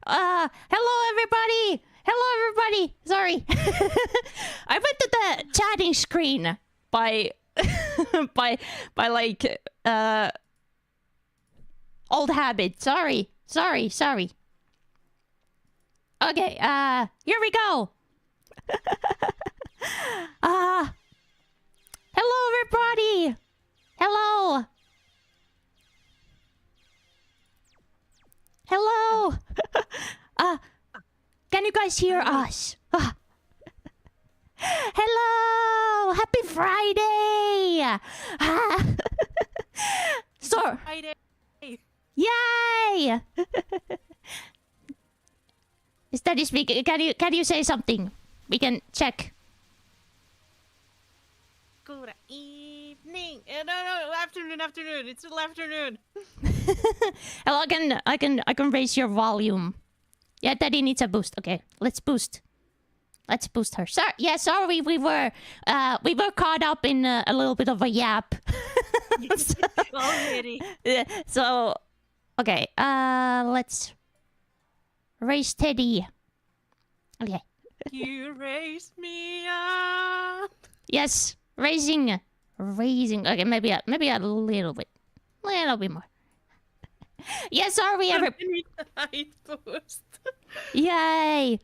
Hello everybody! Hello everybody! Sorry. I went to the chatting screen by by like old habit. Sorry. Okay, here we go. Hello everybody! Hello! Hello! Can you guys hear us? Hello! Happy Friday! So, Friday. yay! Is that speaking? Can you say something? We can check. Good evening. No, afternoon. It's still afternoon. Hello, I can raise your volume. Yeah, Teddy needs a boost. Okay, let's boost. Let's boost her. Sorry, we were caught up in a little bit of a yap. Already. So, okay, let's raise Teddy. Okay. You raised me up. Yes, raising. Okay, maybe a little bit more. Yes, sorry, Height boost. Yay!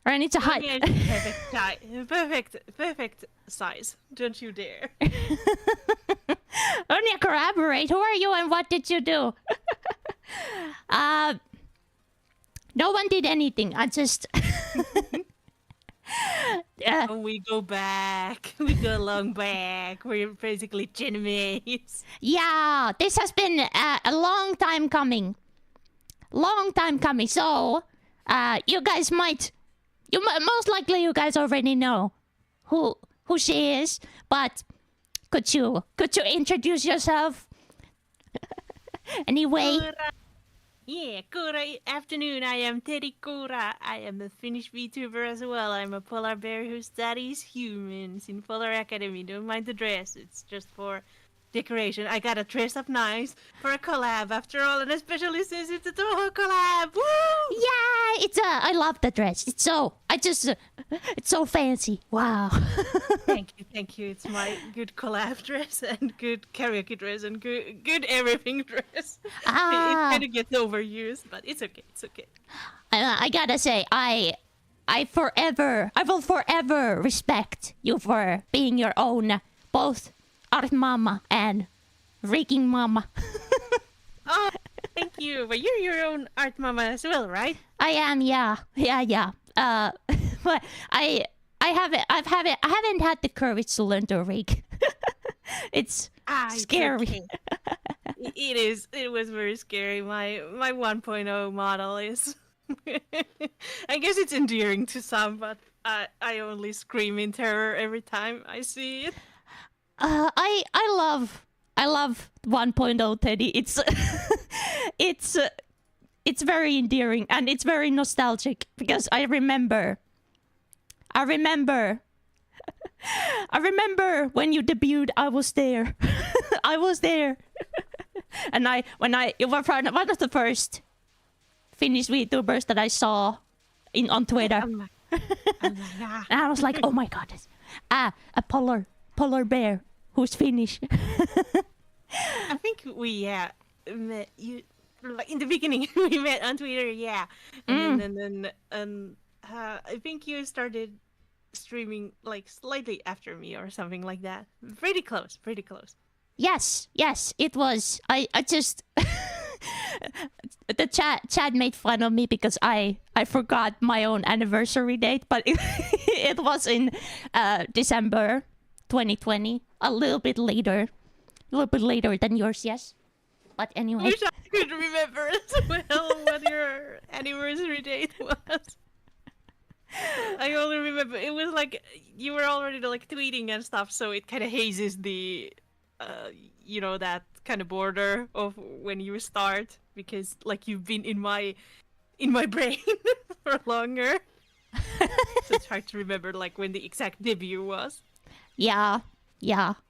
I need to hide. Perfect size. Don't you dare. Only corroborate. Who are you and what did you do? No one did anything. I just. We go back. We go long back. We're basically genmates. Yeah, this has been a long time coming. So, you guys most likely you guys already know who she is. But could you introduce yourself? Anyway. Good afternoon. I am Teddy Kura. I am a Finnish VTuber as well. I'm a polar bear who studies humans in Polar Academy. Don't mind the dress. It's just for decoration. I gotta dress up nice for a collab after all, and especially since it's a TOUHOU collab. Woo! Yeah, I love the dress. It's so fancy. Wow. Thank you. It's my good collab dress and good karaoke dress and good everything dress. It kind of gets overused, but it's okay. I gotta say, I will forever respect you for being your own, both art mama and rigging mama. Oh, thank you. But you're your own art mama as well, right? I am, yeah. But I haven't had the courage to learn to rig. It's scary. Okay. It is. It was very scary. My 1.0 model is. I guess it's endearing to some, but I only scream in terror every time I see it. I love 1.0 Teddy. It's very endearing and it's very nostalgic because I remember when you debuted. I was there. And you were one of the first Finnish VTubers that I saw on Twitter. And I was like, oh my god, a polar bear who's Finnish. I think we met you like in the beginning. We met on Twitter, and then I think you started streaming like slightly after me or something like that. Pretty close. Yes, it was. I just the chat made fun of me because I forgot my own anniversary date, but it was in December 2020, a little bit later than yours, yes. But anyway, I wish I could remember as well what your anniversary date was. I only remember it was like you were already like tweeting and stuff, so it kind of hazes the that kind of border of when you start, because like you've been in my brain for longer. So it's hard to remember like when the exact debut was. Yeah.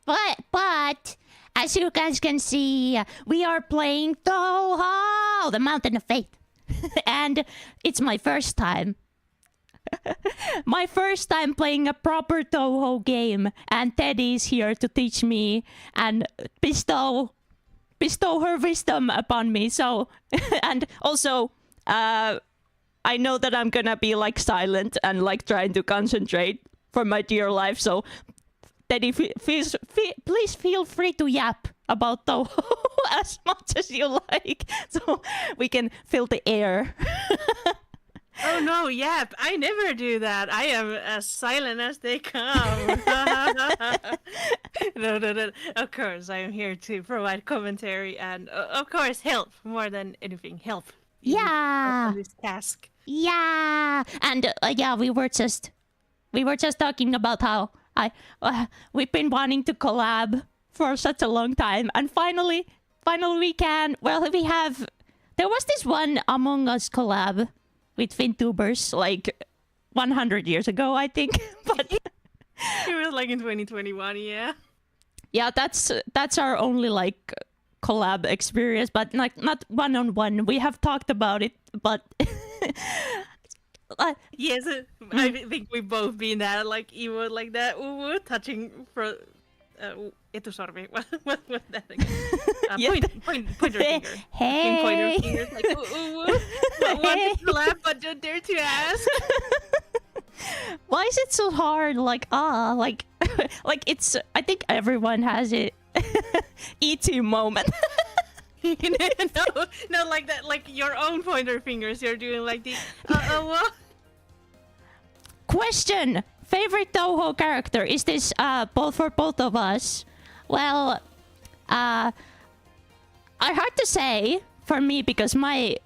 But as you guys can see, we are playing TOUHOU. TOUHOU, the Mountain of Fate. And it's my first time. My first time playing a proper TOUHOU game, and Teddy is here to teach me and bestow her wisdom upon me. So, and also, I know that I'm gonna be like silent and like trying to concentrate for my dear life. So, Teddy, please feel free to yap about TOUHOU as much as you like, so we can fill the air. Oh no, yep, I never do that. I am as silent as they come. No. Of course, I am here to provide commentary and, of course, help more than anything. Help. Yeah. On this task. Yeah. And yeah, we were just talking about how we've been wanting to collab for such a long time, and finally we can. Well, there was this one Among Us collab with FinTubers like 100 years ago, I think. But it was like in 2021, yeah. Yeah, that's our only like collab experience, but like not one-on-one. We have talked about it, but yes, I think we've both been that, like even like that, touching for etusormi. What was that again? Pointer finger. Hey. Pointer fingers, like want to collab, but don't dare to ask. Why is it so hard? Like like it's. I think everyone has it. E.T. moment. no, like that, like your own pointer fingers. You're doing like the what? Question: favorite TOUHOU character? Is this both for both of us? Well, I hard to say for me because my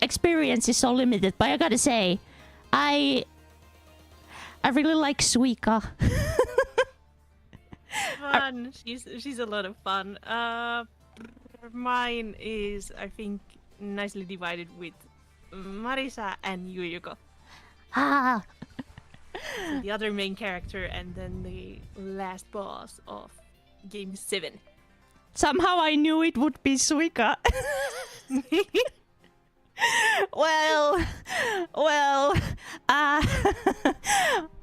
experience is so limited. But I gotta say, I really like Suika. Fun. She's a lot of fun. Mine is, I think, nicely divided with Marisa and Yuyuko. Ah. So the other main character, and then the last boss of Game 7. Somehow I knew it would be Suika.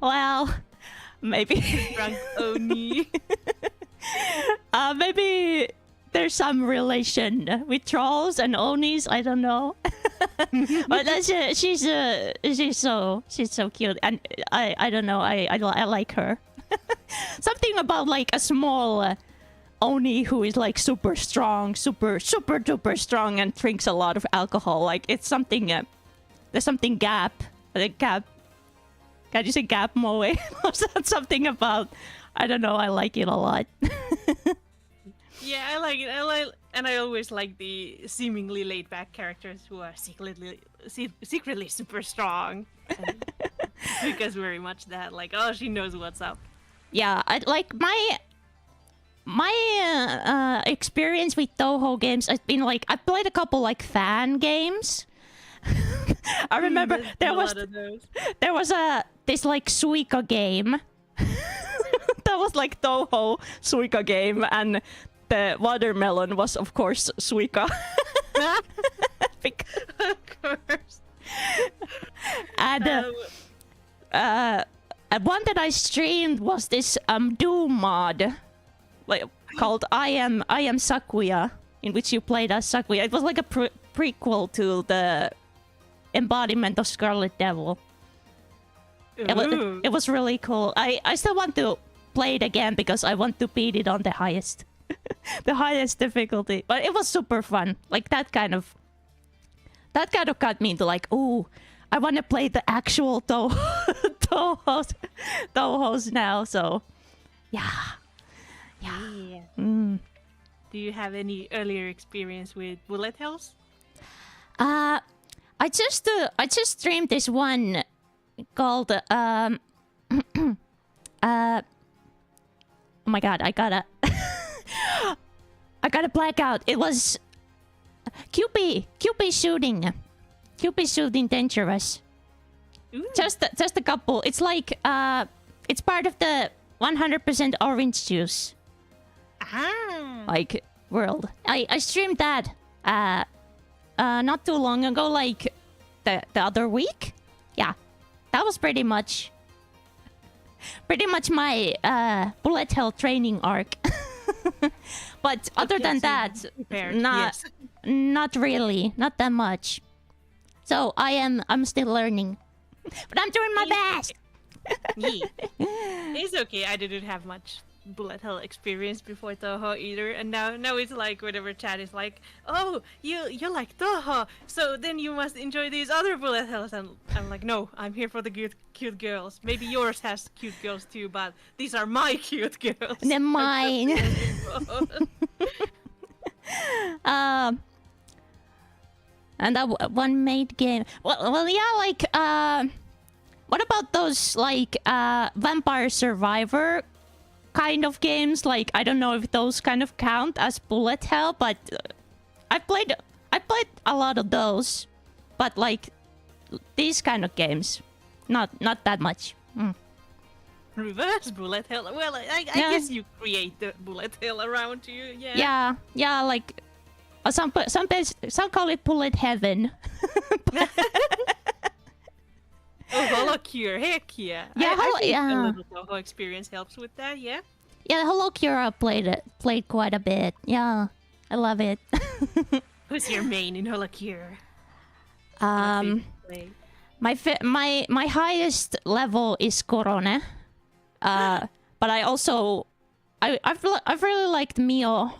well, maybe. Drunk Oni. Maybe there's some relation with trolls and Onis. I don't know. But that's she's so cute, and I don't know. I like her. Something about like a small Oni who is like super strong, super duper strong, and drinks a lot of alcohol. Like it's something. There's something gap. Gap. Can you say gap moe? Something about. I don't know. I like it a lot. Yeah, I like it. And I always like the seemingly laid-back characters who are secretly super strong. Because very much that, like, oh, she knows what's up. Yeah, I like my experience with TOUHOU games. I've been like, I played a couple like fan games. I remember there was this like Suika game. That was like TOUHOU Suika game, and the watermelon was of course Suika. Of course. And one that I streamed was this Doom mod, like called I am Sakuya, in which you played as Sakuya. It was like a prequel to the embodiment of Scarlet Devil. It was really cool. I still want to play it again because I want to beat it on the highest difficulty. But it was super fun. Like that kind of got me into like, ooh, I want to play the actual TOUHOUs now. So, yeah. Do you have any earlier experience with bullet hells? I just streamed this one called oh my god, I gotta blackout. It was QP shooting dangerous. Ooh. Just a couple. It's like it's part of the 100% orange juice like world. I streamed that not too long ago, like the other week. Yeah, that was pretty much my bullet hell training arc. But other than that, not really, not that much. So I'm still learning, but I'm doing my best. Yeah. It's okay. I didn't have much bullet hell experience before Touhou either, and now it's like whenever chat is like, oh, you like Touhou, so then you must enjoy these other bullet hells, and I'm like, no, I'm here for the cute girls. Maybe yours has cute girls too, but these are my cute girls. They're mine. And that one made game. Well, yeah, like what about those like Vampire Survivor kind of games? Like, I don't know if those kind of count as bullet hell, but I played a lot of those. But like these kind of games, not that much. Reverse bullet hell. Well, I guess you create the bullet hell around you. Yeah. Yeah. Like some call it bullet heaven. Oh, Holocure, heck yeah. Yeah, I think a little Touhou experience helps with that, yeah. Yeah, Holocure I played quite a bit. Yeah, I love it. Who's your main in Holocure? My highest level is Korone. But I also I've really liked Mio.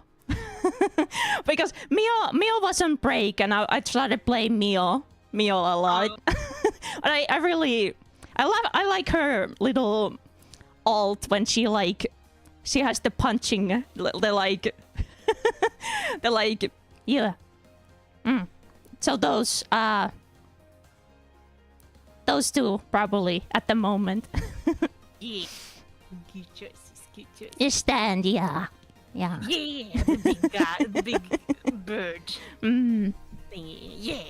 Because Mio was on break and I started playing Mio a lot. But I like her little alt when she has the punching, the like yeah. So those two probably at the moment. Yeah, good choices. You stand, yeah. Yeah, the big guy, the big bird. Yeah.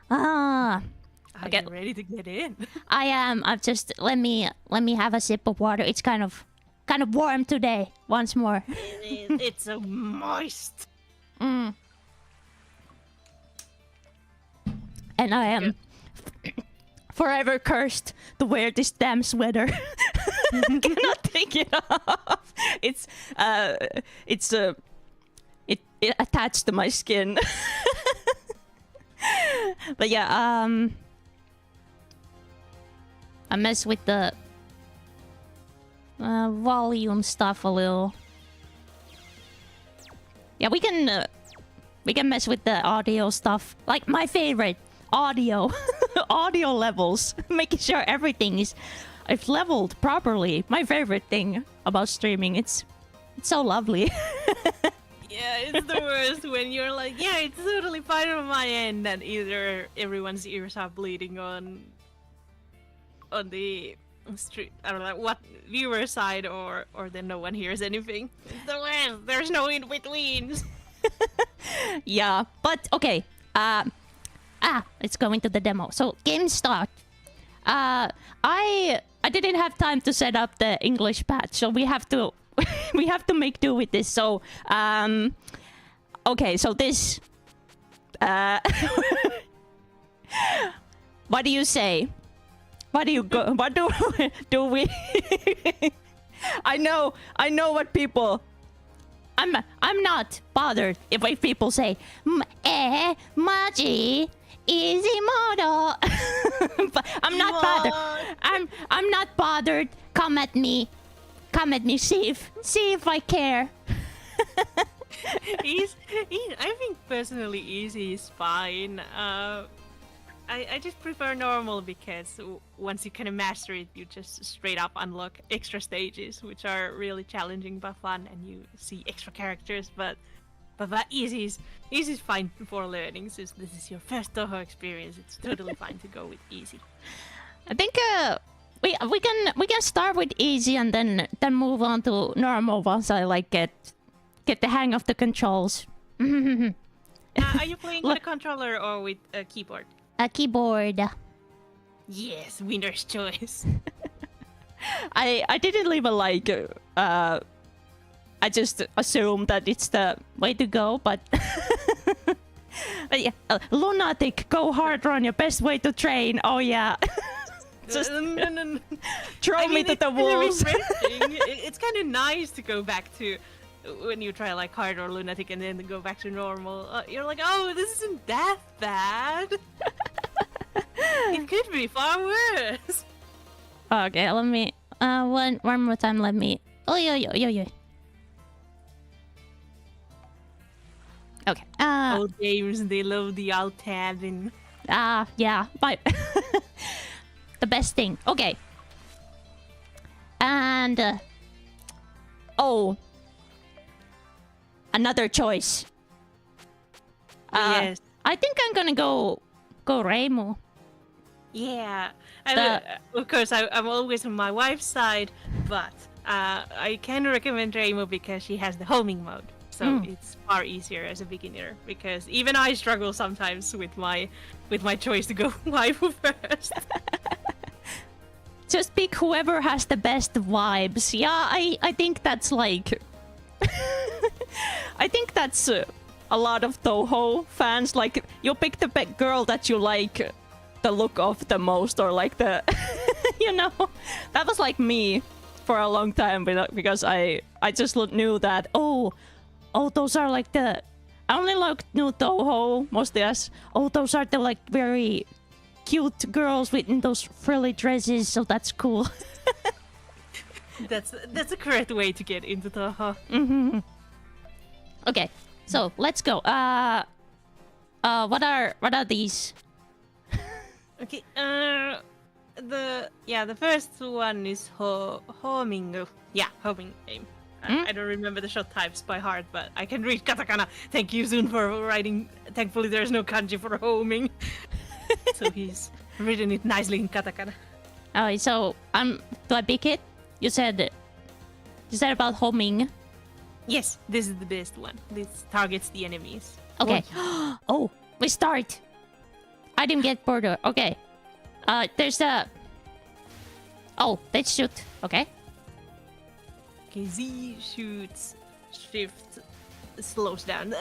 Are you ready to get in? I am. I've just let me have a sip of water. It's kind of warm today. Once more. It's so moist. And I am forever cursed to wear this damn sweater. Cannot take it off. It attached to my skin. But yeah, I mess with the volume stuff a little. Yeah, we can mess with the audio stuff. Like my favorite, audio levels, making sure everything is leveled properly. My favorite thing about streaming. It's so lovely. Yeah, it's the worst when you're like, yeah, it's totally fine on my end, and either everyone's ears are bleeding on the street, I don't know what viewer side, or then no one hears anything. It's the worst. There's no in betweens. Yeah, but okay. Let's go into the demo. So game start. I didn't have time to set up the English patch, so we have to make do with this. So okay, so this what do you say? What do we I know what people I'm not bothered if people say Maji easy model. But I'm not bothered. I'm not bothered. Come at me. See if I care. I think personally easy is fine. I just prefer normal because once you kind of master it, you just straight up unlock extra stages, which are really challenging but fun, and you see extra characters. But easy is fine for learning. Since this is your first Touhou experience, it's totally fine to go with easy. I think we can start with easy and then move on to normal once I like get the hang of the controls. Are you playing with a controller or with a keyboard? A keyboard. Yes, winner's choice. I didn't leave a like. I just assumed that it's the way to go, but Yeah, lunatic, go harder on your best way to train. Oh yeah. Just No. throw I me mean, to it's the kind of wolves. refreshing. It's kind of nice to go back to when you try like hard or lunatic and then go back to normal. You're like, oh, this isn't that bad. It could be far worse. Okay, let me one more time. Let me. Oh yeah. Okay. Old games, they love the alt tab and Yeah. Bye. The best thing. Okay. And another choice. yes. I think I'm gonna go Reimu. Yeah, of course, I'm always on my wife's side, but I can recommend Rainbow because she has the homing mode, so it's far easier as a beginner. Because even I struggle sometimes with my choice to go waifu first. Just pick whoever has the best vibes. Yeah, I think that's like... I think that's a lot of Touhou fans. Like, you pick the girl that you like the look of the most, or like the... you know? That was like me for a long time, because I just knew that, oh, those are like the... I only like new Touhou, mostly as, those are the like very... cute girls with those frilly dresses, so that's cool. That's a correct way to get into Touhou. Okay, so let's go. What are these? Okay, the first one is homing. Yeah, homing name. I don't remember the short types by heart, but I can read katakana. Thank you, Zun, for writing. Thankfully, there's no kanji for homing. So he's written it nicely in katakana. Alright, so do I pick it? You said about homing. Yes, this is the best one. This targets the enemies. Okay. Oh, we start. I didn't get border. Okay. There's a... Oh, let's shoot. Okay. Okay, Z shoots, shift slows down.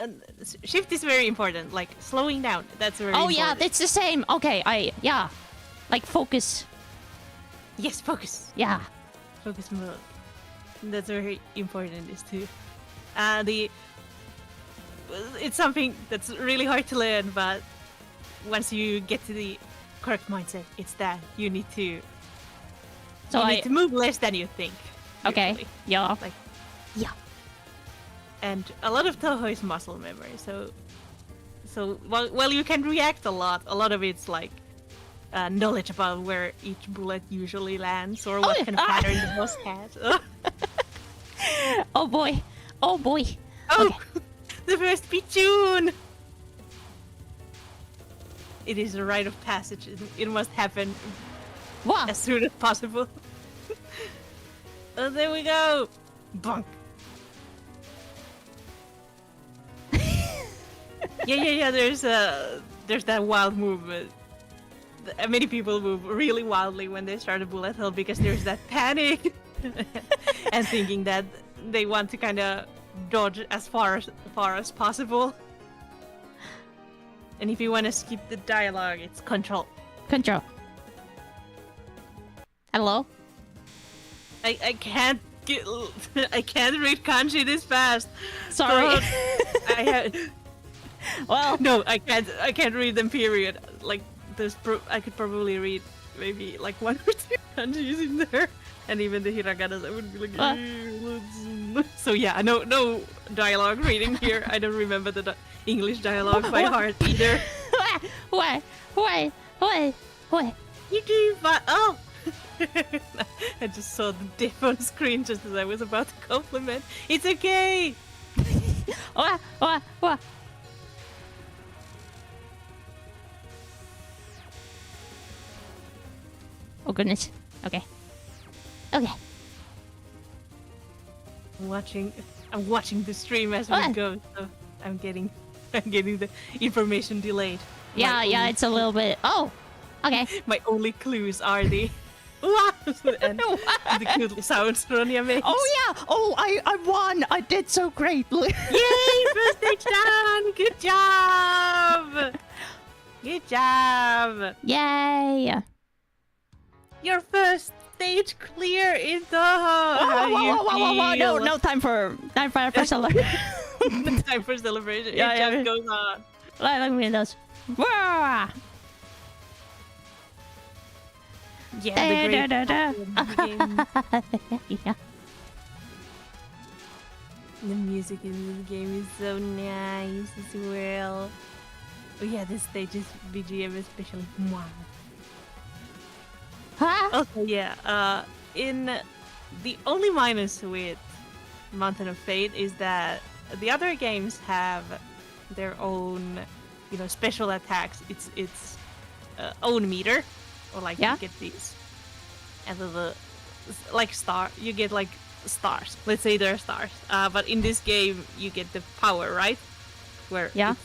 Shift is very important, like slowing down. That's very important. Yeah, that's the same. Okay, yeah. Like focus. Yes, focus. Yeah. Focus mode. That's very important, this too. It's something that's really hard to learn, but once you get to the correct mindset, it's that you need to need to move less than you think. Okay. Usually. Yeah. Like, yeah. And a lot of Touhou is muscle memory, so while you can react a lot of it's like knowledge about where each bullet usually lands or what kind of pattern the boss has. Oh boy. Oh, okay. The first Pichun! It is a rite of passage. It must happen as soon as possible. Oh, there we go! Bonk! Yeah. There's that wild movement. Many people move really wildly when they start a bullet hell because there's that panic and thinking that they want to kind of dodge as far as possible. And if you want to skip the dialogue, it's control. Control. Hello? I can't read kanji this fast. Sorry. So well, no, I can't read them. Period. Like I could probably read maybe like 1 or 2 kanjis in there, and even the hiraganas I would be like. So yeah, no dialogue reading here. I don't remember the English dialogue by heart either. Why? You do, but oh. I just saw the diff on screen just as I was about to compliment. It's okay. What? Oh goodness. Okay. I'm watching the stream as we go, so I'm getting the information delayed. Yeah, it's a little bit. Oh, okay. My only clues are the and the cute sounds Ronja makes. Oh yeah. Oh, I won. I did so great. Yay! First stage done. Good job. Good job! Yay! Your first stage clear in TOUHOU! How do you feel? No time for celebration. Time for celebration. Yeah, It yeah. just goes on. Let me those. Wah! Yeah, the great game. Yeah. The music in this game is so nice as well. Oh yeah, this stage's BGM especially. Wow. Huh? Also, yeah, in the only minus with Mountain of Fate is that the other games have their own, special attacks. It's own meter, or like Yeah. you get these, and like you get like stars. Let's say they're stars. But in this game, you get the power, right? Where Yeah.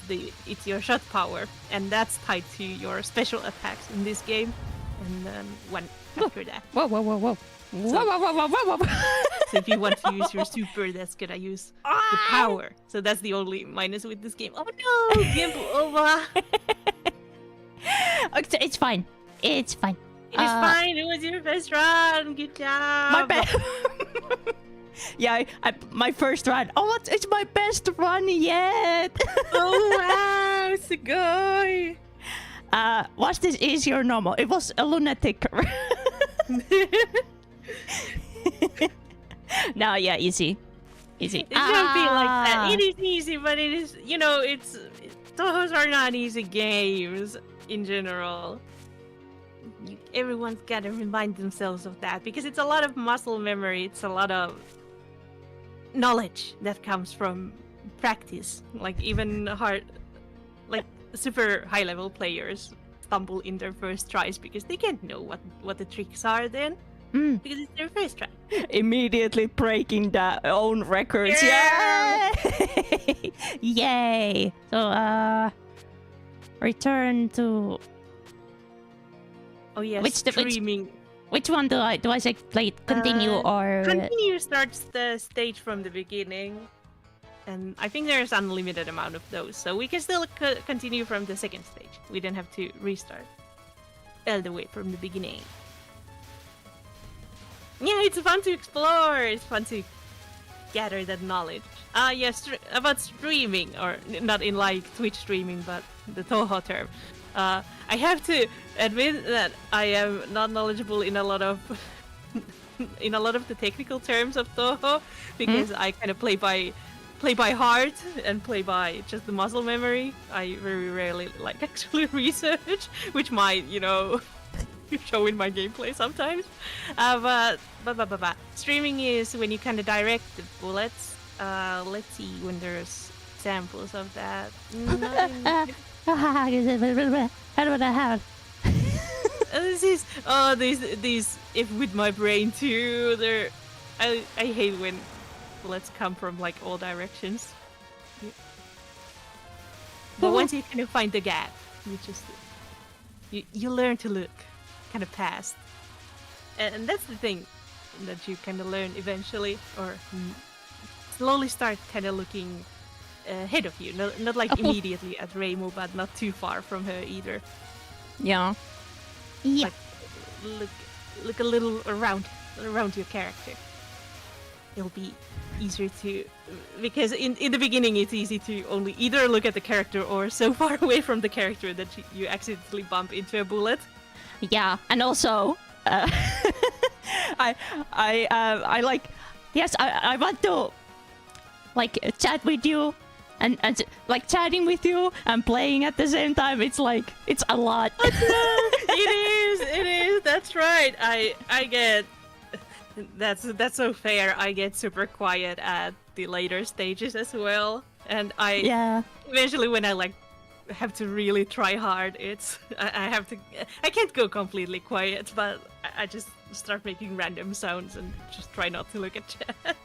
it's your shot power, and that's tied to your special attacks in this game. And then after that. Whoa. Whoa. So if you want to use your super, that's gonna use the power. So that's the only minus with this game. Oh no, Gimp over. It's fine. It's fine. It is fine. It was your best run. Good job. My best. Yeah, my first run. Oh, it's my best run yet. Oh wow, sugoi. Was this easy or normal? It was a lunatic. No, yeah, easy. It shouldn't be like that. It is easy, but it is, those are not easy games in general. Everyone's got to remind themselves of that because it's a lot of muscle memory. It's a lot of knowledge that comes from practice. Like even super high level players stumble in their first tries because they can't know what the tricks are then. Because it's their first try. Immediately breaking their own records. Yeah! Yay! Yay! So, return to. Oh yes, Which streaming. Which one do I say play continue or continue starts the stage from the beginning, and I think there's unlimited amount of those, so we can still continue from the second stage. We don't have to restart all the way from the beginning. Yeah, it's fun to explore. It's fun to gather that knowledge. Yes, about streaming, or not in like Twitch streaming, but the TOUHOU term. I have to admit that I am not knowledgeable in a lot of the technical terms of TOUHOU because I kind of play by heart and play by just the muscle memory. I very rarely actually research, which might show in my gameplay sometimes. But streaming is when you kind of direct the bullets. Let's see when there's examples of that. These if with my brain too. I hate when bullets come from like all directions. But once you kind of find the gap, you learn to look kind of past, and that's the thing that you kind of learn eventually, or slowly start kind of looking ahead of you, not like immediately at Reimu, but not too far from her either. Yeah. Like, look a little around your character. It'll be easier to, because in the beginning it's easy to only either look at the character or so far away from the character that you accidentally bump into a bullet. Yeah, and also, I like, yes, I want to like chat with you, and like chatting with you and playing at the same time. It's like it's a lot. It is. That's right. I get. That's so fair. I get super quiet at the later stages as well, and eventually when I have to really try hard, I can't go completely quiet, but I just start making random sounds and just try not to look at chat.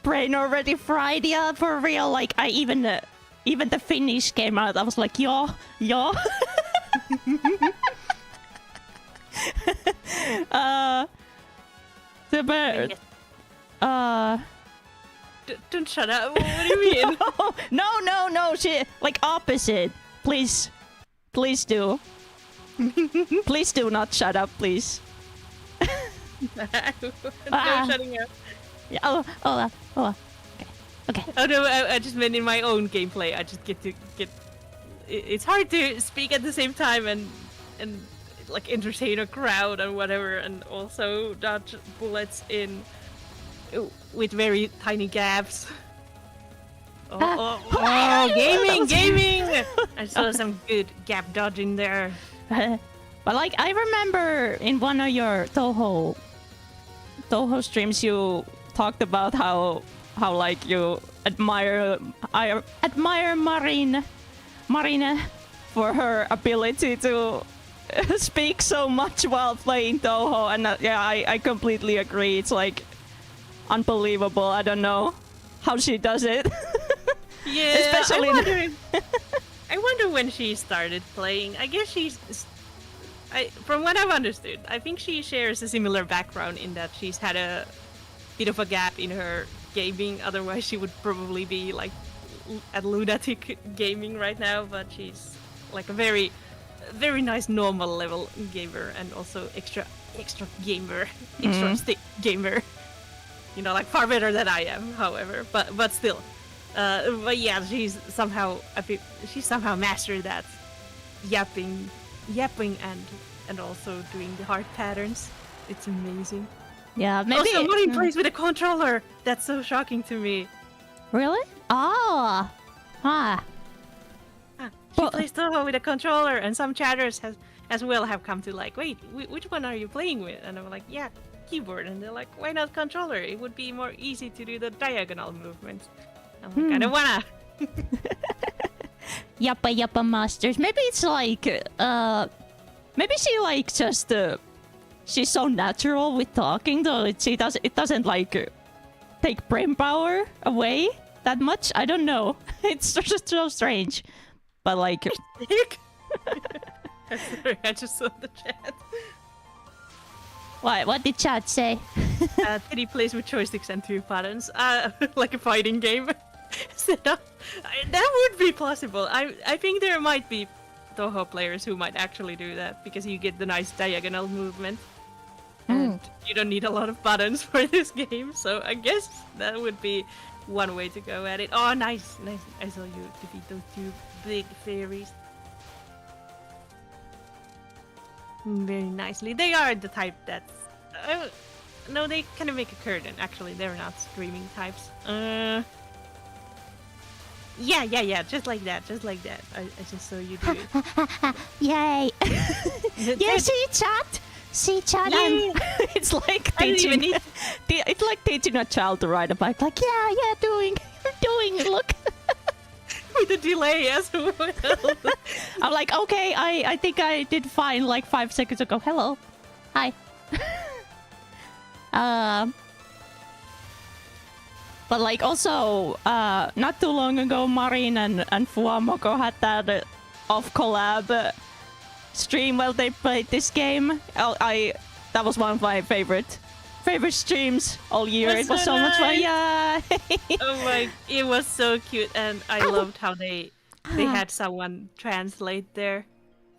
Brain already fried, yeah, for real. Like I even the Finnish came out. I was like, yo. The bird. Don't shut up. What do you mean? No. She like opposite. Please Please do. Please do not shut up, please. No Ah. shutting up. Yeah, okay. Oh no, I just meant in my own gameplay. I just get. It's hard to speak at the same time and like entertain a crowd and whatever, and also dodge bullets in with very tiny gaps. Gaming! I saw some good gap dodging there. But like I remember in one of your Touhou streams, you talked about how like you admire Marina for her ability to speak so much while playing Touhou, and yeah, I completely agree. It's like unbelievable. I don't know how she does it. Yeah, especially I wonder when she started playing. I guess from what I've understood, I think she shares a similar background in that she's had a bit of a gap in her gaming. Otherwise, she would probably be like at lunatic gaming right now. But she's like a very, very nice normal level gamer, and also extra gamer, extra stick gamer. You know, like far better than I am. However, but still. But yeah, I think she's somehow mastered that yapping and also doing the heart patterns. It's amazing. Yeah, maybe. Also, Marin plays with a controller. That's so shocking to me. Really? Oh, She plays Touhou with a controller, and some chatters as well have come to like, wait, which one are you playing with? And I'm like, yeah, keyboard. And they're like, why not controller? It would be more easy to do the diagonal movements. I'm like, I don't wanna. Yappa masters. Maybe it's like, maybe she like just, she's so natural with talking though. It doesn't like take brain power away that much. I don't know. It's just so strange. But like, Sorry, I just saw the chat. what did chat say? Teddy plays with joysticks and 2 buttons, like a fighting game setup. That would be possible. I think there might be Touhou players who might actually do that, because you get the nice diagonal movement. And you don't need a lot of buttons for this game, so I guess that would be one way to go at it. Oh, nice. I saw you defeat those 2 big fairies. Very nicely. They are the type that's... no, they kind of make a curtain. Actually, they're not screaming types. Yeah, just like that. I just saw you do it. Yay! Yeah, see chat. It's like teaching. It's like teaching a child to ride a bike. Like, yeah, doing. Look. With a delay as well. I'm like, okay, I think I did fine like 5 seconds ago. Hello, hi. But like also, not too long ago, Marin and Fuamoko had that off collab stream while they played this game. That was one of my favorite streams all year. It was so much fun. Yeah. Oh my! It was so cute, and I loved how they had someone translate there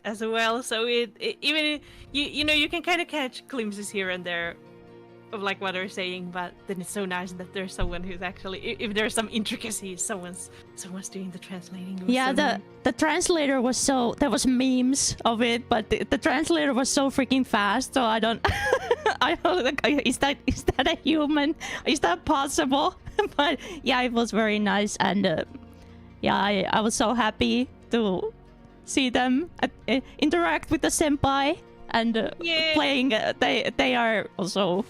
as well. So it even you can kind of catch glimpses here and there of like what they're saying, but then it's so nice that there's someone who's actually, if there's some intricacies, someone's doing the translating. Yeah, the translator was so, there was memes of it, but the translator was so freaking fast, so I don't like, is that a human? Is that possible? But yeah, it was very nice, and yeah, I was so happy to see them interact with the senpai and playing. They are also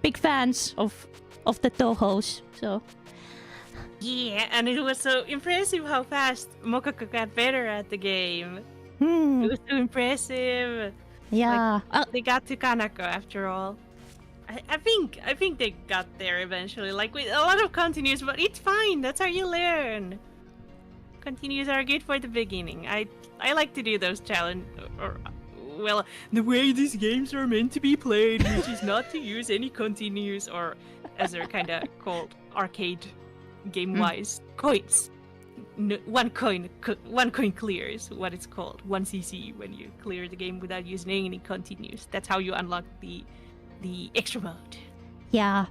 big fans of the Touhous, so yeah, and it was so impressive how fast Mokoka got better at the game. It was so impressive. Yeah, like, they got to Kanako after all. I think they got there eventually, like with a lot of continues, but it's fine. That's how you learn. Continues are good for the beginning. I like to do those challenge or well, the way these games are meant to be played, which is not to use any continues, or as they're kind of called, arcade game-wise, coins. one coin clears, what it's called, 1 CC when you clear the game without using any continues. That's how you unlock the extra mode. Yeah.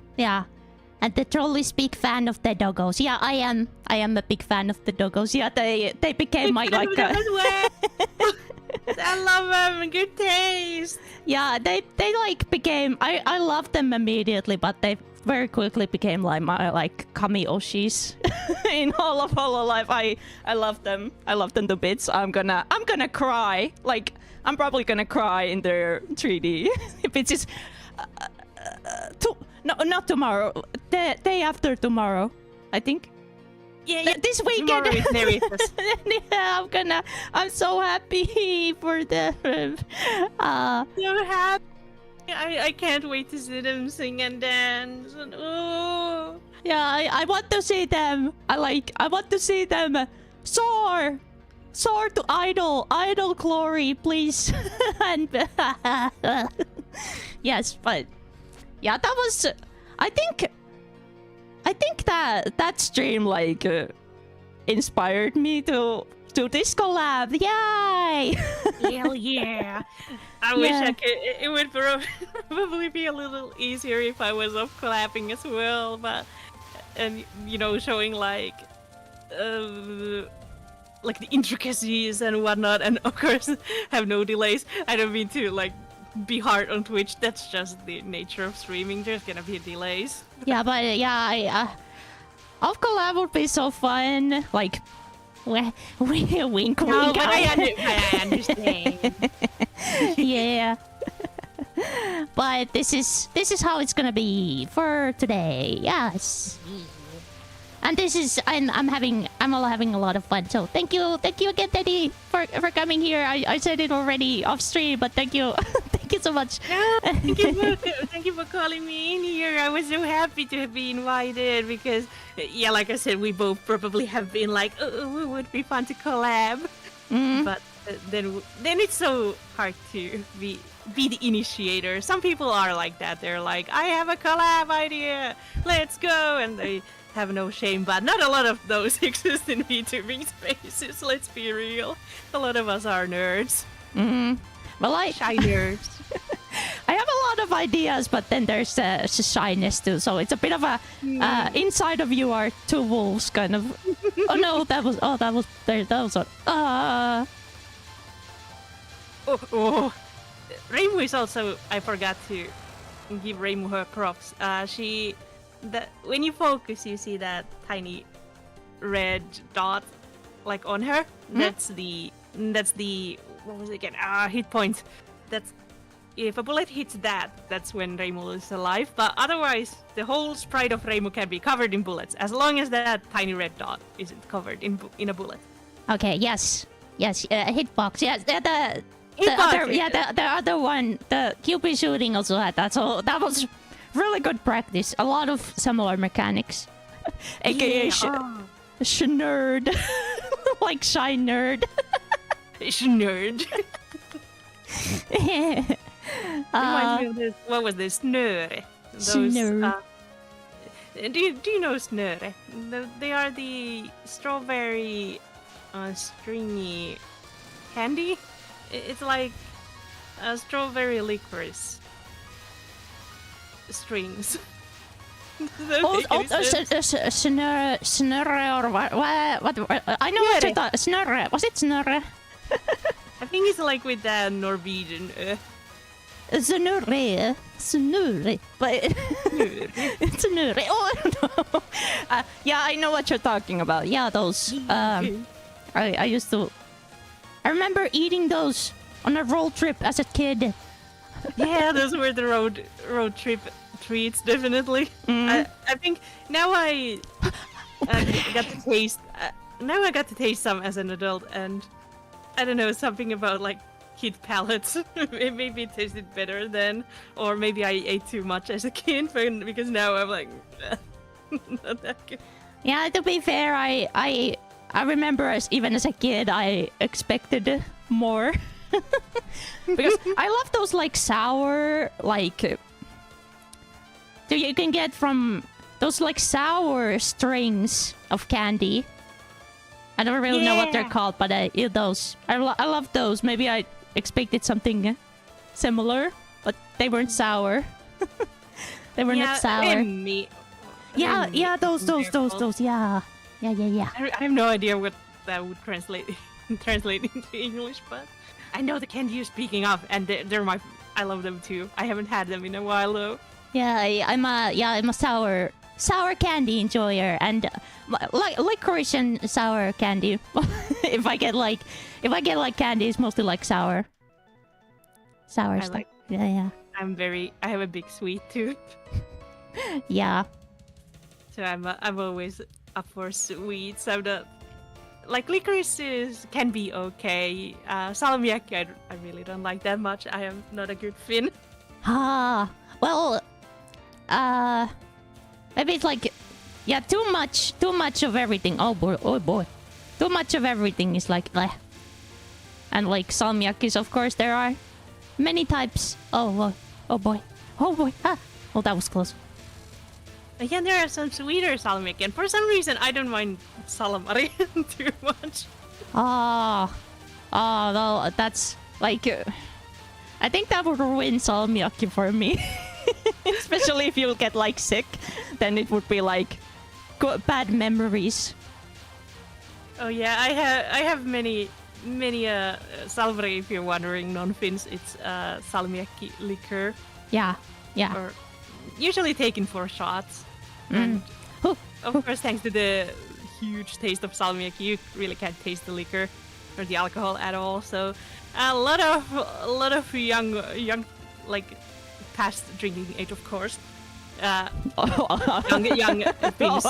And the Trolley's big fan of the doggos. Yeah, I am a big fan of the doggos. Yeah, they became my like. I love them. Good taste. Yeah, they like became. I loved them immediately, but they very quickly became like my like kami oshis in all of Hololive. I love them. I love them to bits. I'm gonna cry. Like I'm probably gonna cry in their 3D if it's just. No, not tomorrow. The day after tomorrow, I think. Yeah. This weekend. Yeah, I'm so happy for them. So happy. I can't wait to see them sing and dance. And, oh. Yeah, I want to see them. I want to see them soar to idol glory, please. And yes, but yeah, that was. I think that stream like inspired me to do this collab. Yay! Hell yeah! I wish I could. It would probably be a little easier if I was off collabing as well, but showing like the intricacies and whatnot, and of course have no delays. I don't mean to like be hard on Twitch. That's just the nature of streaming. There's gonna be delays. Yeah, but yeah, off collab would be so fun. Like, wink, wink. No, but I understand. Yeah. But this is how it's gonna be for today. Yes. And this is I'm all having a lot of fun. So thank you again, Teddie, for coming here. I said it already off stream, but thank you. Thank you so much. Yeah, thank you for calling me in here. I was so happy to be invited because, yeah, like I said, we both probably have been like, oh, it would be fun to collab. But then it's so hard to be the initiator. Some people are like that. They're like, I have a collab idea. Let's go. And they have no shame, but not a lot of those exist in VTubing spaces. Let's be real. A lot of us are nerds. Well, shy nerds. I have a lot of ideas, but then there's shyness too. So it's a bit of a inside of you are two wolves kind of. Oh no, that was what. Reimu is also. I forgot to give Reimu her props. When you focus, you see that tiny red dot, like on her. That's the what was it again? Hit points. That's if a bullet hits that's when Reimu is alive. But otherwise, the whole sprite of Reimu can be covered in bullets, as long as that tiny red dot isn't covered in a bullet. Okay. Yes. Hitbox. Yes. The other one, the QB shooting also had that. So that was really good practice. A lot of similar mechanics. AKA nerd. Like shy nerd. Nerd. Reminds me of this. What was this? Snöre. Snöre. Do you know Snöre? They are the strawberry stringy candy. It's like a strawberry licorice strings. Snurre or what? I know what you thought. Snurre. Was it Snurre? I think it's like with the Norwegian. Snurre. But Snurre. Oh no. Yeah, I know what you're talking about. Yeah, those. I used to. I remember eating those on a road trip as a kid. Yeah, those were the road trip treats, definitely. I think now I got to taste. Now I got to taste some as an adult, and I don't know, something about like kid palates. Maybe it tasted better then, or maybe I ate too much as a kid, because now I'm like, not that good. Yeah, to be fair, I remember even as a kid, I expected more. Because I love those like sour, like you can get from those like sour strings of candy. I don't really know what they're Yeah. called, but I eat those. I love those. Maybe I expected something similar, but they weren't sour. They were not sour. Remy. Yeah, Remy yeah, is those. what they're called. Yeah. I have no idea what that would translate into English, but I know the candy you're speaking of, and they're my. I love them too. I haven't had them in a while though. Yeah, I'm a sour candy enjoyer, and like licorice and sour candy. if I get like candy, it's mostly like sour stuff. like- Yeah. I have a big sweet tooth, Yeah. so I'm always up for sweets. I'm not like licorice can be okay. Salmiakki I really don't like that much. I am not a good Finn. Ah, well, maybe it's like, yeah, too much of everything. Oh boy, too much of everything is like, bleh. And like salmiakkis, of course, there are many types. Oh boy, ah, oh that was close. Again, there are some sweeter salmiakki, and for some reason I don't mind salamari too much. No, that's like, I think that would ruin salmiakki for me. Especially if you get like sick, then it would be like bad memories. Oh yeah, I have many salmiakki. If you're wondering, non-Finns, it's salmiakki liquor, Yeah. or usually taken for shots. And of course, thanks to the huge taste of salmiakki, you really can't taste the liquor or the alcohol at all. So a lot of young like past drinking age, of course. Young Finns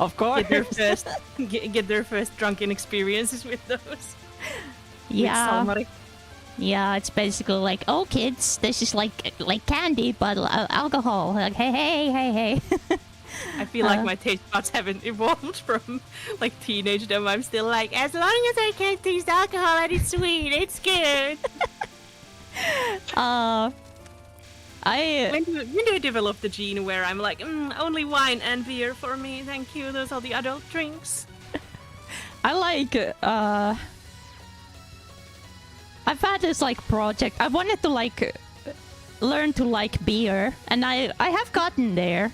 Of course. get their first drunken experiences with those. Yeah. With salmiakki. Yeah, it's basically like, oh kids, this is like candy, but alcohol. Like, hey. I feel like my taste buds haven't evolved from like teenage them. I'm still like, as long as I can taste alcohol and it's sweet, it's good. When do I develop the gene where I'm like, only wine and beer for me, thank you. Those are the adult drinks. I like I've had this like project. I wanted to like learn to like beer, and I have gotten there.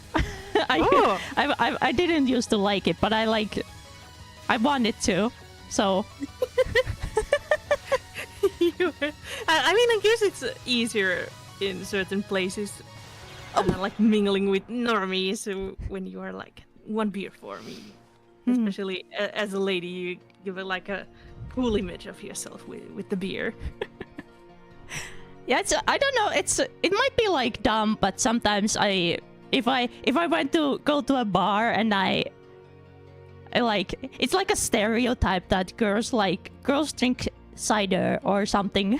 I didn't used to like it, but I wanted to. So I mean, I guess it's easier in certain places, like mingling with normies when you are like, one beer for me. Especially as a lady, you give it like a cool image of yourself with the beer. yeah, I don't know. It might be like dumb, but sometimes if I went to go to a bar and I like, it's like a stereotype that girls drink cider or something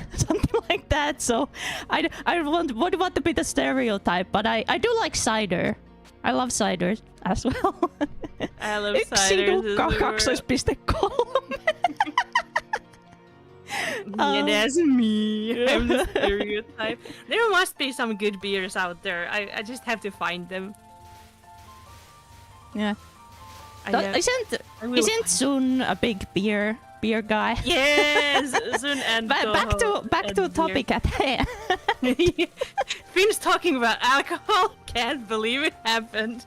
like that. So I would want to be the stereotype, but I do like cider. I love cider as well. I love cider. Yeah, that's me. I'm the stereotype. There must be some good beers out there. I just have to find them. Yeah. will Isn't find Sun a big beer guy? Yes, Sun and Back to topic at hand. Finn's talking about alcohol. Can't believe it happened.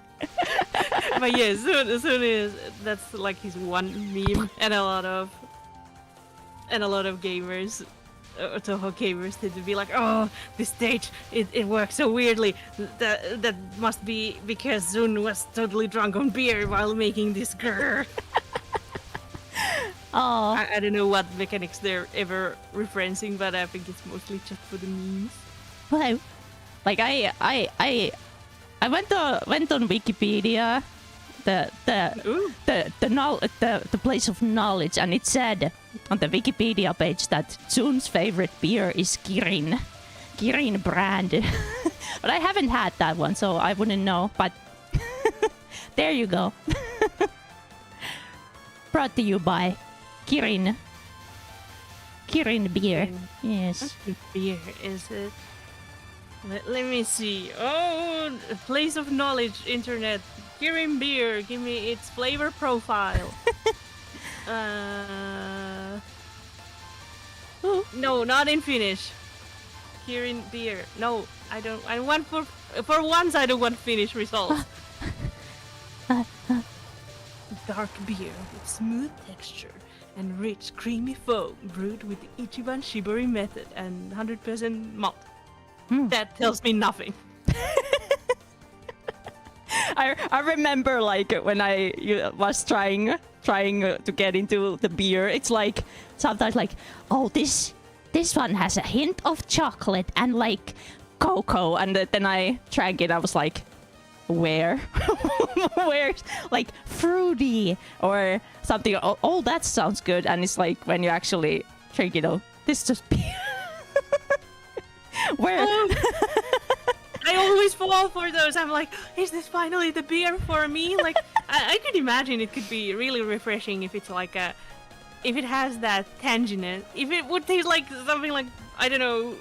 But yeah, Sun is, that's like his one meme, and a lot of gamers, Touhou gamers, tend to be like, oh, this stage it works so weirdly. That must be because Sun was totally drunk on beer while making this grrr. Oh, I don't know what mechanics they're ever referencing, but I think it's mostly just for the memes. well, like I went on Wikipedia, the place of knowledge, and it said on the Wikipedia page that Sun's favorite beer is Kirin brand. But I haven't had that one, so I wouldn't know. But there you go. Brought to you by Kirin beer. Yes. What kind of beer is it? Let me see. Oh, place of knowledge, internet. Kirin beer. Give me its flavor profile. No, not in Finnish. Here in beer. No, I don't. I want for once. I don't want Finnish results. Dark beer with smooth texture and rich, creamy foam, brewed with the Ichiban Shibori method and 100% malt. That tells me nothing. I remember like when I was trying to get into the beer. It's like sometimes like, oh, this one has a hint of chocolate and like cocoa, and then I drank it. I was like, where? Where's like fruity or something? Oh, that sounds good. And it's like when you actually drink it, oh, this is just beer. Where? I always fall for those. I'm like, is this finally the beer for me? Like, I could imagine it could be really refreshing if it's like if it has that tanginess. If it would taste like something like, I don't know,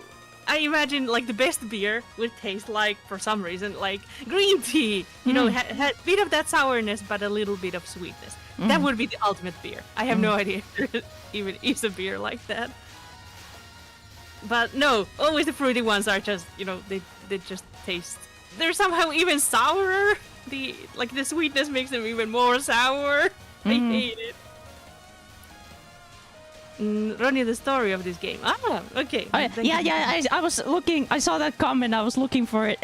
I imagine like the best beer would taste like, for some reason, like green tea. You know, had a bit of that sourness, but a little bit of sweetness. That would be the ultimate beer. I have no idea if there even is a beer like that. But no, always the fruity ones are just, you know, they just taste. They're somehow even sourer. The sweetness makes them even more sour. I hate it. Ronnie, the story of this game. Ah, okay. I was looking. I saw that comment. I was looking for it.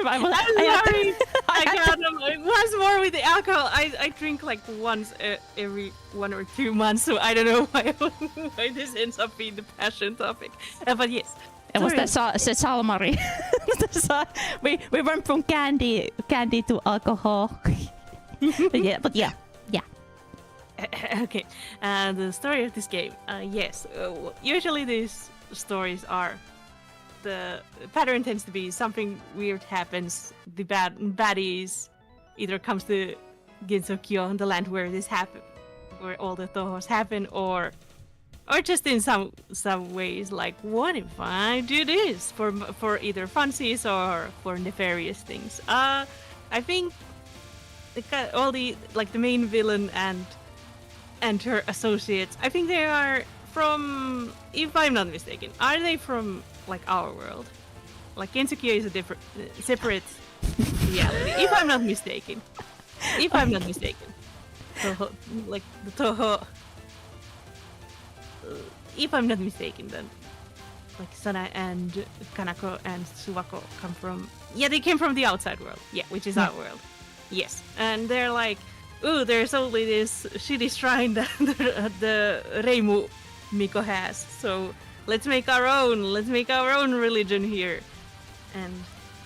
I'm sorry. I got them. Once more with the alcohol. I drink like once every 1 or 2 months, so I don't know why this ends up being the passion topic. But yes. It was the Salmari. we went from candy to alcohol. but yeah. Okay, the story of this game. Yes, usually these stories are, the pattern tends to be something weird happens. The baddies either comes to Gensokyo, the land where this happen, where all the touhous happen, or just in some ways, like, what if I do this for either funsies or for nefarious things. I think all the main villain and her associates, I think they are from, if I'm not mistaken, are they from like our world? Like Gensokyo is a different, separate reality. If I'm not mistaken. Touhou, like the Touhou. If I'm not mistaken, then like Sana and Kanako and Suwako come from. Yeah, they came from the outside world. Yeah, which is our world. Yes, and they're like, ooh, there's only this shitty shrine that the Reimu Miko has. So let's make our own. Let's make our own religion here. And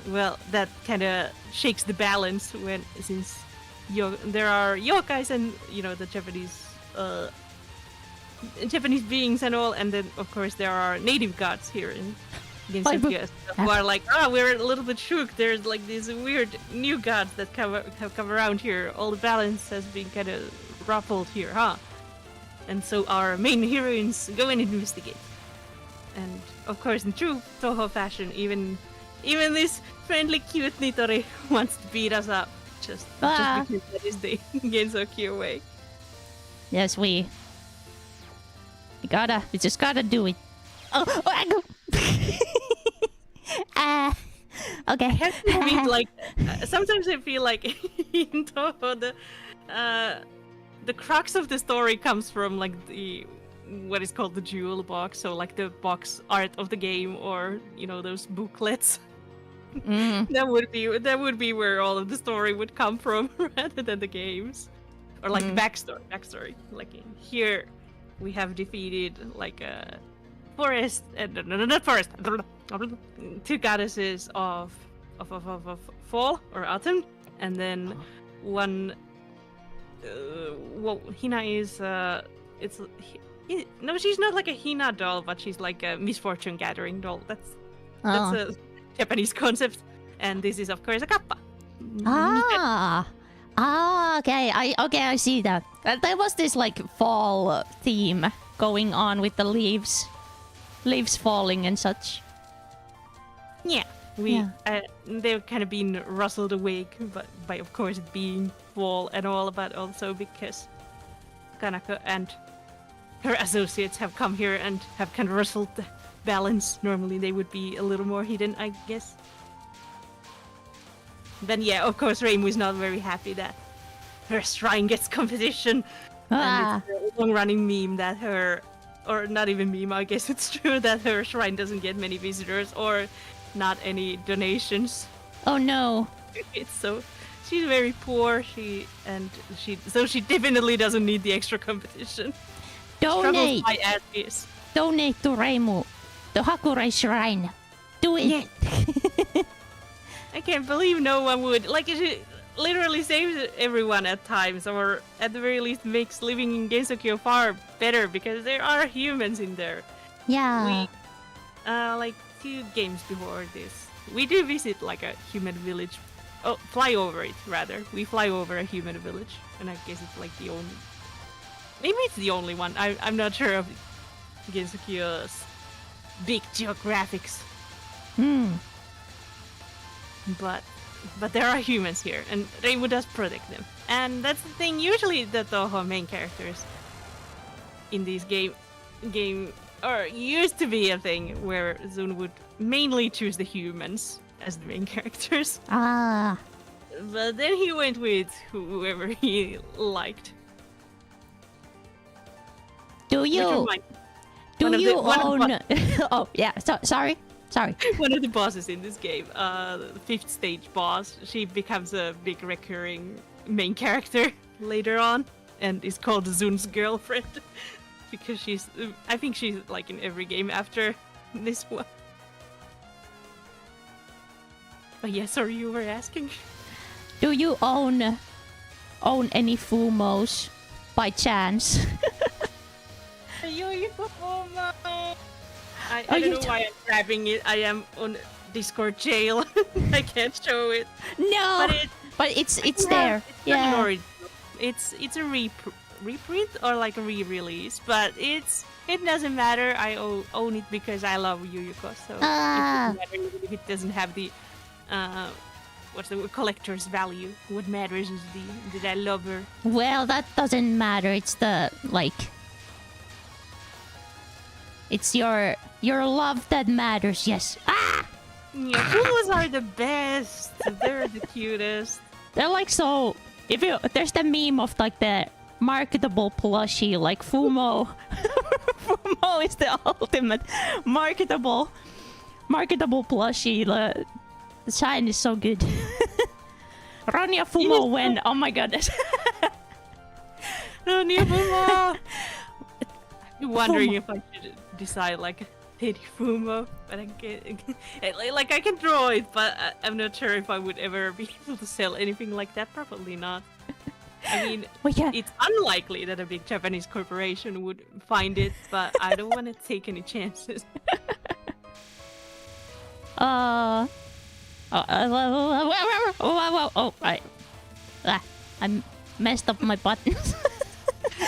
well, that kind of shakes the balance since there are yokais and the Japanese beings and all, and then of course there are native gods here in Gensokyo who are like, we're a little bit shook. There's like these weird new gods that have come around here. All the balance has been kind of ruffled here, huh? And so our main heroines go and investigate. And of course, in true Touhou fashion, even this friendly, cute Nitori wants to beat us up just because that is the Gensokyo way. Yes, we just gotta do it. I go. Okay. I mean, like, sometimes I feel like in Touhou, the crux of the story comes from like what is called the jewel box, so like the box art of the game, or those booklets. That would be where all of the story would come from, rather than the games, or like the backstory. Like here, we have defeated like a forest, not forest, 2 goddesses of fall or autumn, and then one. Well, Hina is no, she's not like a Hina doll, but she's like a misfortune gathering doll. That's a Japanese concept, and this is of course a kappa. Okay. I see that. There was this like fall theme going on with the leaves falling and such. Yeah, they've kind of been rustled awake, but by of course it being fall and all, but also because Kanako and her associates have come here and have kind of rustled the balance. Normally they would be a little more hidden, I guess. Then yeah, of course Reimu is not very happy that her shrine gets competition. And it's a long-running meme that her, or not even meme, I guess it's true that her shrine doesn't get many visitors or not any donations. Oh no. It's so she's very poor. She definitely doesn't need the extra competition. Donate. Struggles my ass is. Donate to Reimu, the Hakurai Shrine. Do it. Yeah. I can't believe no one would. Like, she literally saves everyone at times, or at the very least makes living in Gensokyo far better because there are humans in there. Yeah. We, like 2 games before this, we do visit like a human village. Oh, fly over it rather. We fly over a human village, and I guess it's like the only. Maybe it's the only one. I'm not sure of Gensokyo's big geographics. But there are humans here, and Reimu does protect them. And that's the thing. Usually, the Touhou main characters in these game, or used to be a thing where Zun would mainly choose the humans as the main characters. But then he went with whoever he liked. Do you own? Oh yeah. Sorry. One of the bosses in this game, the 5th stage boss, she becomes a big recurring main character later on, and is called Zun's girlfriend because I think she's like in every game after this one. But yeah, sorry, you were asking. Do you own any Fumos by chance? I don't know why I'm grabbing it. I am on Discord jail. I can't show it. No, but it's there. Yeah, it's a reprint or like a re-release, but it doesn't matter. I own it because I love Yuyuko, so it doesn't matter even if it doesn't have the what's the word, collector's value. What matters is did I love her? Well, that doesn't matter. It's the it's your love that matters. Yes. Yeah, Fumos are the best. They're the cutest. They're like so. There's the meme of like the marketable plushie, like Fumo. Fumo is the ultimate marketable plushie. The shine is so good. Ronya Fumo when oh my goodness. Ronya Fumo. I'm wondering if I should decide like Teddie Fumo, but I can't. Like I can draw it, but I'm not sure if I would ever be able to sell anything like that. Probably not. I mean, it's unlikely that a big Japanese corporation would find it, but I don't want to take any chances. I messed up my buttons.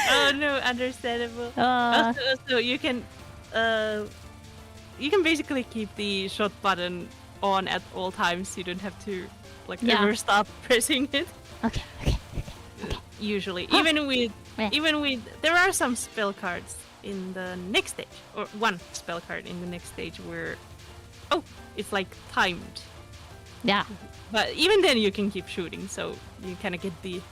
Oh no, understandable. Also, you can basically keep the shot button on at all times. You don't have to ever stop pressing it. Okay. Usually, even with there are some spell cards in the next stage, or one spell card in the next stage where it's like timed. Yeah. But even then, you can keep shooting, so you kind of get the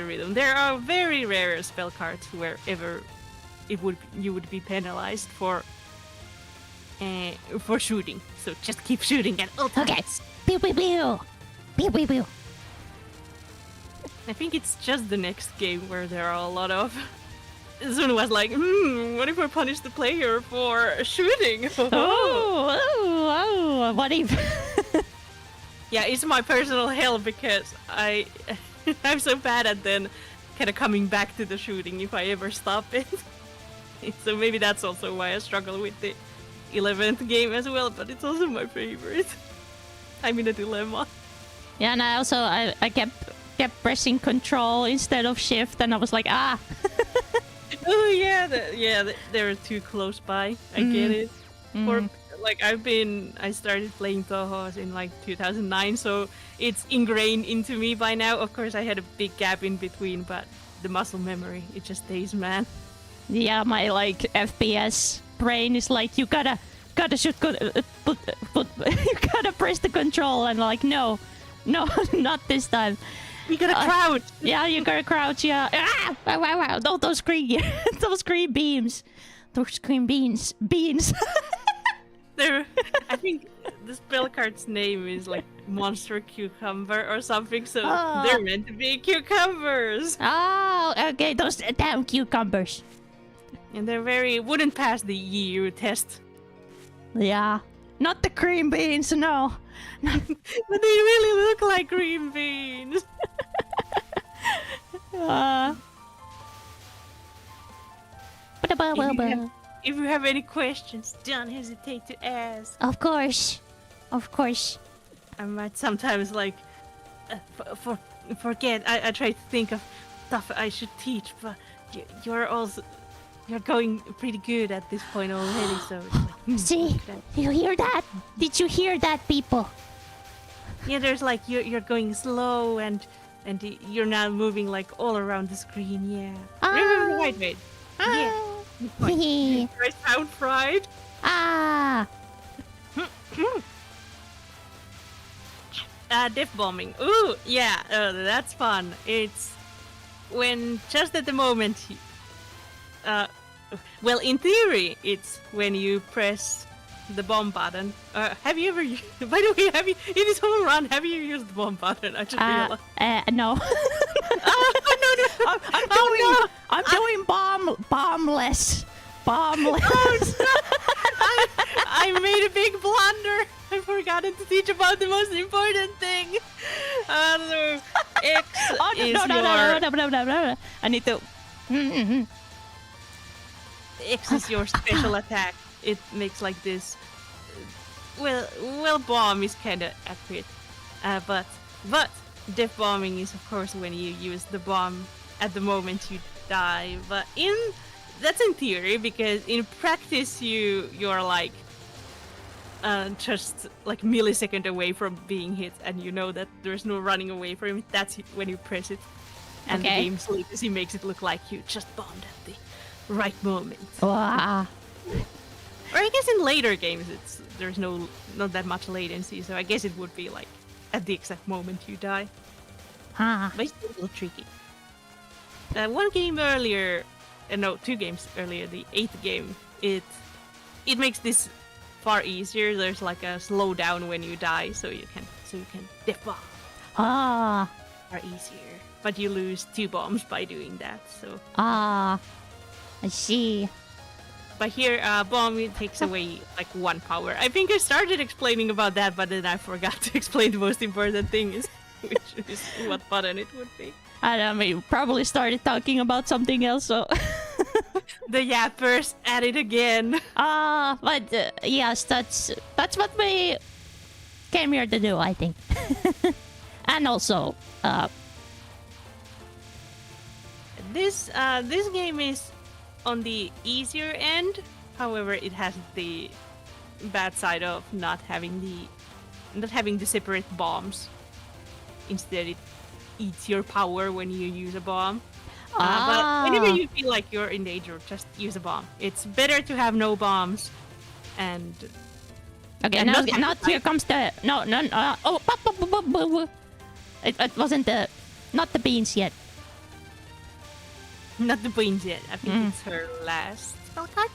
rhythm. There are very rare spell cards wherever you would be penalized for shooting. So just keep shooting at all times. Okay. Pew pew pew. Pew pew pew. I think it's just the next game where there are a lot of. Zun was like, what if I punish the player for shooting? What if? Yeah, it's my personal hell because I'm so bad at then kind of coming back to the shooting if I ever stop it. So maybe that's also why I struggle with the 11th game as well, but it's also my favorite. I'm in a dilemma. Yeah, and I kept pressing control instead of shift, and I was like, Oh yeah, they're too close by. I get it. For I started playing Touhou in 2009, so it's ingrained into me by now. Of course, I had a big gap in between, but the muscle memory. It just stays, man. Yeah, my like FPS brain is like, you gotta shoot, you gotta press the control, and like, no, not this time. You gotta crouch. Yeah, you gotta crouch. Yeah. Ah! Wow. No, those green, those green beams, those green beans. I think the spell card's name is like Monster Cucumber or something, so they're meant to be cucumbers. Oh, okay, those damn cucumbers. And they're wouldn't pass the EU test. Yeah, not the green beans, no. But they really look like green beans. If you have any questions, don't hesitate to ask. Of course. I might sometimes like forget. I try to think of stuff I should teach, but you're going pretty good at this point already. So it's like, See, okay. you hear that? Did you hear that, people? Yeah, there's like you're going slow and you're now moving like all around the screen. Yeah. Remember, wait. Yeah. Hee. I sound fried. Death bombing. Ooh, yeah, that's fun. It's when just at the moment. Well, in theory, it's when you press the bomb button. Have you ever? By the way, have you in this whole run? Have you used the bomb button? I just realized. No. No. I'm doing bombless. Oh, no. I made a big blunder. I forgot to teach about the most important thing. X is No. I need to. X is your special attack. It makes like this. Well, bomb is kind of accurate, but death bombing is of course when you use the bomb at the moment you die. But that's in theory, because in practice you're like just like millisecond away from being hit, and you know that there's no running away from it. That's when you press it, and the game's latency makes it look like you just bombed at the right moment. Wow. Or I guess in later games there's not that much latency, so I guess it would be like at the exact moment you die. But it's a little tricky. One game earlier, no, 2 games earlier, the 8th game, it makes this far easier. There's like a slowdown when you die, so you can death bomb. Far easier, but you lose 2 bombs by doing that. So I see. But here, bomb takes away like 1 power. I think I started explaining about that, but then I forgot to explain the most important thing, which is what button it would be. I don't know, you probably started talking about something else, so... The yappers at it again. But yes, that's what we came here to do, I think. And also, this game is on the easier end. However, it has the bad side of not having the separate bombs. Instead, it eats your power when you use a bomb. But whenever you feel like you're in danger, just use a bomb. It's better to have no bombs. And okay, and now here comes the it wasn't not the beans yet. Not the beans yet. I think it's her last spell card.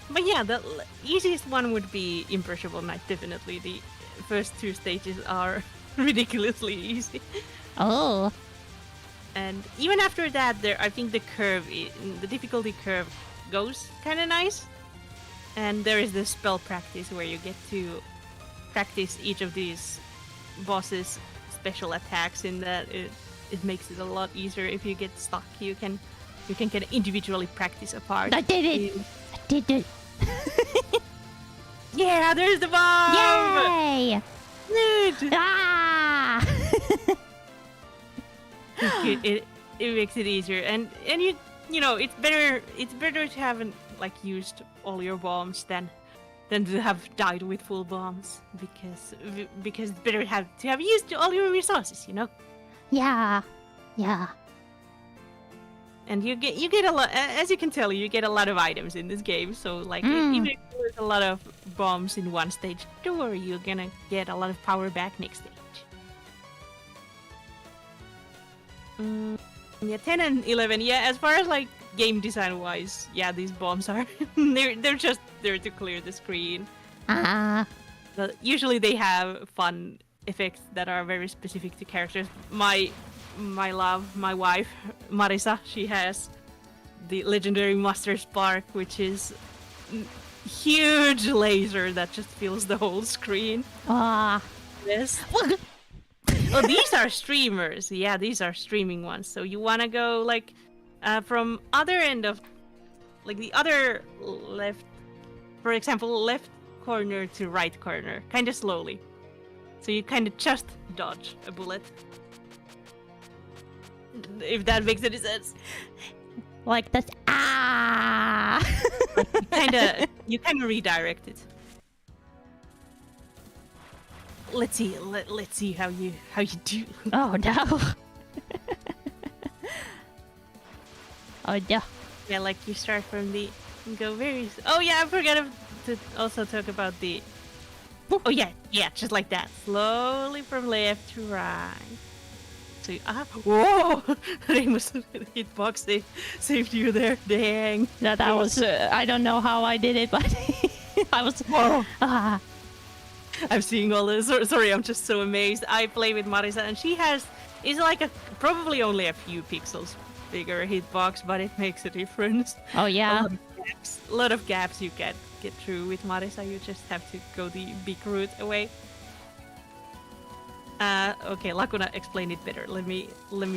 But yeah, the easiest one would be Imperishable Knight. Definitely, the first 2 stages are ridiculously easy. Oh. And even after that, I think the difficulty curve goes kind of nice. And there is the spell practice where you get to practice each of these bosses' special attacks. In that it makes it a lot easier. If you get stuck, you can kind of individually practice a part. I did it. I did it. Yeah, there's the bomb. Yay! Neat. It makes it easier, and you know it's better to have like used all your bombs than to have died with full bombs, because it's better to have used all your resources, you know. Yeah. and you get a lot. As you can tell, you get a lot of items in this game. So like even if there's a lot of bombs in one stage, don't worry, you're gonna get a lot of power back next stage. Yeah, 10 and 11. Yeah, as far as like game design wise, yeah, these bombs are they're just there to clear the screen. But usually they have fun effects that are very specific to characters. My wife Marisa, she has the legendary Master Spark, which is huge laser that just fills the whole screen. Yes. Oh, these are streamers. Yeah, these are streaming ones. So you wanna go like from other end of like the other left, for example, left corner to right corner, kind of slowly. So you kind of just dodge a bullet. If that makes any sense. Like that. You kind of redirect it. Let's see how you do. Oh no. Oh no. Yeah, like you start from the go very. Oh yeah, I forgot to also talk about the. Oh yeah, just like that, slowly from left to right. So whoa, Remus hitbox saved you there. Dang. That was I don't know how I did it, but I was. Whoa. I'm seeing all this. Sorry, I'm just so amazed. I play with Marisa, and she is like probably only a few pixels bigger hitbox, but it makes a difference. Oh yeah. A lot of gaps you can get through with Marisa. You just have to go the big route away. Okay, Lacuna explained it better. Let me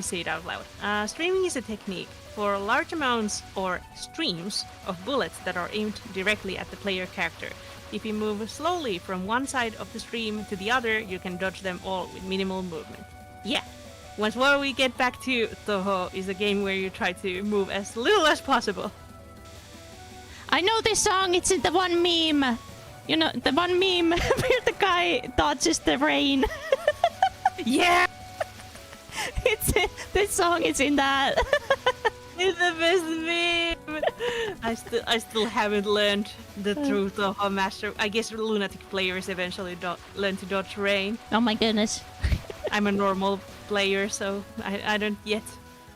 say it out loud. Streaming is a technique for large amounts or streams of bullets that are aimed directly at the player character. If you move slowly from one side of the stream to the other, you can dodge them all with minimal movement. Yeah. Once more we get back to TOUHOU is a game where you try to move as little as possible. I know this song, it's in the one meme. You know, the one meme where the guy dodges the rain. Yeah! This song is in that. It's the best meme! I still haven't learned the truth of how master. I guess lunatic players eventually learn to dodge rain. Oh my goodness. I'm a normal player, so I don't yet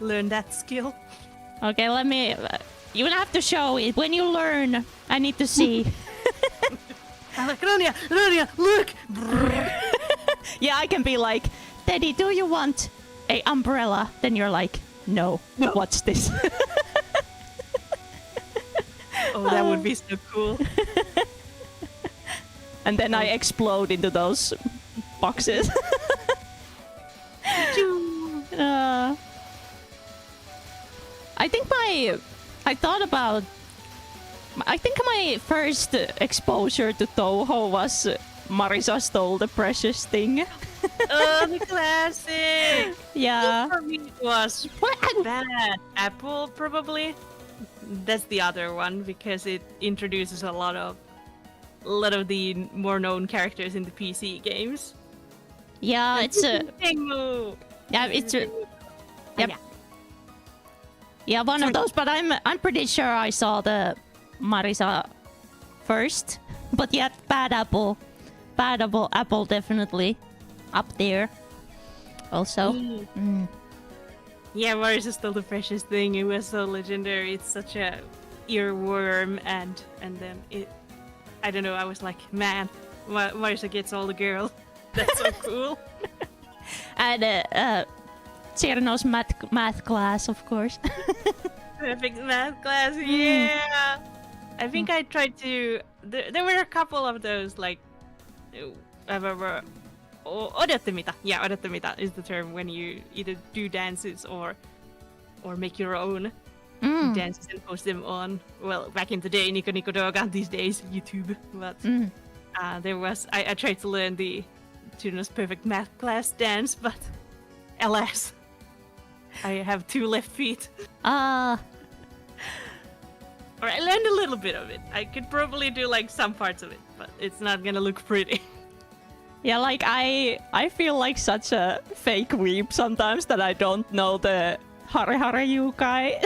learn that skill. Okay, let me. You have to show it. When you learn, I need to see. I'm like, Ronia, look! Yeah, I can be like, Teddy, do you want a umbrella? Then you're like, no. What's this? Oh, that would be so cool. And then I explode into those boxes. I think my first exposure to TOUHOU was Marisa Stole the Precious Thing. Oh, the classic! Yeah. For me, it was Bad Apple, probably. That's the other one because it introduces a lot of the more known characters in the PC games. Yeah, it's a. Yeah, it's a. Yep. Yeah, one of those. But I'm pretty sure I saw the Marisa first. But yeah, Bad Apple definitely up there. Also. Yeah, Marisa Stole the Precious Thing. It was so legendary. It's such a earworm, and then it. I don't know. I was like, man, Marisa gets all the girls. That's so cool. And Cerno's math class, of course. Perfect math class, yeah. I think I tried to. There were a couple of those like. Odottamita. Yeah, odottamita is the term when you either do dances or make your own dances and post them on. Well, back in the day, Nico Nico Doga. These days, YouTube. But there was. I tried to learn the Tsuno's perfect math class dance, but alas, I have 2 left feet. Or I learned a little bit of it. I could probably do like some parts of it, but it's not gonna look pretty. Yeah, like I feel like such a fake weeb sometimes that I don't know Hare Hare Yukai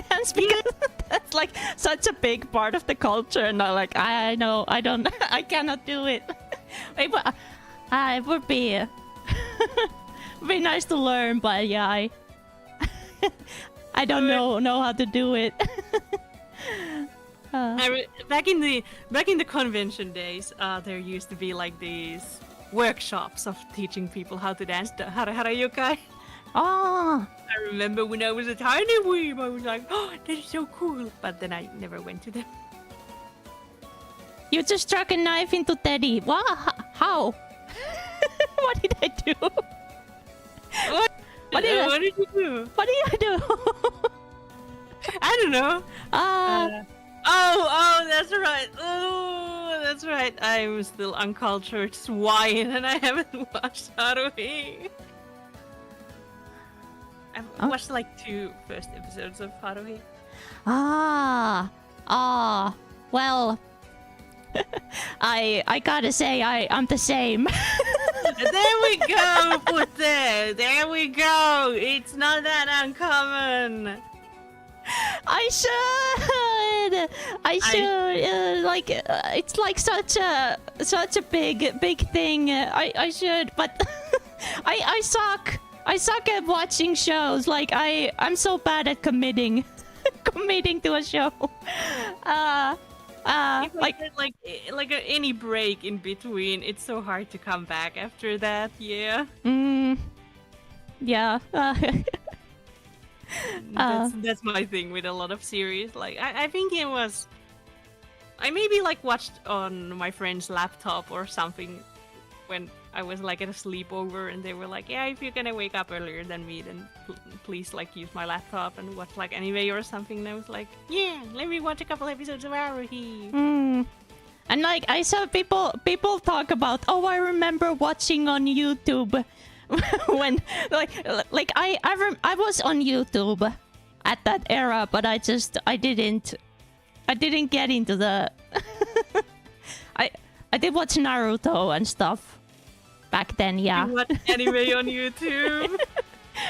dance because that's like such a big part of the culture, and I'm like, I know, I don't, I cannot do it. It would be be nice to learn, but yeah, I don't know how to do it. Back in the convention days, there used to be like these workshops of teaching people how to dance the Hare Hare Yukai. Oh, I remember when I was a tiny weeb, I was like, oh, that is so cool. But then I never went to them. you just struck a knife into Teddy. What? How? What did I do? What did you do? What did I do? I don't know. Oh, that's right. Oh, that's right. I'm still uncultured swine, and I haven't watched Haruhi. I've watched like 2 first episodes of Haruhi. Well, I gotta say I'm the same. There we go, Putte. There we go. It's not that uncommon. I should. It's like such a big thing. I should, but I suck. I suck at watching shows. Like I'm so bad at committing to a show. Like any break in between, it's so hard to come back after that. Yeah. Yeah. That's my thing with a lot of series. Like I think it was, I maybe like watched on my friend's laptop or something when I was like at a sleepover, and they were like, yeah, if you're gonna wake up earlier than me, then please like use my laptop and watch like anime or something. And I was like, yeah, let me watch a couple episodes of Haruhi. And like I saw people talk about, oh, I remember watching on YouTube when like I was on YouTube at that era, but I didn't get into the I did watch Naruto and stuff back then, yeah. You watch anime on YouTube.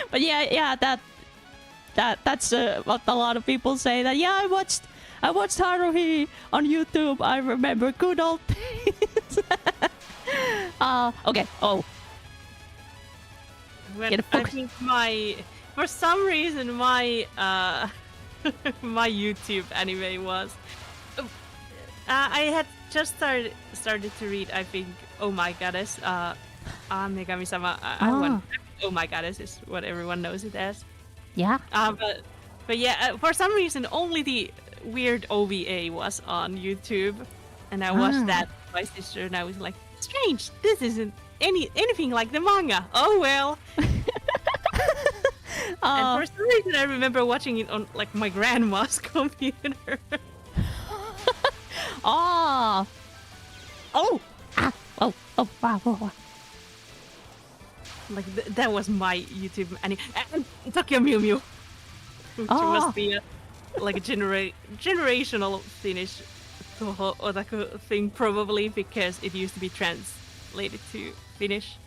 But yeah, that's what a lot of people say. That yeah, I watched Haruhi on YouTube. I remember good old days. Okay. Oh. When I think for some reason my my YouTube anime was I had just started to read, I think, Oh My Goddess, Megami-sama. Oh My Goddess is what everyone knows it as. Yeah. But yeah, for some reason only the weird OVA was on YouTube, and I watched that with my sister, and I was like, strange, this isn't anything like the manga. Oh well. And for some reason I remember watching it on like my grandma's computer. Wow. Like that was my YouTube anime. And Tokyo Mew Mew, which must be a generational Finnish Touhou otaku thing, probably, because it used to be translated to Finnish.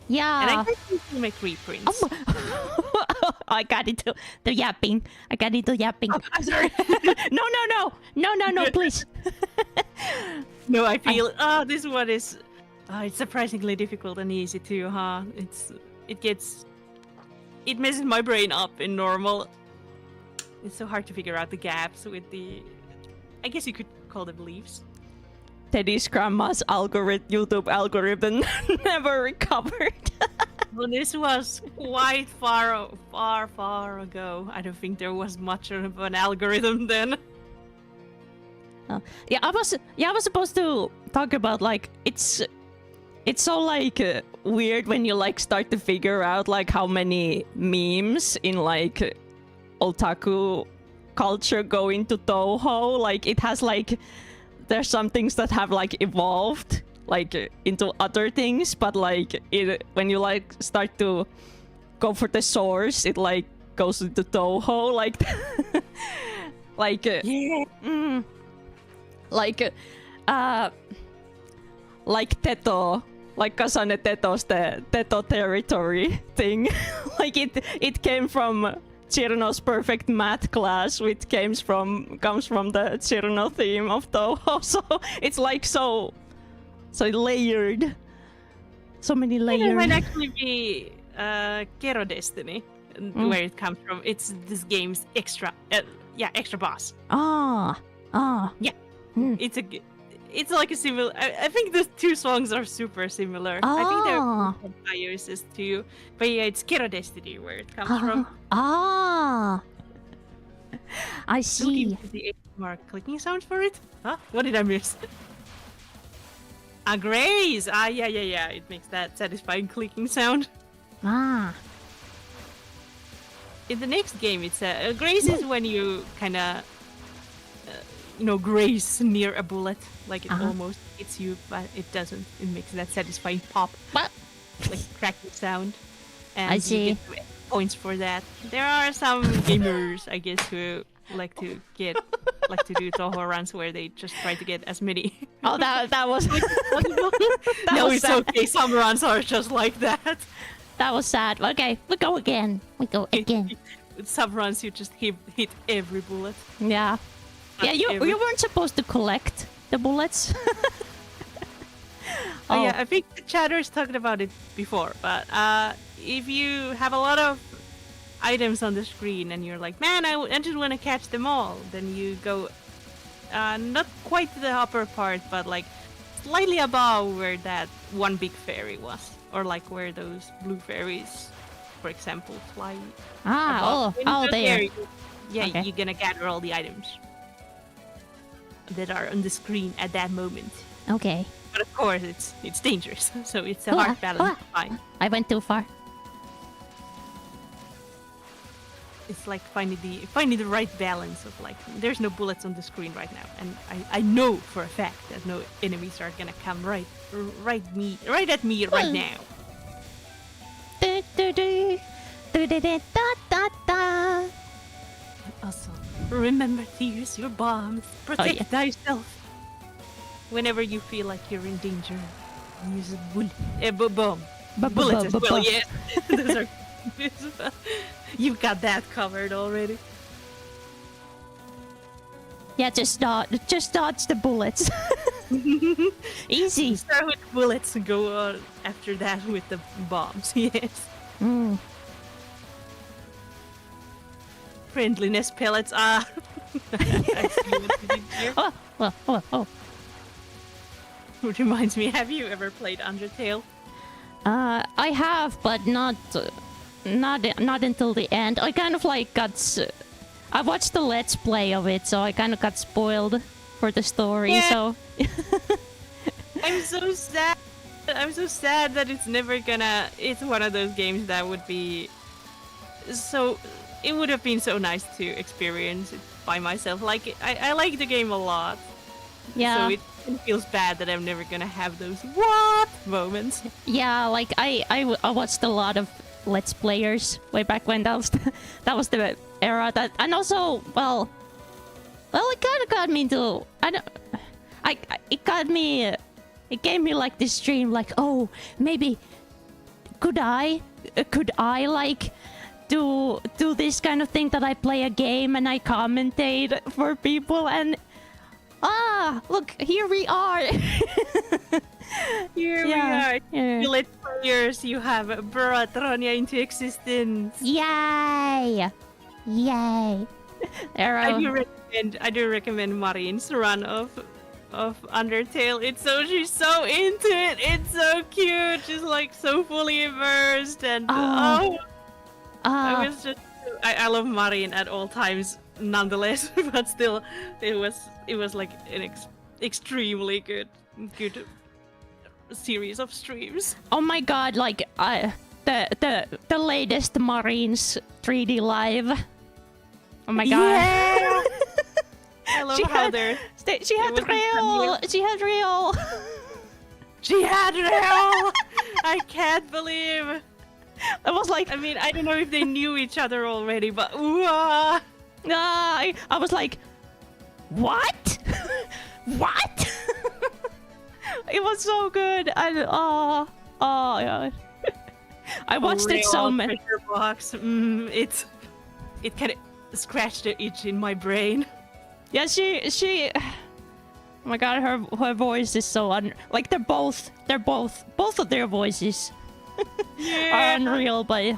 Yeah. And I think you make reprints. I got into the yapping. Oh, I'm sorry. No, please. No, I feel this one is it's surprisingly difficult and easy too, huh? It messes my brain up in normal. It's so hard to figure out the gaps with the, I guess you could call them leaves. Teddy's grandma's YouTube algorithm never recovered. Well, this was quite far ago. I don't think there was much of an algorithm then. Yeah, I was supposed to talk about like it's so like weird when you like start to figure out like how many memes in like otaku culture go into Touhou. Like it has like there's some things that have like evolved like into other things, but like it when you like start to go for the source, it like goes into Touhou like like like Teto, like Kasane Teto's the Teto territory thing. Like it came from Cirno's perfect math class, which comes from the Cirno theme of Touhou. So it's like so layered. So many layers. It might actually be Kero Destiny, where it comes from. It's this game's extra boss. Ah. Yeah, it's like a similar. I think the two songs are super similar. Ah. I think they're from iOS too, but yeah, it's Kero Destiny where it comes from. Ah. I see. Looking for the ASMR clicking sound for it. Huh? What did I miss? Graze! Yeah. It makes that satisfying clicking sound. Ah. In the next game, it's graze is when you kind of, graze near a bullet, like it almost hits you, but it doesn't. It makes that satisfying pop, What? like cracking sound. And I see. You get points for that. There are some gamers, I guess, who like to do Touhou runs where they just try to get as many. Oh, that was No, was it's sad. okay. Some runs are just like that. That was sad. Okay, we go again. With some runs, you just hit every bullet. Yeah. Not Yeah, you every- weren't supposed to collect the bullets. Oh, yeah, I think the chatters talked about it before, but if you have a lot of items on the screen and you're like, man, I just want to catch them all, then you go not quite to the upper part, but like slightly above where that one big fairy was, or like where those blue fairies, for example, fly. above. When you go there. Yeah, Okay. you're gonna gather all the items that are on the screen at that moment. Okay. But of course, it's dangerous, so it's a hard balance to find. I went too far. It's like finding the right balance of like, there's no bullets on the screen right now, and I know for a fact that no enemies are gonna come right at me right now. Also, remember to use your bombs. Protect thyself. Whenever you feel like you're in danger, use a bomb. Bullets as well, yes. Those are you've got that covered already. Yeah, just dodge the bullets. Easy. Start with bullets and go on after that with the bombs, yes. Mm. Friendliness pellets, I see what you did here. Oh. Which reminds me, have you ever played Undertale? I have, but not until the end. I kind of like I watched the Let's Play of it, so I kind of got spoiled for the story. Yeah. So I'm so sad. I'm so sad that it's never gonna. It's one of those games that would be so. It would have been so nice to experience it by myself. Like I like the game a lot. yeah, So it feels bad that I'm never gonna have those what moments. yeah. Like I watched a lot of Let's Players way back when. That was the era that, and also well, it kind of got me into. It gave me like this dream, like, oh, maybe could I like do this kind of thing that I play a game and I commentate for people, and look, here we are. Here Yeah, we are. yeah. You Let's Players, you have brought Ronya into existence. Yay! There I do recommend Marin's run of Undertale. She's so into it. It's so cute. She's like so fully immersed, and I love Marin at all times, nonetheless. But still, it was like an extremely good series of streams. Oh my god! Like the latest Marines 3D live. Oh my god! Yeah. I love how they're. She had real. She had real. I can't believe. I was like, I mean, I don't know if they knew each other already, but I was like, what? What? It was so good. Yeah. I watched it so real many. treasure box. it kind of scratched the itch in my brain. Yeah, she. Oh my god, her voice is so like they're both of their voices are unreal, but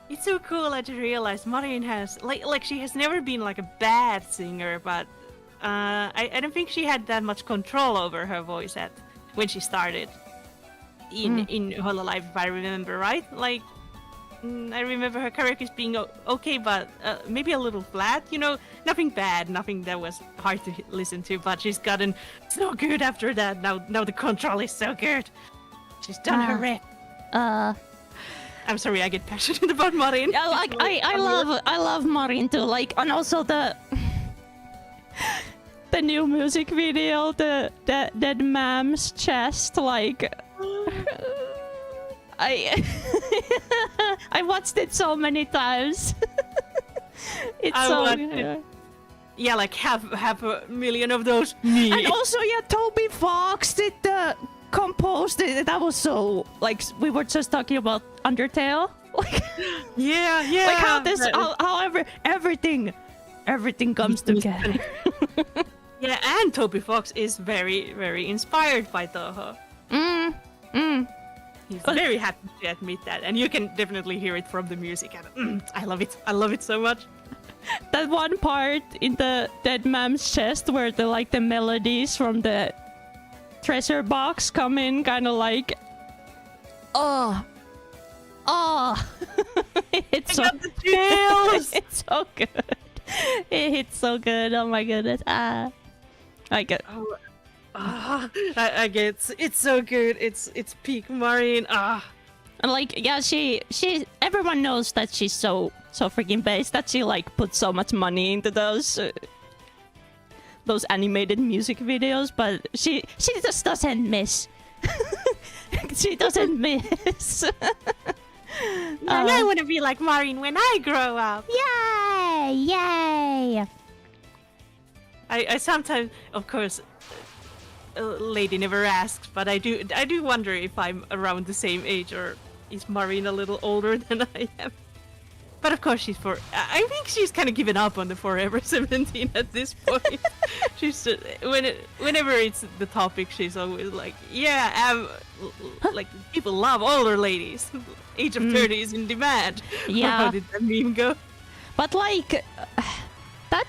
it's so cool that you realize Marin has like she has never been like a bad singer, but I don't think she had that much control over her voice when she started in Hololive, if I remember right. Like I remember her karaoke being okay, but maybe a little flat. You know, nothing bad, nothing that was hard to listen to. But she's gotten so good after that. Now the control is so good. She's done her rep. I'm sorry, I get passionate about Marin. Yeah, like I love Marin too. Like, and also the new music video, the dead mom's chest. Like, I watched it so many times. It's so good. Yeah, like half a million of those. Me. And also, yeah, Toby Fox did the composed it. That was so like we were just talking about Undertale. Like, yeah. Like how this, however, everything comes together. Yeah, and Toby Fox is very, very inspired by Touhou. He's very happy to admit that, and you can definitely hear it from the music. And I love it. I love it so much. That one part in the dead mom's chest where the melodies from the treasure box come in, kind of like, it's so got the chills. It's so good. It hits so good. Oh my goodness. I get. I get. It's so good. It's peak Marin. And like, yeah, she everyone knows that she's so freaking based that she like put so much money into those animated music videos, but she just doesn't miss. She doesn't miss. I want to be like Marin when I grow up. Yay! I sometimes, of course, lady never asks, but I do wonder if I'm around the same age, or is Marin a little older than I am. But of course I think she's kind of given up on the Forever 17 at this point. She's whenever it's the topic, she's always like, like people love older ladies. Age of 30 is in demand. Yeah. How did that meme go? But like that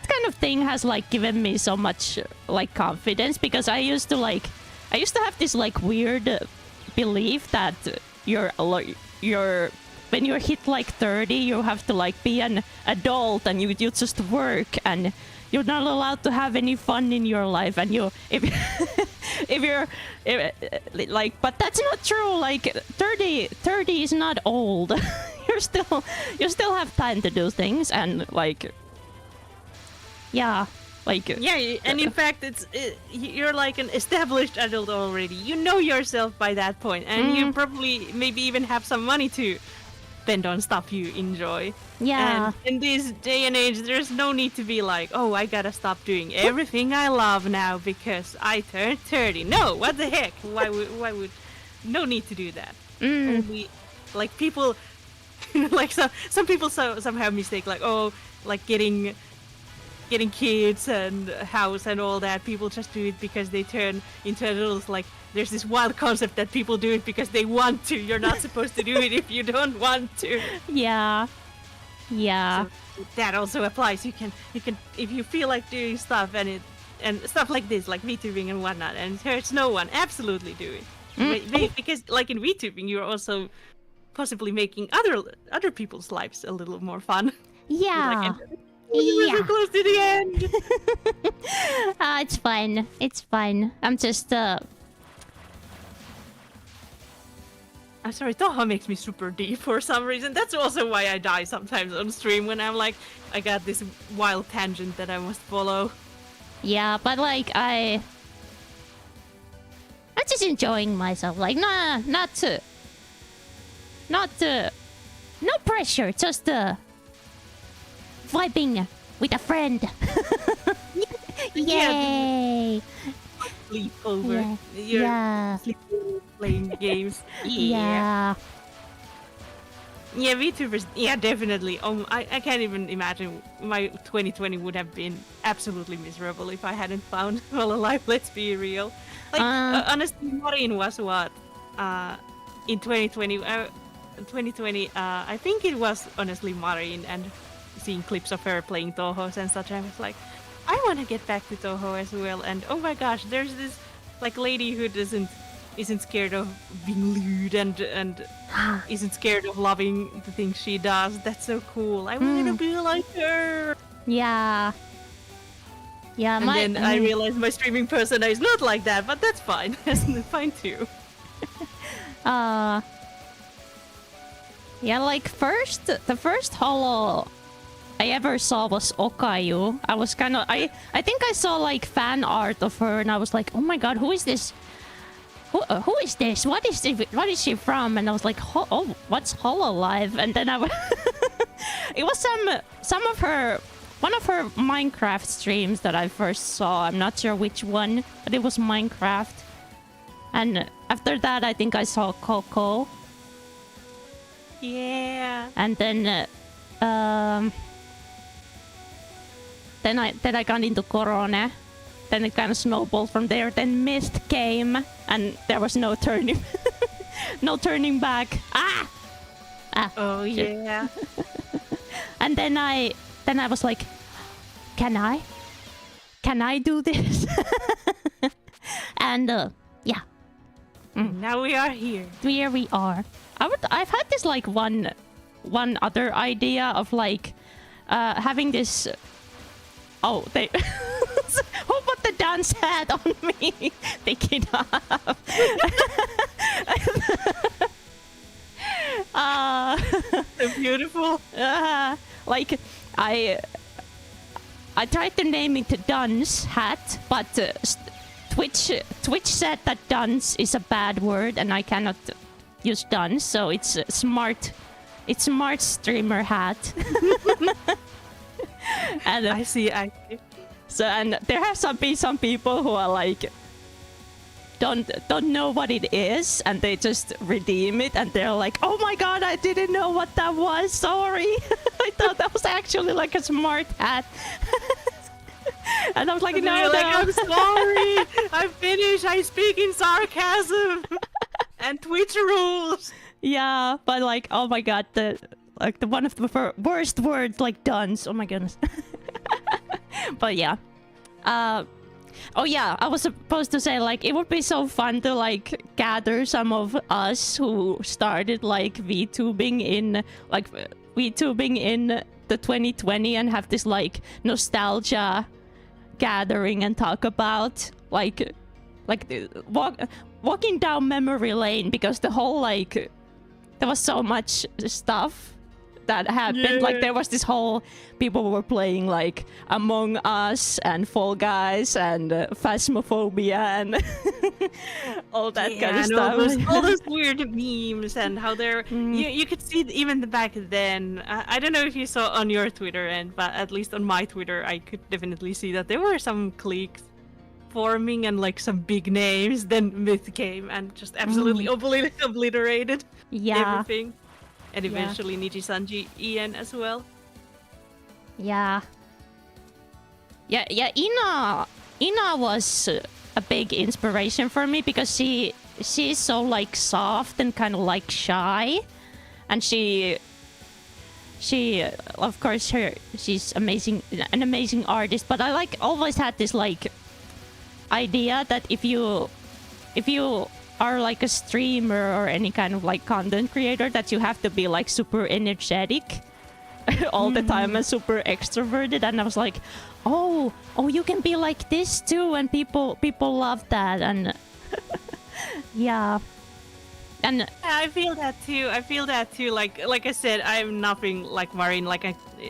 kind of thing has like given me so much like confidence, because I used to have this like weird belief that you're when you hit like 30, you have to like be an adult and you just work and you're not allowed to have any fun in your life. And but that's not true. Like 30 is not old. you still have time to do things, and like, yeah. Like, yeah, and in fact, you're like an established adult already. You know yourself by that point, and you probably maybe even have some money to spend on stuff you enjoy. Yeah. And in this day and age, there's no need to be like, oh, I gotta stop doing everything I love now because I turned 30. No, what the heck? Why would? No need to do that. Only, like people, like some people somehow mistake like, oh, like getting kids and a house and all that. People just do it because they turn into adults. Like there's this wild concept that people do it because they want to. You're not supposed to do it if you don't want to. Yeah. So that also applies. You can if you feel like doing stuff and stuff like this, like VTubing and whatnot, and it hurts no one, absolutely do it. Because like in VTubing, you're also possibly making other people's lives a little more fun. Yeah. We're so close to the end. It's fine. It's fine. I'm just I'm sorry, Touhou makes me super deep for some reason. That's also why I die sometimes on stream when I'm like, I got this wild tangent that I must follow. Yeah, but like I'm just enjoying myself. Like not no pressure, just vibing with a friend. Yay! Sleep over. Yeah. Sleep playing games. Yeah. Yeah, VTubers. Yeah, definitely. I can't even imagine my 2020 would have been absolutely miserable if I hadn't found Hololive. Let's be real. Like, honestly, Marin was what in 2020. 2020. I think it was honestly Marin, and seeing clips of her playing Touhous and such. I was like, I want to get back to Touhou as well. And oh my gosh, there's this like lady who isn't scared of being lewd and isn't scared of loving the things she does. That's so cool. I want to be like her. Yeah. Yeah, and then I realized my streaming persona is not like that, but that's fine. That's fine too. Yeah, like the first holo I ever saw was Okayu. I was kind of I think I saw like fan art of her, and I was like, oh my god, who is this? Who is this? What is she from? And I was like, oh, what's Hololive? And then it was one of her Minecraft streams that I first saw. I'm not sure which one, but it was Minecraft. And after that, I think I saw Coco. Yeah. And then I got into Corona. Then it kind of snowballed from there. Then Mist came, and there was no turning, no turning back. Oh shit. yeah. And then I was like, can I do this? And yeah. Now we are here. Here we are. I've had this like one other idea of like having this. Oh, they who put the dance hat on me? Take it off. So beautiful. Like I tried to name it Dunce hat, but Twitch said that dunce is a bad word and I cannot use dunce, so it's smart streamer hat. And I see. So, and there have some people who are like don't know what it is, and they just redeem it, and they're like, oh my god, I didn't know what that was, sorry. I thought that was actually like a smart hat. And I was like, no, like, I'm sorry. I'm Finnish. I speak in sarcasm. And Twitch rules. Yeah, but like, oh my god, the one of the worst words, like dunce. Oh my goodness. But yeah. Oh yeah, I was supposed to say like it would be so fun to like gather some of us who started like VTubing in the 2020 and have this like nostalgia gathering and talk about like walking down memory lane, because the whole like there was so much stuff that happened. Yeah. Like there was this whole people were playing like Among Us and Fall Guys and Phasmophobia and all that kind of stuff. All those weird memes and how they're you could see even back then. I don't know if you saw on your Twitter end, but at least on my Twitter I could definitely see that there were some cliques forming and like some big names. Then Myth came and just absolutely obliterated everything. And eventually Niji-sanji Ian as well. Yeah. Ina was a big inspiration for me, because she's so like soft and kind of like shy, and she of course she's an amazing artist, but I like always had this like idea that if you are like a streamer or any kind of like content creator, that you have to be like super energetic all the time and super extroverted. And I was like, oh, you can be like this too, and people love that. And yeah. And I feel that too. Like I said, I'm nothing like Marin. Like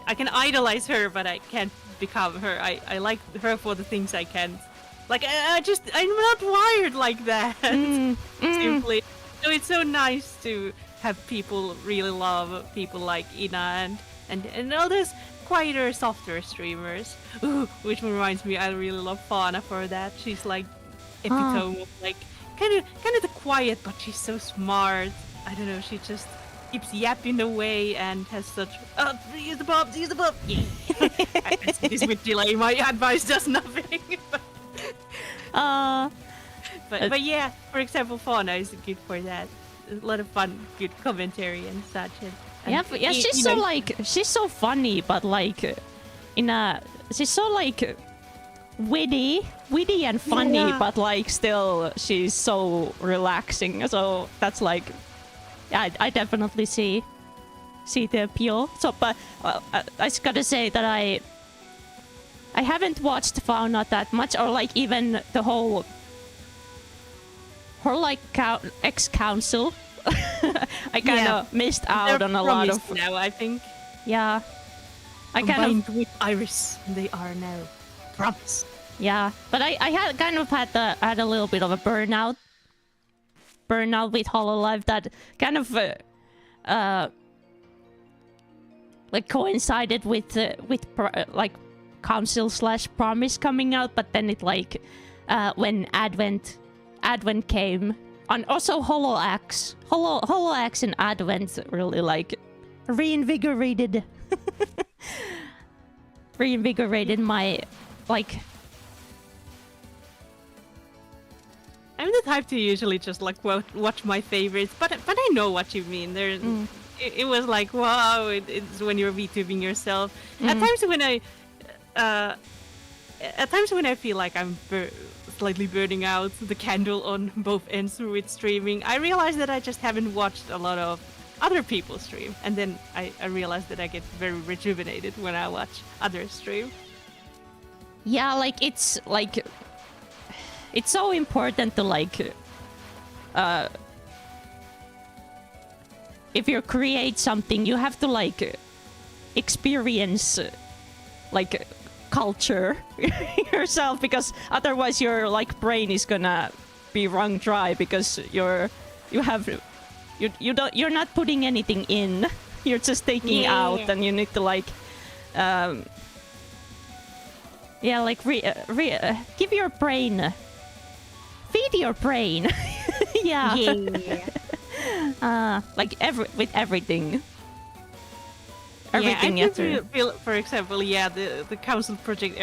I can idolize her, but I can't become her. I like her for the things I can. Like I'm not wired like that. Simply. So it's so nice to have people really love people like Ina and all those quieter, softer streamers. Ooh, which reminds me, I really love Fauna for that. She's like epitome of like kind of the quiet, but she's so smart. I don't know. She just keeps yapping away and has such use the bomb, use the bomb. Yeah. I say this with delay. My advice does nothing. Uh, but yeah, for example, Fauna is good for that. A lot of fun, good commentary and such. And yeah, she's so like she's so funny, but like she's so like witty and funny, Yeah. but like still she's so relaxing. So that's like, yeah, I definitely see the appeal. So, but I just gotta say that I haven't watched Fauna that much, or like even the whole her like ex-council. I kind of missed out They're on a lot of. promised now, I think. Yeah, I kind Combined of with Iris, they are now promised. yeah, but I had kind of had a little bit of a burnout with Hololive that kind of like coincided with like council / promise coming out, but then it like when Advent came, and also Holoaxe and Advent really like reinvigorated my like. I'm the type to usually just like watch my favorites, but I know what you mean. It was like wow, it's when you're VTubing yourself. At times when I feel like I'm slightly burning out the candle on both ends with streaming, I realize that I just haven't watched a lot of other people stream, and then I realize that I get very rejuvenated when I watch others stream. Yeah, like it's so important to like if you create something, you have to like experience like culture yourself, because otherwise your like brain is gonna be wrung dry, because you're not putting anything in, you're just taking out, and you need to like like give your brain, feed your brain. yeah like with everything I you have to. feel, for example, the council project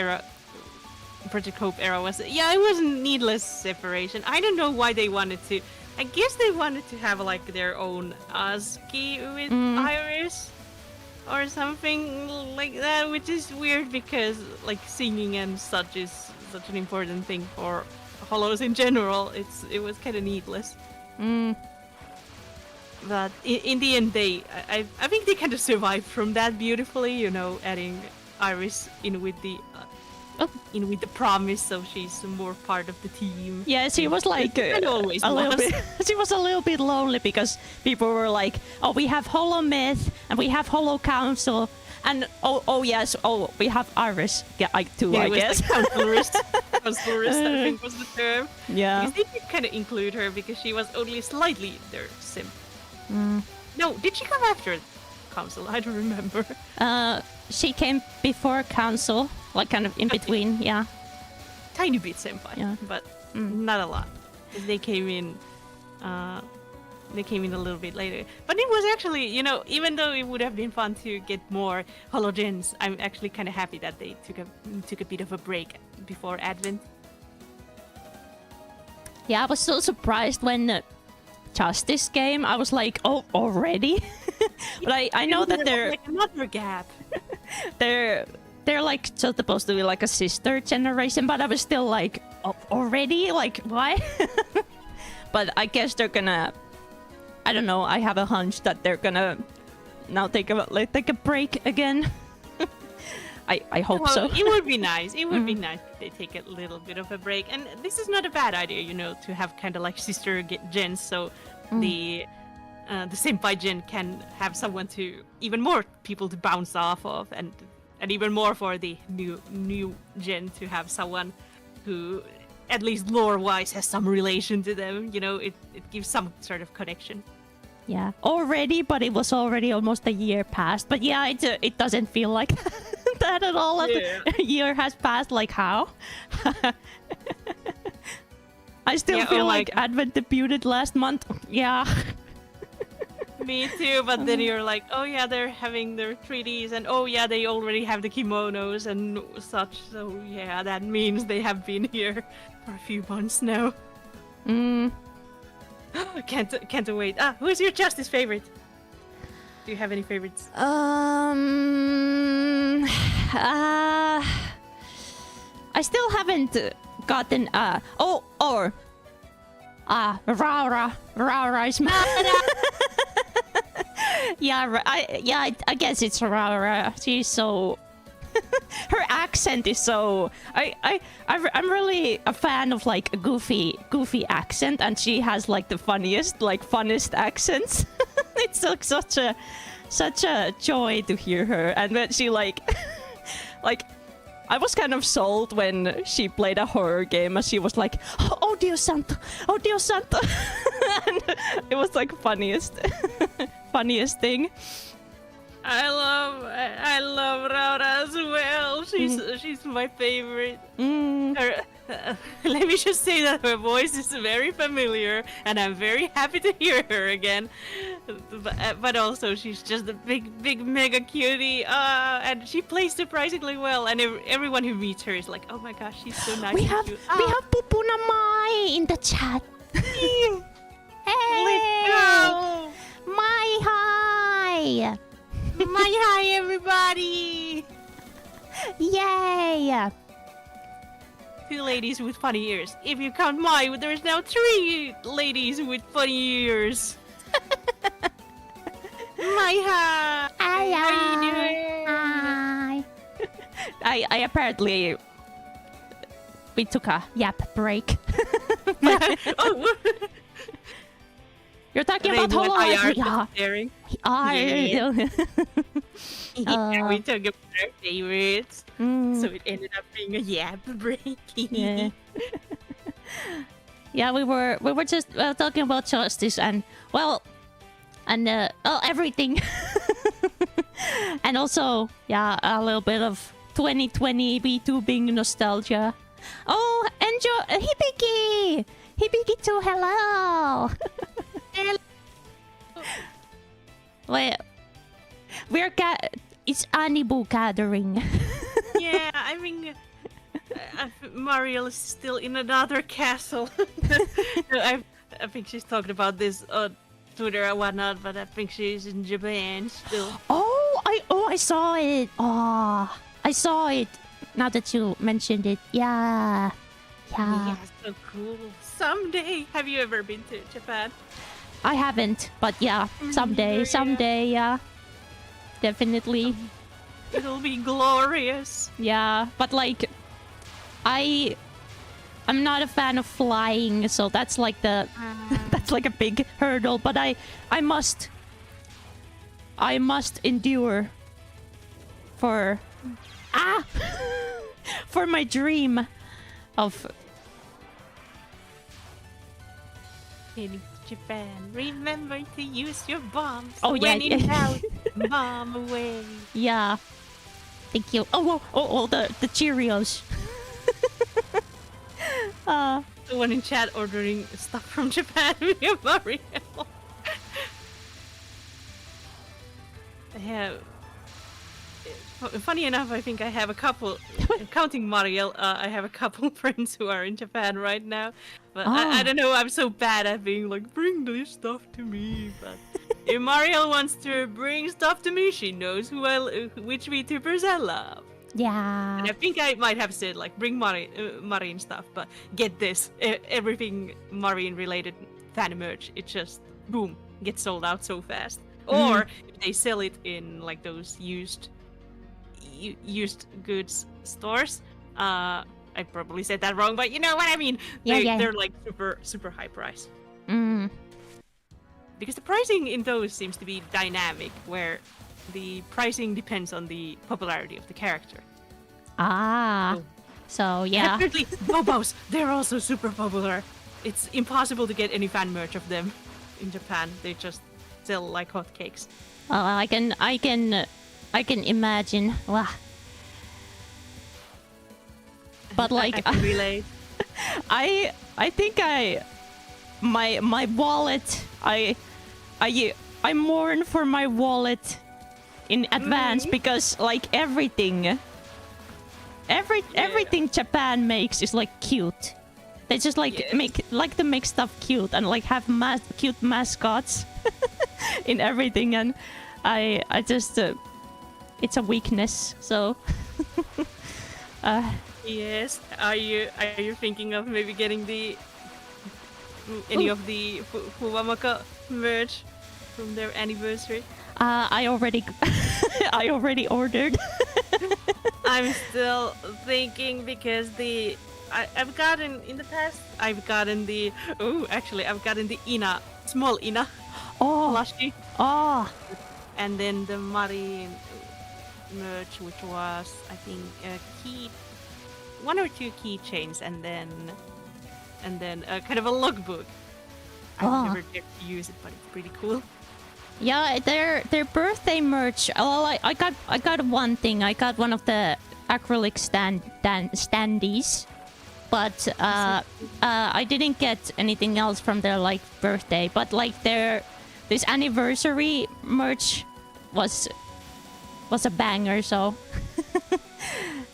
Hope era was, it was a needless separation. I don't know why they wanted to. I guess they wanted to have like their own ASCII with Iris or something like that, which is weird because like singing and such is such an important thing for Hollows in general. It was kind of needless. But in the end, I think they kind of survived from that beautifully. You know, adding Iris in with the promise, so she's more part of the team. Yeah, she was like always a little bit. She was a little bit lonely because people were like, "Oh, we have Hollow Myth and we have Hollow Council, and yes, we have Iris." Yeah, I guess. Councilorist, I think was the term. Yeah. Because they did kind of include her because she was only slightly their simp. No, did she come after Council? I don't remember. She came before Council, like kind of in between. Yeah. Tiny bit senpai, but not a lot. They came in. They came in a little bit later, but it was actually, even though it would have been fun to get more hologens, I'm actually kind of happy that they took a bit of a break before Advent. Yeah, I was so surprised when Justice came. I was like, oh, already? But I know that they're like another gap. they're like supposed to be like a sister generation, but I was still like, oh, already? Like, why? But I guess they're gonna, I don't know, I have a hunch that they're gonna now take a break again. I hope so. It would be nice. It would be nice if they take a little bit of a break. And this is not a bad idea, to have kind of like sister gens, so the senpai gen can have someone to, even more people to bounce off of, and even more for the new gen to have someone who, at least lore-wise, has some relation to them. It gives some sort of connection. Yeah, already, but it was already almost a year past. But yeah, it doesn't feel like that at all. Yeah. A year has passed. Like how? I still feel like Advent debuted last month. Yeah. Me too, but then you're like, oh yeah, they're having their 3Ds, and oh yeah, they already have the kimonos and such, so yeah, that means they have been here for a few months now. Can't wait. Who's your Justice favorite? Do you have any favorites? I still haven't gotten Raura. Raura is my I guess it's Raura. She's so her accent is so I'm really a fan of like a goofy accent, and she has like the funnest accents. It's like such a joy to hear her, and when she like I was kind of sold when she played a horror game, and she was like, "Oh Dios santo, oh Dios santo," and it was like funniest thing. I love Raura as well. She's my favorite. Let me just say that her voice is very familiar, and I'm very happy to hear her again. But also, she's just a big mega cutie, and she plays surprisingly well. And everyone who meets her is like, "Oh my gosh, she's so nice." We have Pupuna Mai in the chat. Hey, let's go. Mai hi. My hi, everybody! Yay! 2 ladies with funny ears. If you count my, there's now 3 ladies with funny ears. My hi! Hi! How are you doing? Hi! I apparently... We took a yap break. Oh! You're talking about TOUHOU. Yeah, we talked about our favorites, so it ended up being a yap break. Yeah, we were just talking about Justice and everything, and also a little bit of 2020 VTubing nostalgia. Oh, enjoy Hibiki too. Hello. It's Anibu gathering. Yeah, I mean, Mariel is still in another castle. I think she's talked about this on Twitter and whatnot, but I think she's in Japan still. I saw it. I saw it. Now that you mentioned it, yeah, So cool. Someday, have you ever been to Japan? I haven't, but yeah, someday, yeah. Definitely. It'll be glorious. Yeah, but like, I'm not a fan of flying, so that's like that's like a big hurdle. But I must endure for for my dream of in Japan. Remember to use your bombs. Oh yeah, when in doubt, bomb away. Yeah. Thank you. Oh, the Cheerios. The one in chat ordering stuff from Japan via Mario. I have. Funny enough, I think I have a couple. Counting Mariel, I have a couple friends who are in Japan right now. But I don't know. I'm so bad at being like, bring this stuff to me. But if Mariel wants to bring stuff to me, she knows which VTubers I love. Yeah. And I think I might have said like, bring Marine stuff, but get this, everything Marine related fan merch, it just boom gets sold out so fast. Or if they sell it in like those used goods stores. I probably said that wrong, but you know what I mean. They're like super high price. Because the pricing in those seems to be dynamic, where the pricing depends on the popularity of the character. So yeah. Apparently, Bobos, they're also super popular. It's impossible to get any fan merch of them in Japan. They just sell like hotcakes. Well, I can imagine. Wow. But like, I can relate. I think my wallet. I mourn for my wallet in advance because like everything Japan makes is like cute. They just like make to make stuff cute and like have cute mascots in everything, and I just it's a weakness. So yes, are you thinking of maybe getting any of the Fuwamaka merch from their anniversary? I already I already ordered. I'm still thinking because I've gotten in the past. I've gotten the I've gotten the Ina, small Ina plushie. Oh. And then the Mari merch, which was I think one or two keychains, and then kind of a logbook. I've never dared to use it, but it's pretty cool. Yeah, their birthday merch. Well, I got one thing. I got one of the acrylic standees, but I didn't get anything else from their like birthday. But like this anniversary merch was a banger. So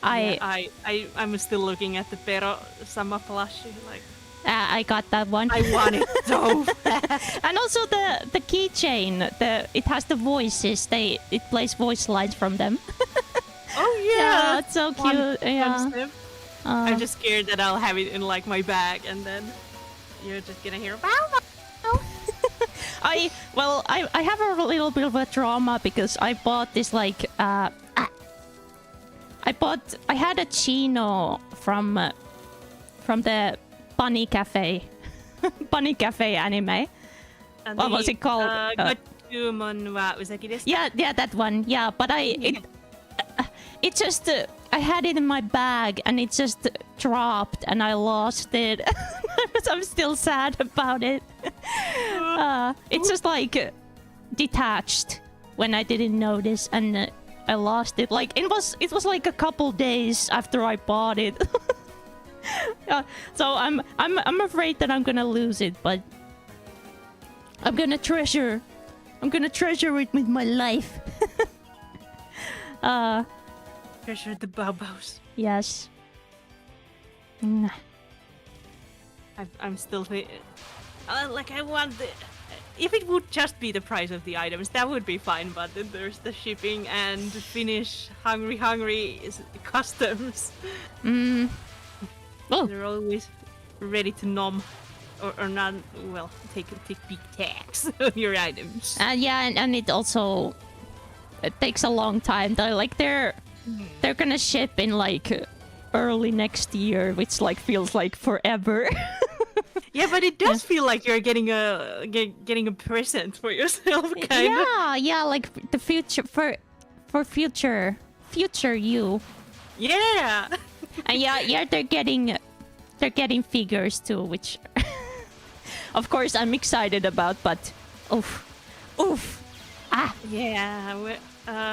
I'm still looking at the Pero Sama plushie. Like I got that one. I want it so fast. And also the keychain. It has the voices. It plays voice lines from them. Oh yeah, yeah, it's so cute. Yeah. I'm just scared that I'll have it in like my bag, and then you're just gonna hear wow. I have a little bit of a trauma because I bought this like I had a chino from the Bunny Cafe anime. What was it called? Yeah, that one. Yeah, but it just I had it in my bag and it just dropped and I lost it. I'm still sad about it. It's just like detached when I didn't notice, and I lost it. Like it was like a couple days after I bought it. So I'm afraid that I'm gonna lose it, but I'm gonna treasure it with my life. Treasure the baobabs. Yes. I'm still like I want the. If it would just be the price of the items, that would be fine. But then there's the shipping and Finnish hungry customs. Oh. They're always ready to nom or not. Well, take big tax on your items. Yeah, and it also takes a long time. They're gonna ship in like early next year, which like feels like forever. Yeah, but it does feel like you're getting a present for yourself, kind of. Yeah, like the future for future you. Yeah. And yeah, they're getting figures too, which of course I'm excited about, but oof. Yeah,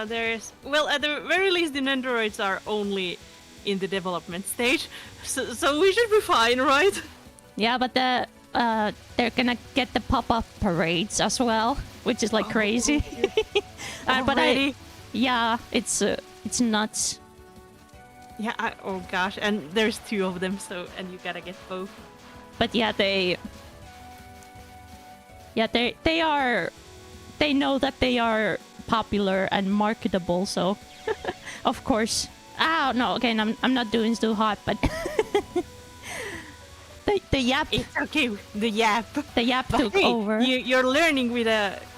there's at the very least the Nendoroids are only in the development stage, so we should be fine, right? Yeah, but they're gonna get the pop-up parades as well, which is like crazy. But it's nuts. Yeah, oh gosh, and there's two of them, and you gotta get both. But yeah, they know that they are popular and marketable, so of course. Oh no, okay, I'm not doing too hot, but the yap. It's okay. The yap. The yap took over. You're learning with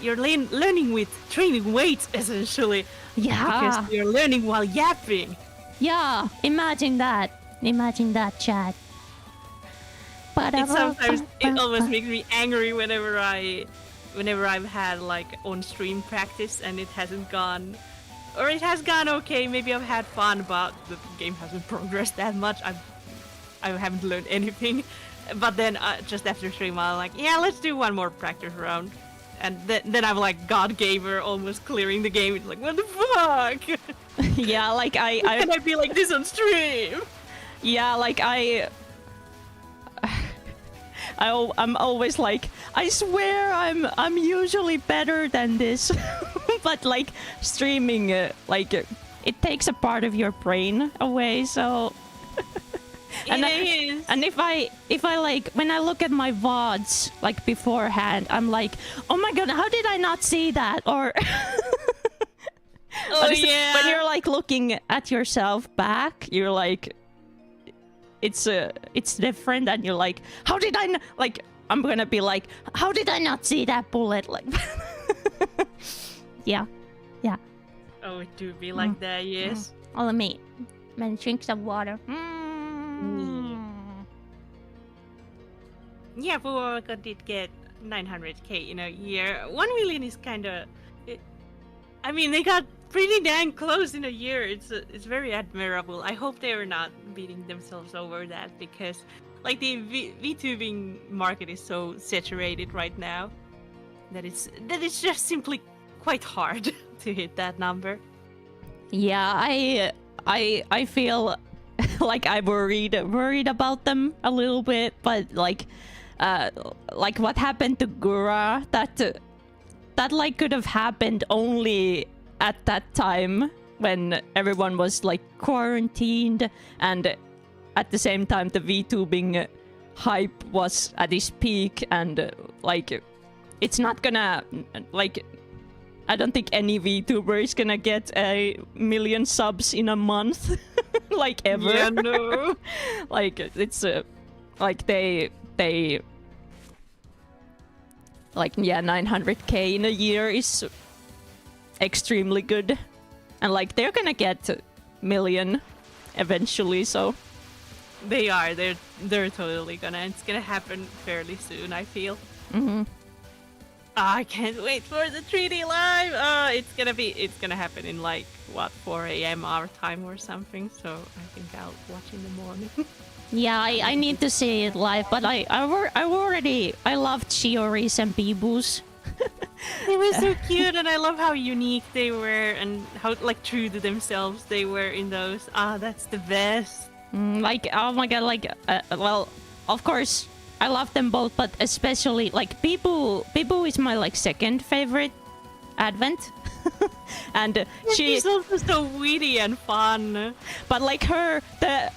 learning with training weights essentially. Yeah. Because you're learning while yapping. Yeah. Imagine that, Chad. It always makes me angry whenever I've had like on-stream practice and it hasn't gone, or it has gone okay. Maybe I've had fun, but the game hasn't progressed that much. I haven't learned anything. But then just after stream, I'm like, yeah, let's do one more practice round. And then I'm like God Gamer, almost clearing the game. It's like, what the fuck? Yeah, like How can I be like this on stream? Yeah, like I'm always like, I swear I'm usually better than this, but like streaming, it takes a part of your brain away. So, and if I like when I look at my VODs like beforehand, I'm like, oh my god, how did I not see that? Or Oh yeah. when you're like looking at yourself back, you're like, it's different, and you're like, how did I like? I'm gonna be like, how did I not see that bullet? Like, yeah. Oh, it do be like that, yes. Oh, let me drink some water. Yeah, Fuoka did get 900k in a year. 1 million is kind of. I mean, they got pretty dang close in a year. It's very admirable. I hope they are not beating themselves over that, because like the VTubing market is so saturated right now that it's just simply quite hard to hit that number. Yeah, I feel like I worried about them a little bit, but like what happened to Gura, that like could have happened only at that time when everyone was like quarantined, and at the same time the VTubing hype was at its peak, and like it's not gonna like, I don't think any VTuber is gonna get 1 million subs in a month, like ever. Yeah, no. Like it's like they like, yeah, 900k in a year is extremely good, and like they're gonna get 1 million eventually. So they're totally gonna. It's gonna happen fairly soon, I feel. I can't wait for the 3D live. It's gonna happen in like what, 4 a.m. our time or something. So I think I'll watch in the morning. Yeah, I need to see it live, but I loved Shiori's and Bibu's. They were so cute, and I love how unique they were, and how like true to themselves they were in those. That's the best. Like, oh my god, like, well, of course, I love them both, but especially like Bibu is my like second favorite Advent. And she's also so witty and fun. But like the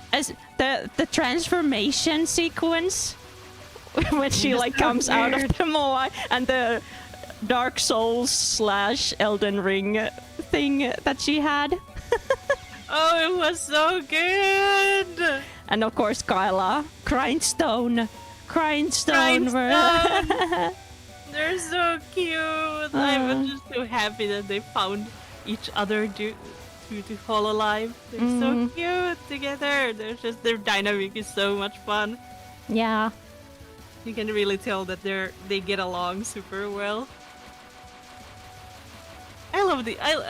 transformation sequence when she like comes out of the Moai, and the Dark Souls / Elden Ring thing that she had. Oh, it was so good. And of course Kyla, Grindstone. They're so cute. I was just so happy that they found each other to Hololive. They're so cute together. Their dynamic is so much fun. Yeah. You can really tell that they get along super well. I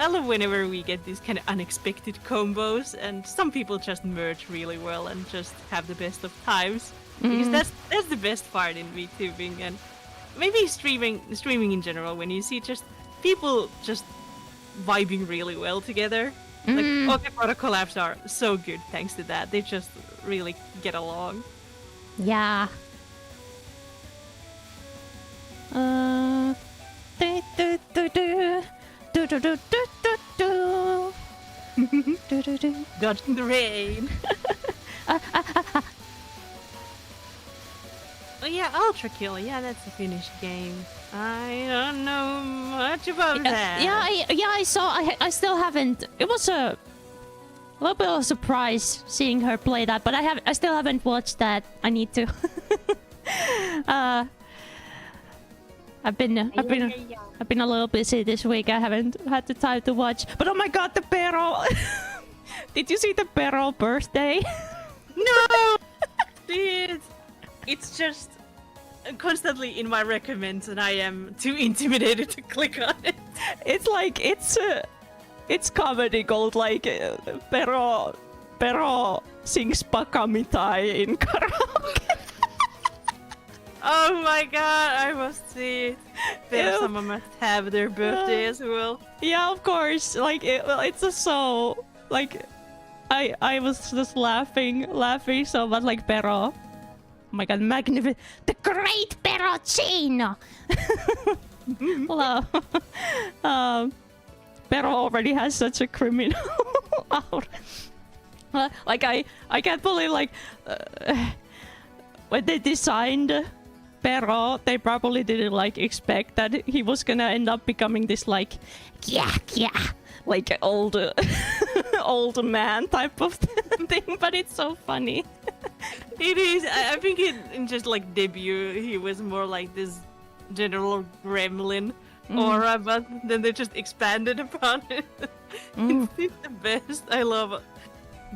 love whenever we get these kind of unexpected combos, and some people just merge really well and just have the best of times. Because that's the best part in VTubing, and maybe streaming in general, when you see just people just vibing really well together. Like Okapara collabs are so good thanks to that. They just really get along. Yeah. Dodging the rain. Oh yeah, Ultra Kill. Yeah, that's a Finnish game. I don't know much about that. I saw. I still haven't. It was a little bit of a surprise seeing her play that, but I still haven't watched that. I need to. I've been a little busy this week. I haven't had the time to watch. But oh my god, the Pero! Did you see the Pero birthday? No! It's just constantly in my recommends, and I am too intimidated to click on it. It's like it's comedy gold, like Pero sings Pakamitai in karaoke. Oh my god, I must see it. Someone must have their birthday as well. Yeah, of course. Like it's just so like I was just laughing so much, like Pero my god, magnificent. The Great Perocino! Hello. Pero already has such a criminal aura. Like, I can't believe, like, when they designed Pero, they probably didn't, like, expect that he was gonna end up becoming this, like, like, old, old man type of thing, but it's so funny. It is. I think in just like debut, he was more like this general gremlin aura, but then they just expanded upon it. It's the best. I love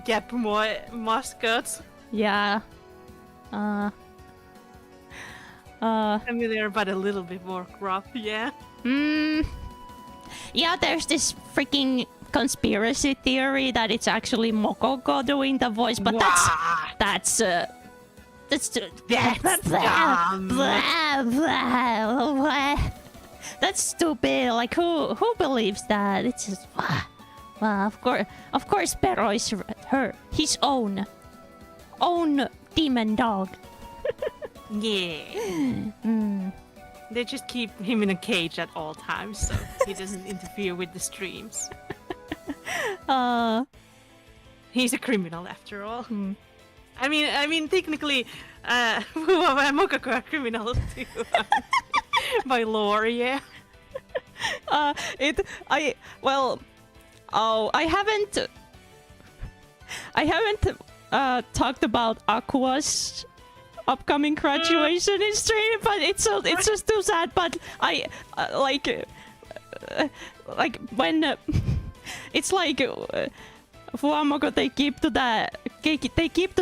Gap mascots. Yeah. I mean, they're but a little bit more gruff, yeah. Yeah, there's this freaking conspiracy theory that it's actually Mokoko doing the voice, but that's dumb. That's stupid. Like, who believes that? It's just well, of course, Pero is his own demon dog. Yeah. They just keep him in a cage at all times, so he doesn't interfere with the streams. He's a criminal after all. I mean, technically, Mokoko are criminals too. By lore, yeah. I haven't talked about Aqua's upcoming graduation in stream, but it's just too sad. But I like when it's like Fuamoko, they keep to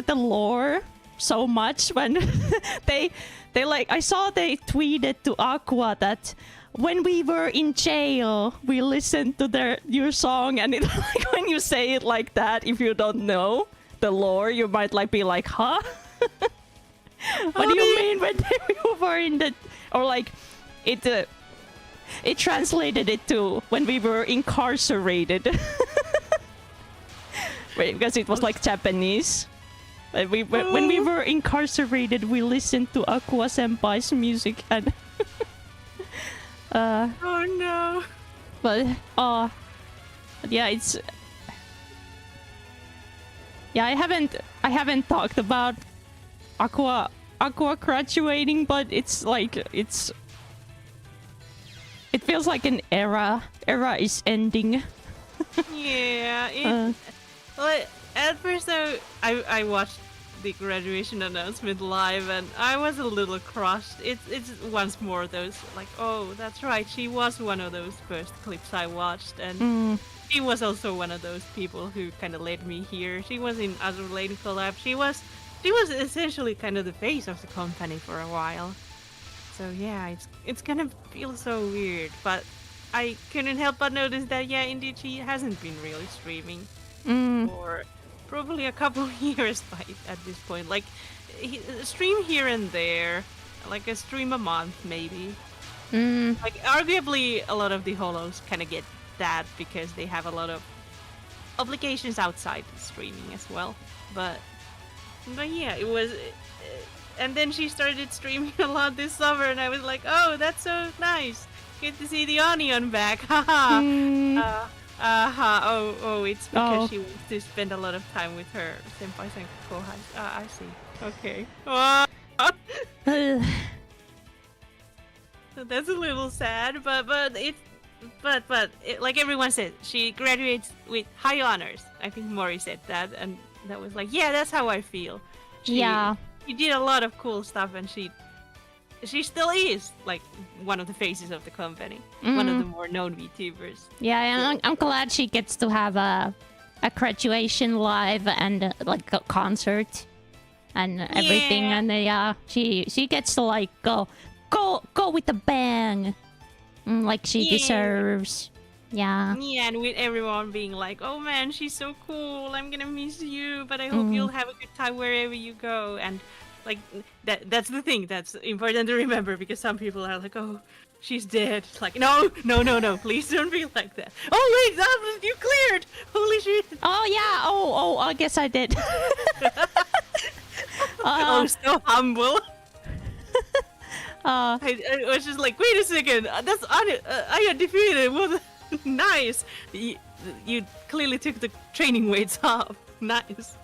the lore so much when they like, I saw they tweeted to Aqua that when we were in jail we listened to your song, and it like when you say it like that, if you don't know the lore, you might like be like, huh? What do you mean when we were in the, or like it translated it to when we were incarcerated. Wait, because it was like Japanese. When we were incarcerated, we listened to Aqua Senpai's music and oh no. But yeah, it's I haven't talked about Aqua graduating, but it's like it feels like an era is ending. Yeah. Well, at first though, I watched the graduation announcement live, and I was a little crushed. It's once more those like, oh, that's right, she was one of those first clips I watched, and she was also one of those people who kind of led me here. She was in other Lady Collab. She was essentially kind of the face of the company for a while. So yeah, it's gonna feel so weird, but I couldn't help but notice that yeah, indeed she hasn't been really streaming for probably a couple of years at this point. Like, stream here and there, like a stream a month maybe. Like, arguably a lot of the holos kind of get that because they have a lot of obligations outside streaming as well. But yeah, it was. And then she started streaming a lot this summer, and I was like, oh, that's so nice. Good to see the Onion back. Haha. Oh, it's because she wants to spend a lot of time with her senpais and kohais. I see. Okay. So that's a little sad, but like everyone said, she graduates with high honors. I think Mori said that, and that was like, yeah, that's how I feel. She did a lot of cool stuff, and she still is like one of the faces of the company, one of the more known VTubers. Yeah, and I'm glad she gets to have a graduation live and like a concert and everything, and she gets to like go with a bang, like she deserves. Yeah, and with everyone being like, oh man, she's so cool, I'm gonna miss you, but I hope you'll have a good time wherever you go. And like that's the thing that's important to remember, because some people are like, oh, she's dead. Like, no, please don't be like that. Oh wait, you cleared! Holy shit! Oh yeah, I guess I did. Oh, so humble. Uh, I was just like, wait a second, that's I defeated. What? Nice. You clearly took the training weights off. Nice.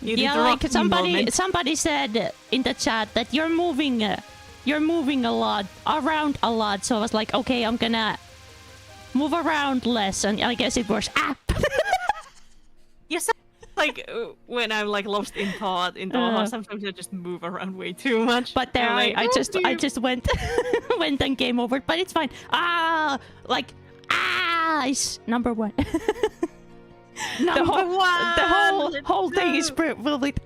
You did yeah, the like Rocky moment. somebody said in the chat that you're moving a lot around a lot. So I was like, okay, I'm gonna move around less, and I guess it was Yes. Like when I'm like lost in thought in TOUHOU, sometimes I just move around way too much. But there, I'm like, I just went and game over. But it's fine. Is number one. Number one. The whole thing is filled with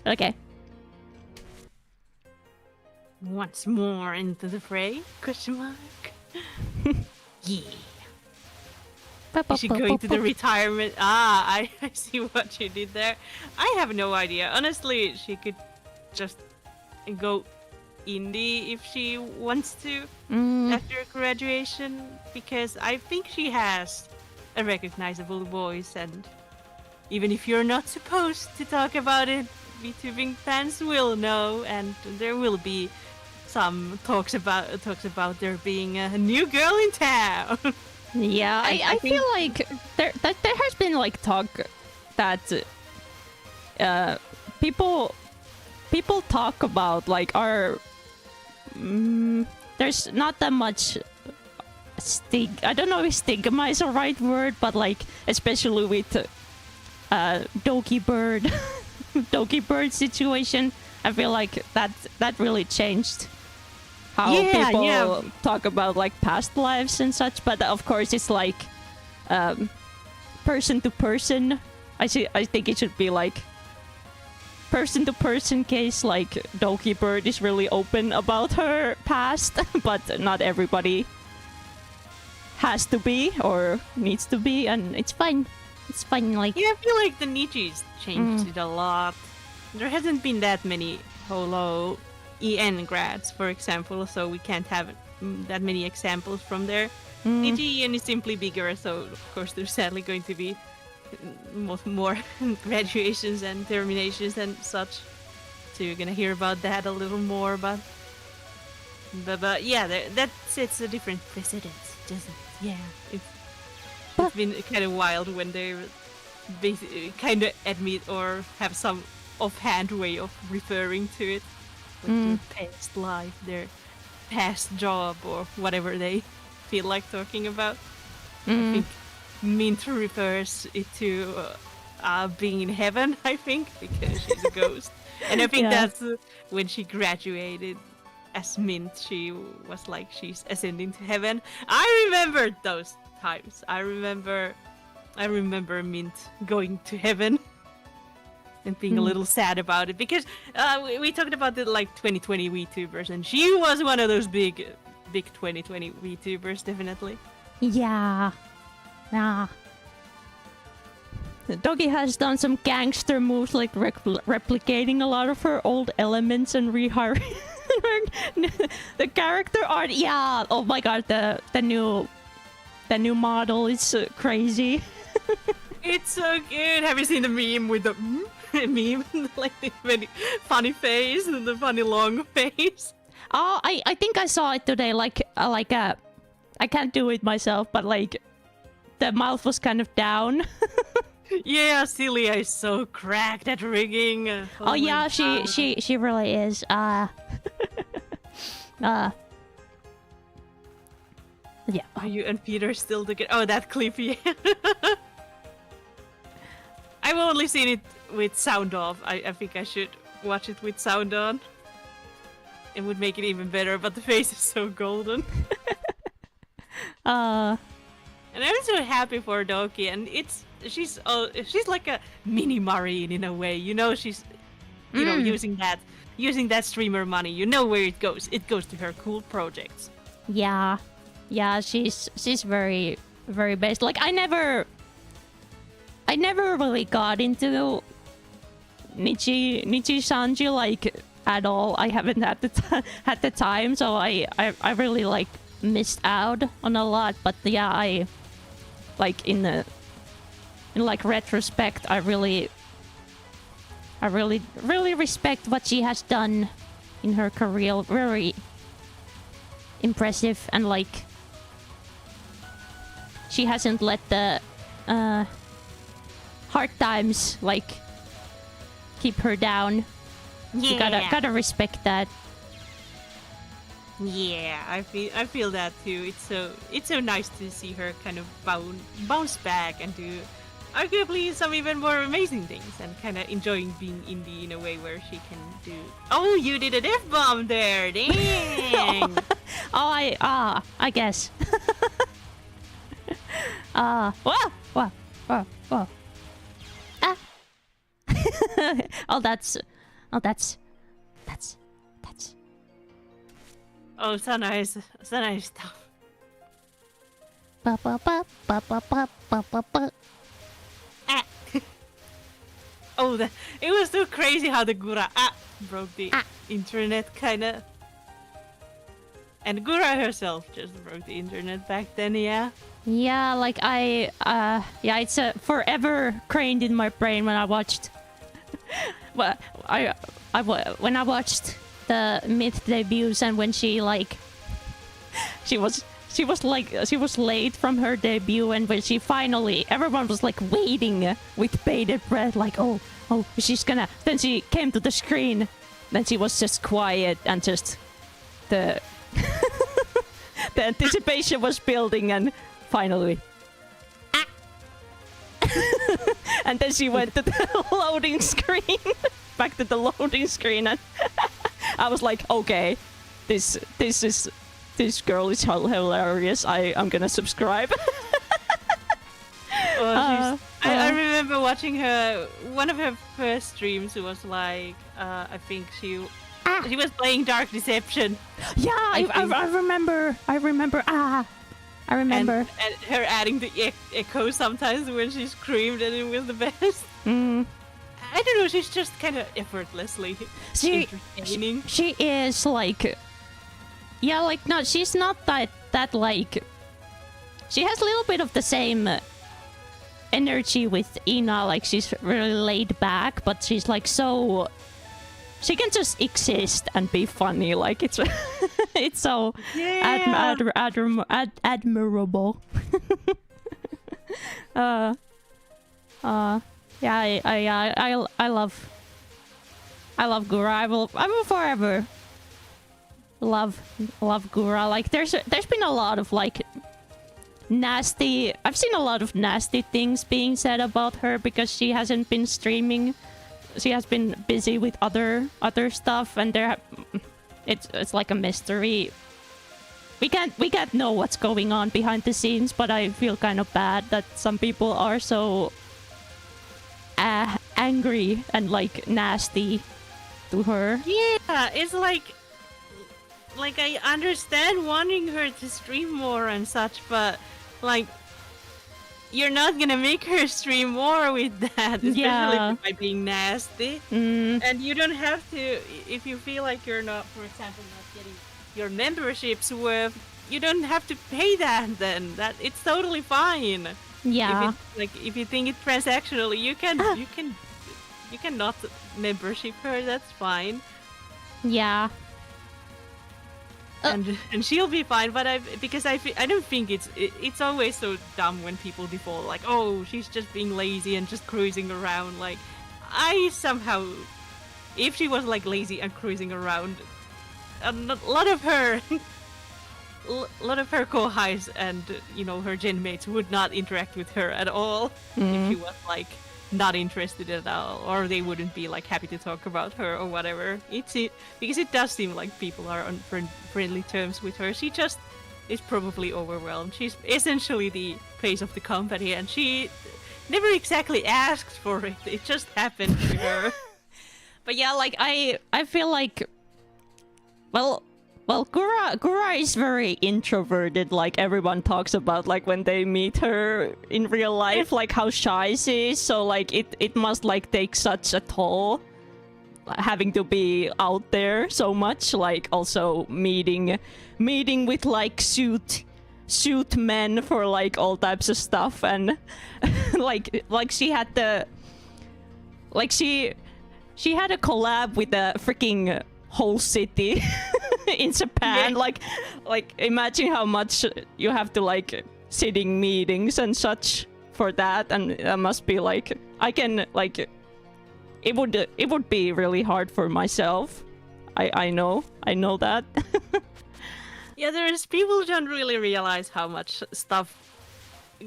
Okay. Once more into the fray? Question mark. Yeah. Is she going to the retirement? I see what you did there. I have no idea. Honestly, she could just go indie if she wants to after graduation, because I think she has a recognizable voice, and even if you're not supposed to talk about it, VTubing fans will know, and there will be some talks about there being a new girl in town. Yeah, I feel like there has been like talk that people talk about like there's not that much I don't know if stigma is the right word, but like especially with Doki Bird situation, I feel like that really changed how people talk about like past lives and such. But of course it's like person to person. I think it should be like person to person case. Like Doki Bird is really open about her past, but not everybody has to be or needs to be, and it's fine. It's fine. Like I feel like the niches changed it a lot. There hasn't been that many holo EN grads, for example, so we can't have that many examples from there. Nichi EN is simply bigger, so of course there's sadly going to be more graduations and terminations and such. So you're gonna hear about that a little more, but yeah, that sets a different precedence, doesn't it? Yeah, it's been kind of wild when they basically kind of admit or have some offhand way of referring to it, like their past life, their past job, or whatever they feel like talking about. I think Mint refers it to being in heaven, I think, because she's a ghost. And I think that's when she graduated as Mint, she was like she's ascending to heaven. I remember those times. I remember Mint going to heaven and being a little sad about it, because we talked about the like 2020 VTubers, and she was one of those big 2020 VTubers, definitely. Yeah. Doggy has done some gangster moves, like replicating a lot of her old elements and rehiring the character art. Yeah. Oh my god, the new model is crazy. It's so good. Have you seen the meme with the meme, like the very funny face and the funny long face? Oh, I think I saw it today. Like I can't do it myself, but like the mouth was kind of down. Yeah, Celia is so cracked at rigging. Oh yeah, she really is. Yeah. Are you and Peter still together? Oh, that clip, yeah. I've only seen it with sound off. I think I should watch it with sound on. It would make it even better, but the face is so golden. And I'm so happy for Doki, and she's like a mini Marine in a way. You know, she's using that streamer money. You know where it goes. It goes to her cool projects. Yeah, she's very very based. Like I never really got into Nichi Sanji like at all. I haven't had the time, so I really like missed out on a lot. But yeah, I like in in like retrospect, I really respect what she has done in her career. Very impressive, and like she hasn't let the hard times like keep her down. Yeah. You gotta respect that. Yeah, I feel that too. It's so nice to see her kind of bounce back and do arguably some even more amazing things, and kind of enjoying being indie in a way where she can do. Oh, you did an F-bomb there! Dang! I guess. Whoa. Ah. That's. Oh, so nice stuff. Ba ba ba ba ba ba ba ba ba. Ah. Oh, it was so crazy how the Gura broke the internet, kinda. And Gura herself just broke the internet back then, yeah. Yeah, like it's forever craned in my brain when I watched. Well, when I watched the Myth debuts, and when she like, she was late from her debut, and when she finally, everyone was like waiting with bated breath, like oh she's gonna. Then she came to the screen, then she was just quiet, and just the the anticipation was building, and finally. And then she went to the loading screen, back to the loading screen, and I was like, okay, this girl is hilarious. I'm gonna subscribe. I remember watching her. One of her first streams was like, I think she was playing Dark Deception. Yeah, I remember. I remember. And her adding the echo sometimes when she screamed, and it was the best. I don't know, she's just kind of effortlessly entertaining. She is like... Yeah, like, no, she's not that like... She has a little bit of the same energy with Ina, like she's really laid back, but she's like so... She can just exist and be funny, like it's it's so admirable. Yeah, I love Gura. I will forever love Gura. Like there's been a lot of like nasty. I've seen a lot of nasty things being said about her because she hasn't been streaming. She has been busy with other stuff, and it's like a mystery. We can't know what's going on behind the scenes, but I feel kind of bad that some people are so angry and like nasty to her. Yeah, it's like I understand wanting her to stream more and such, but like you're not gonna make her stream more with that, especially by being nasty. And you don't have to, if you feel like you're not, for example, not getting your memberships worth, you don't have to pay that then. That it's totally fine. Yeah. If you think it's transactionally, you can not membership her. That's fine. Yeah. And she'll be fine, but I don't think it's always so dumb when people default like, oh, she's just being lazy and just cruising around. Like, I somehow, if she was like lazy and cruising around, a lot of her co-highs and her gen mates would not interact with her at all if she was like not interested at all, or they wouldn't be like happy to talk about her or whatever. Because it does seem like people are on friendly terms with her. She just is probably overwhelmed. She's essentially the face of the company, and she never exactly asked for it. It just happened to her. But yeah, like I feel like, well, Gura is very introverted. Like everyone talks about, like when they meet her in real life, like how shy she is. So like it must like take such a toll, having to be out there so much. Like also meeting with like suit men for like all types of stuff, and like she had she had a collab with a freaking whole city in Japan. Yeah. Like imagine how much you have to like sitting meetings and such for that, and that must be like I can like it would be really hard for myself. I know that. Yeah, there's people who don't really realize how much stuff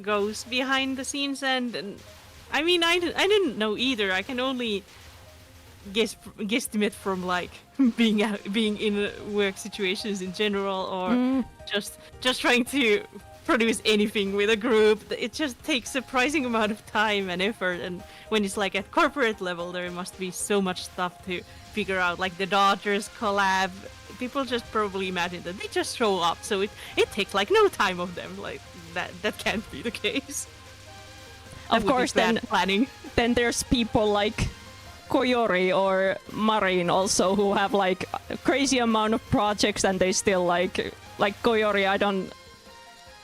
goes behind the scenes, and I mean, I didn't know either. I can only guesstimate from like being in work situations in general, or just trying to produce anything with a group. It just takes a surprising amount of time and effort, and when it's like at corporate level, there must be so much stuff to figure out, like the Dodgers collab. People just probably imagine that they just show up, so it takes like no time of them. Like that can't be the case. Of course, then planning. Then there's people like Koyori or Marin also who have like a crazy amount of projects, and they still like Koyori.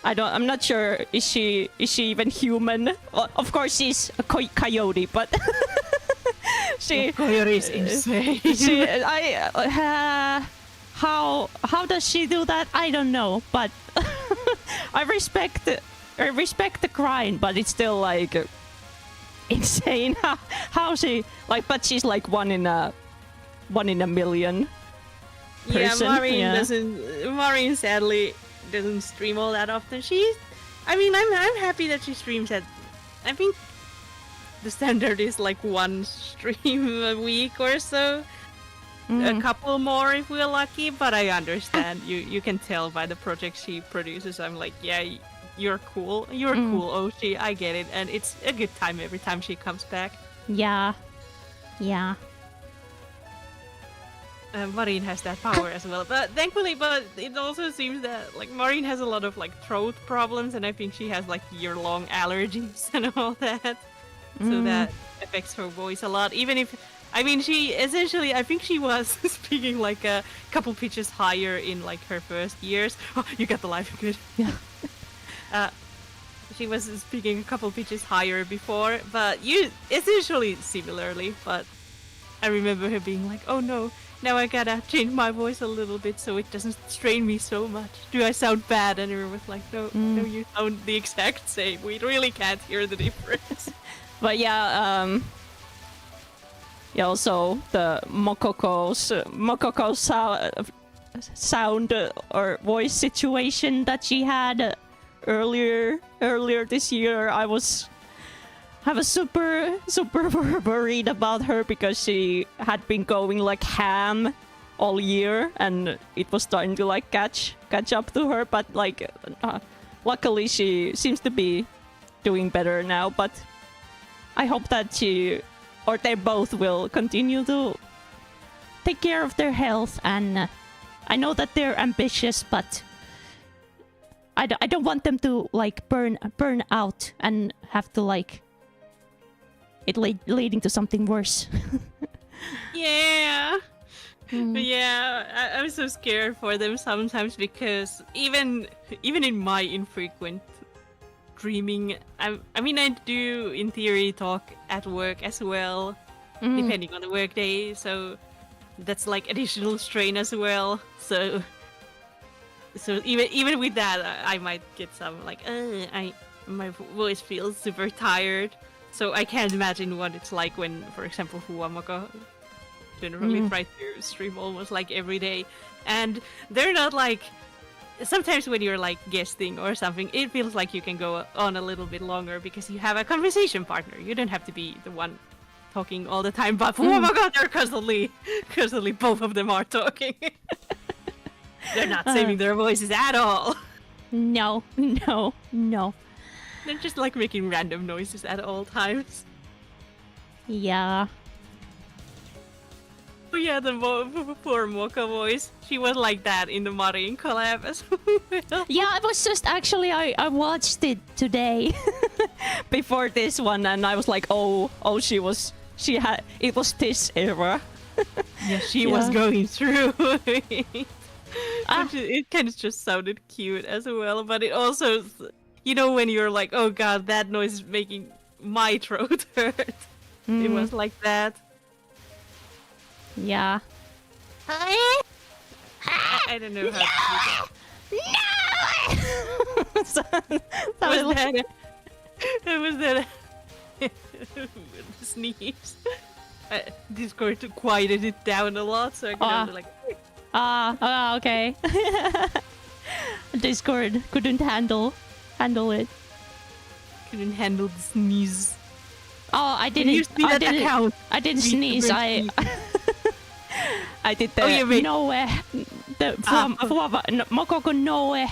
I'm not sure, is she even human? Well, of course she's a coyote, but Koyori is insane. How does she do that? I don't know, but I respect the grind, but it's still like insane how she like. But she's like one in a million person. Yeah, Maureen sadly doesn't stream all that often. I'm happy that she streams at. I think the standard is like one stream a week or so. A couple more if we're lucky, but I understand. You can tell by the projects she produces. I'm like, yeah, you're cool. You're cool, Oshi. I get it, and it's a good time every time she comes back. Yeah. Maureen has that power as well, but thankfully, it also seems that like Maureen has a lot of like throat problems, and I think she has like year-long allergies and all that, so that affects her voice a lot. Even if, I mean, she essentially, I think she was speaking like a couple pitches higher in like her first years. Oh, you got the live, good. Yeah. She was speaking a couple pitches higher before, but essentially similarly. But I remember her being like, "Oh no, now I gotta change my voice a little bit so it doesn't strain me so much. Do I sound bad?" And her was like, "No, you sound the exact same. We really can't hear the difference." But yeah, also the Mokoko's sound or voice situation that she had earlier this year. I was super worried about her because she had been going like ham all year, and it was starting to like catch up to her. But like, luckily she seems to be doing better now. But I hope that they both will continue to take care of their health. And I know that they're ambitious, but I don't want them to like burn out and have to like it leading to something worse. Yeah. Yeah, I'm so scared for them sometimes, because even in my infrequent dreaming, I mean I do in theory talk at work as well, depending on the work day, so that's like additional strain as well. So even with that, I might get some like my voice feels super tired. So I can't imagine what it's like when, for example, Huamaka generally try to stream almost like every day, and they're not like. Sometimes when you're like guesting or something, it feels like you can go on a little bit longer because you have a conversation partner. You don't have to be the one talking all the time. But oh my god, they're constantly both of them are talking. They're not saving their voices at all. No. They're just like making random noises at all times. Yeah. Oh yeah, the poor Mocha voice. She was like that in the Marin collab as well. Yeah, I was just actually I watched it today before this one, and I was like, oh, it was this era. Yeah, she was going through it. It kind of just sounded cute as well, but it also, you know, when you're like, oh god, that noise is making my throat hurt. It was like that. Yeah. I don't know how to do that. No! Was that sneeze? Discord quieted it down a lot, so I could only like. Okay. Discord couldn't handle it. Couldn't handle the sneeze. Oh, I Can you didn't. see that account? I didn't sneeze. I did the Noe. The Mokoko Noe.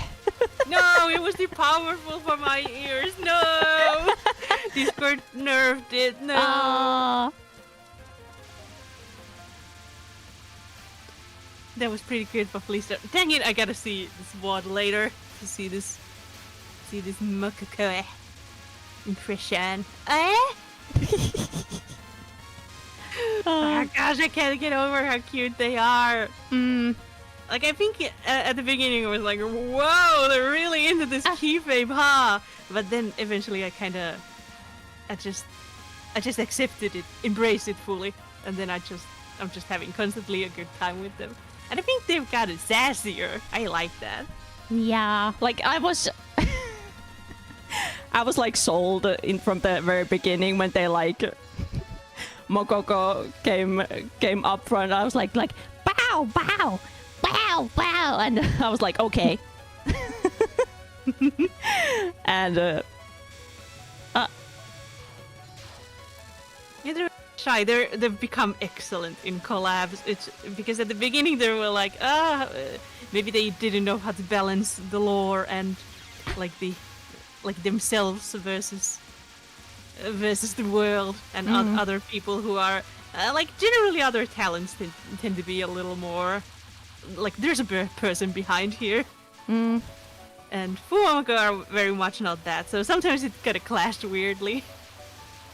No, it was too powerful for my ears. No, Discord nerfed it. No. That was pretty good, but please don't. Dang it! I gotta see this VOD later to see this Mokoko impression. Oh gosh, I can't get over how cute they are. Like, I think at the beginning it was like, whoa, they're really into this keyframe, huh? But then eventually I just accepted it, embraced it fully, and then I'm just having constantly a good time with them. And I think they've gotten sassier. I like that. Yeah, like I was like sold from the very beginning when they like Mokoko came up front. I was like bow bow bow bow, and I was like okay. And yeah, they're shy. They've become excellent in collabs. It's because at the beginning they were like maybe they didn't know how to balance the lore and like themselves versus the world and other people who are like generally other talents tend to be a little more like there's a person behind here. And Fuamako are very much not that, so sometimes it kind of clashed weirdly.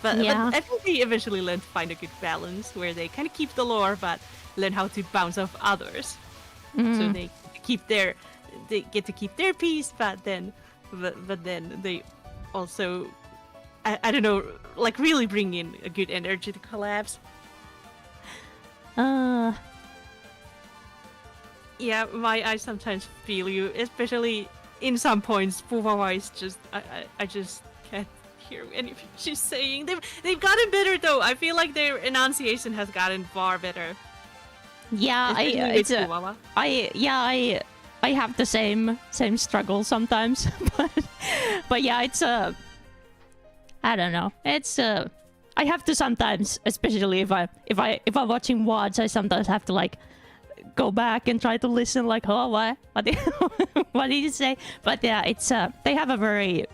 But I think they eventually learn to find a good balance where they kind of keep the lore but learn how to bounce off others. So they get to keep their piece, but then they also I don't know, like really bring in a good energy to collabs. Yeah, I sometimes feel you, especially in some points. Fuwawa is just I just can't hear anything she's saying. They've gotten better though. I feel like their enunciation has gotten far better. Yeah, I have the same struggle sometimes, but yeah, it's I don't know. It's I have to sometimes, especially if I'm watching VODs, I sometimes have to like go back and try to listen like, oh, what what did you say? But yeah, it's they have a very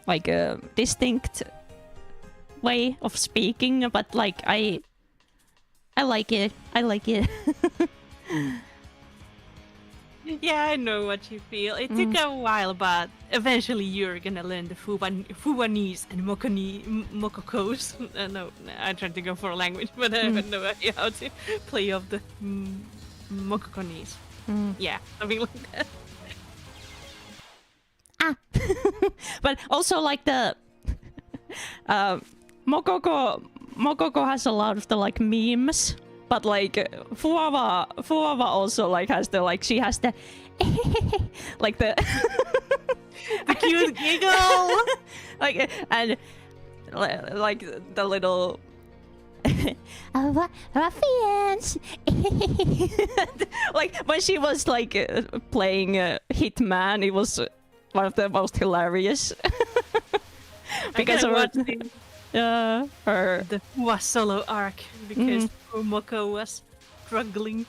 like distinct way of speaking, but like I like it. I like it. Yeah, I know what you feel. It took a while, but eventually you're gonna learn the Fuwanese and Mokokos. No, I'm trying to go for a language, but I have no idea how to play off the Mokokonese. Yeah, something like that. But also like the Mokoko has a lot of the like memes. But like Fuawa also like has the like she has the like the cute giggle like and like the little ruffians. Like when she was like playing Hitman, it was one of the most hilarious because of her the Fuwa solo arc because Moko was struggling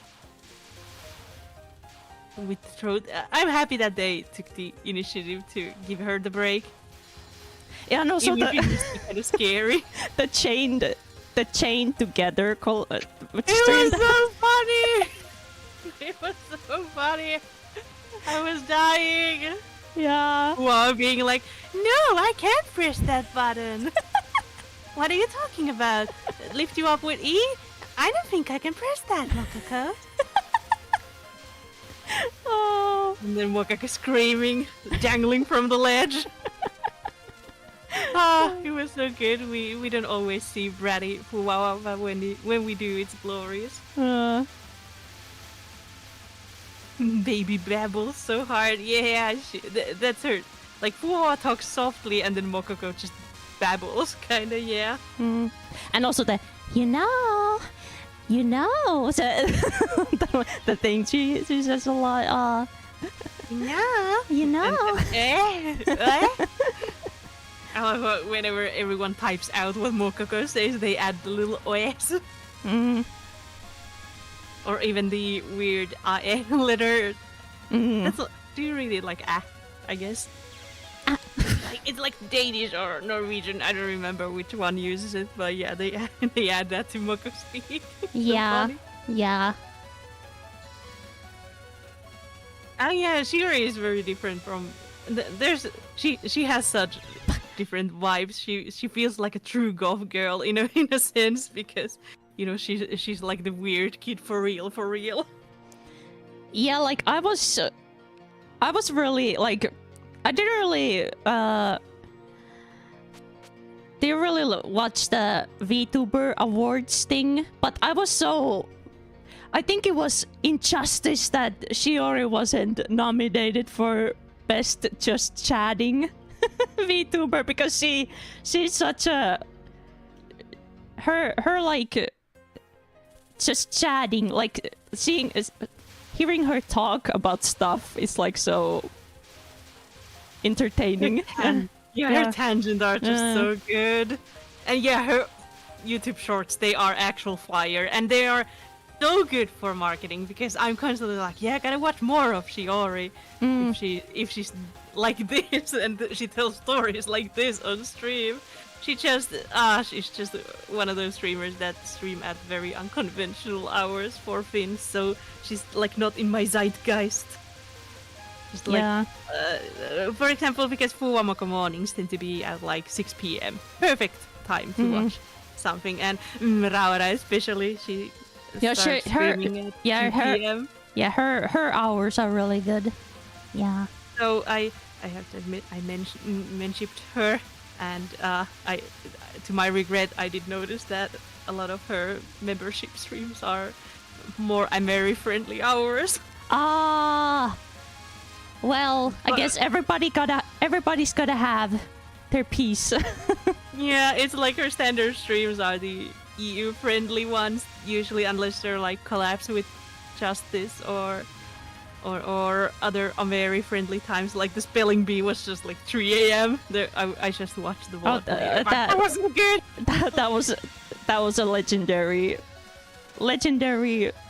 with the throat. I'm happy that they took the initiative to give her the break. Yeah, and also it was kind of scary. the chain together called. It was so funny. It was so funny. I was dying. Yeah. While being like, no, I can't press that button. What are you talking about? Lift you up with E? I don't think I can press that, Mokoko. Oh. And then Mokoko screaming, dangling from the ledge. It was so good. We don't always see bratty Fuwawa, but when we do, it's glorious. Baby babbles so hard. Yeah, that's her. Like Fuwawa talks softly, and then Mokoko just babbles, kinda. Yeah. And also the so, the thing she says a lot. I love how whenever everyone types out what Mokoko says, they add the little OS. Or even the weird AE letter. Do you read it like I guess? It's like Danish or Norwegian. I don't remember which one uses it, but yeah, they add that to Moko speak. Yeah, yeah. Oh yeah, Shiori is very different from. She has such different vibes. She feels like a true goth girl in a sense, because she's like the weird kid for real. Yeah, like I was really like I didn't really watch the VTuber Awards thing, but I think it was injustice that Shiori wasn't nominated for best just chatting VTuber, because she's such a her like just chatting, like hearing her talk about stuff is like so entertaining. Her tangents are just so good. And yeah, her YouTube shorts, they are actual fire, and they are so good for marketing, because I'm constantly like, yeah, I gotta watch more of Shiori if she's like this and she tells stories like this on stream. She's just one of those streamers that stream at very unconventional hours for Finns, so she's like not in my zeitgeist. Just like, for example, because Fuwamoko mornings tend to be at like 6 p.m. Perfect time to watch something, and Raura especially, she starts streaming at 2 p.m. Yeah, her hours are really good. Yeah. So I have to admit, I mentioned her, and to my regret, I did notice that a lot of her membership streams are more Ameri friendly hours. Well, I guess everybody's gotta have their piece. Yeah, it's like her standard streams are the EU friendly ones, usually, unless they're like collabs with Justice or other very friendly times, like the spelling bee was just like 3 a.m. I just watched the VOD. That wasn't good. That was a legendary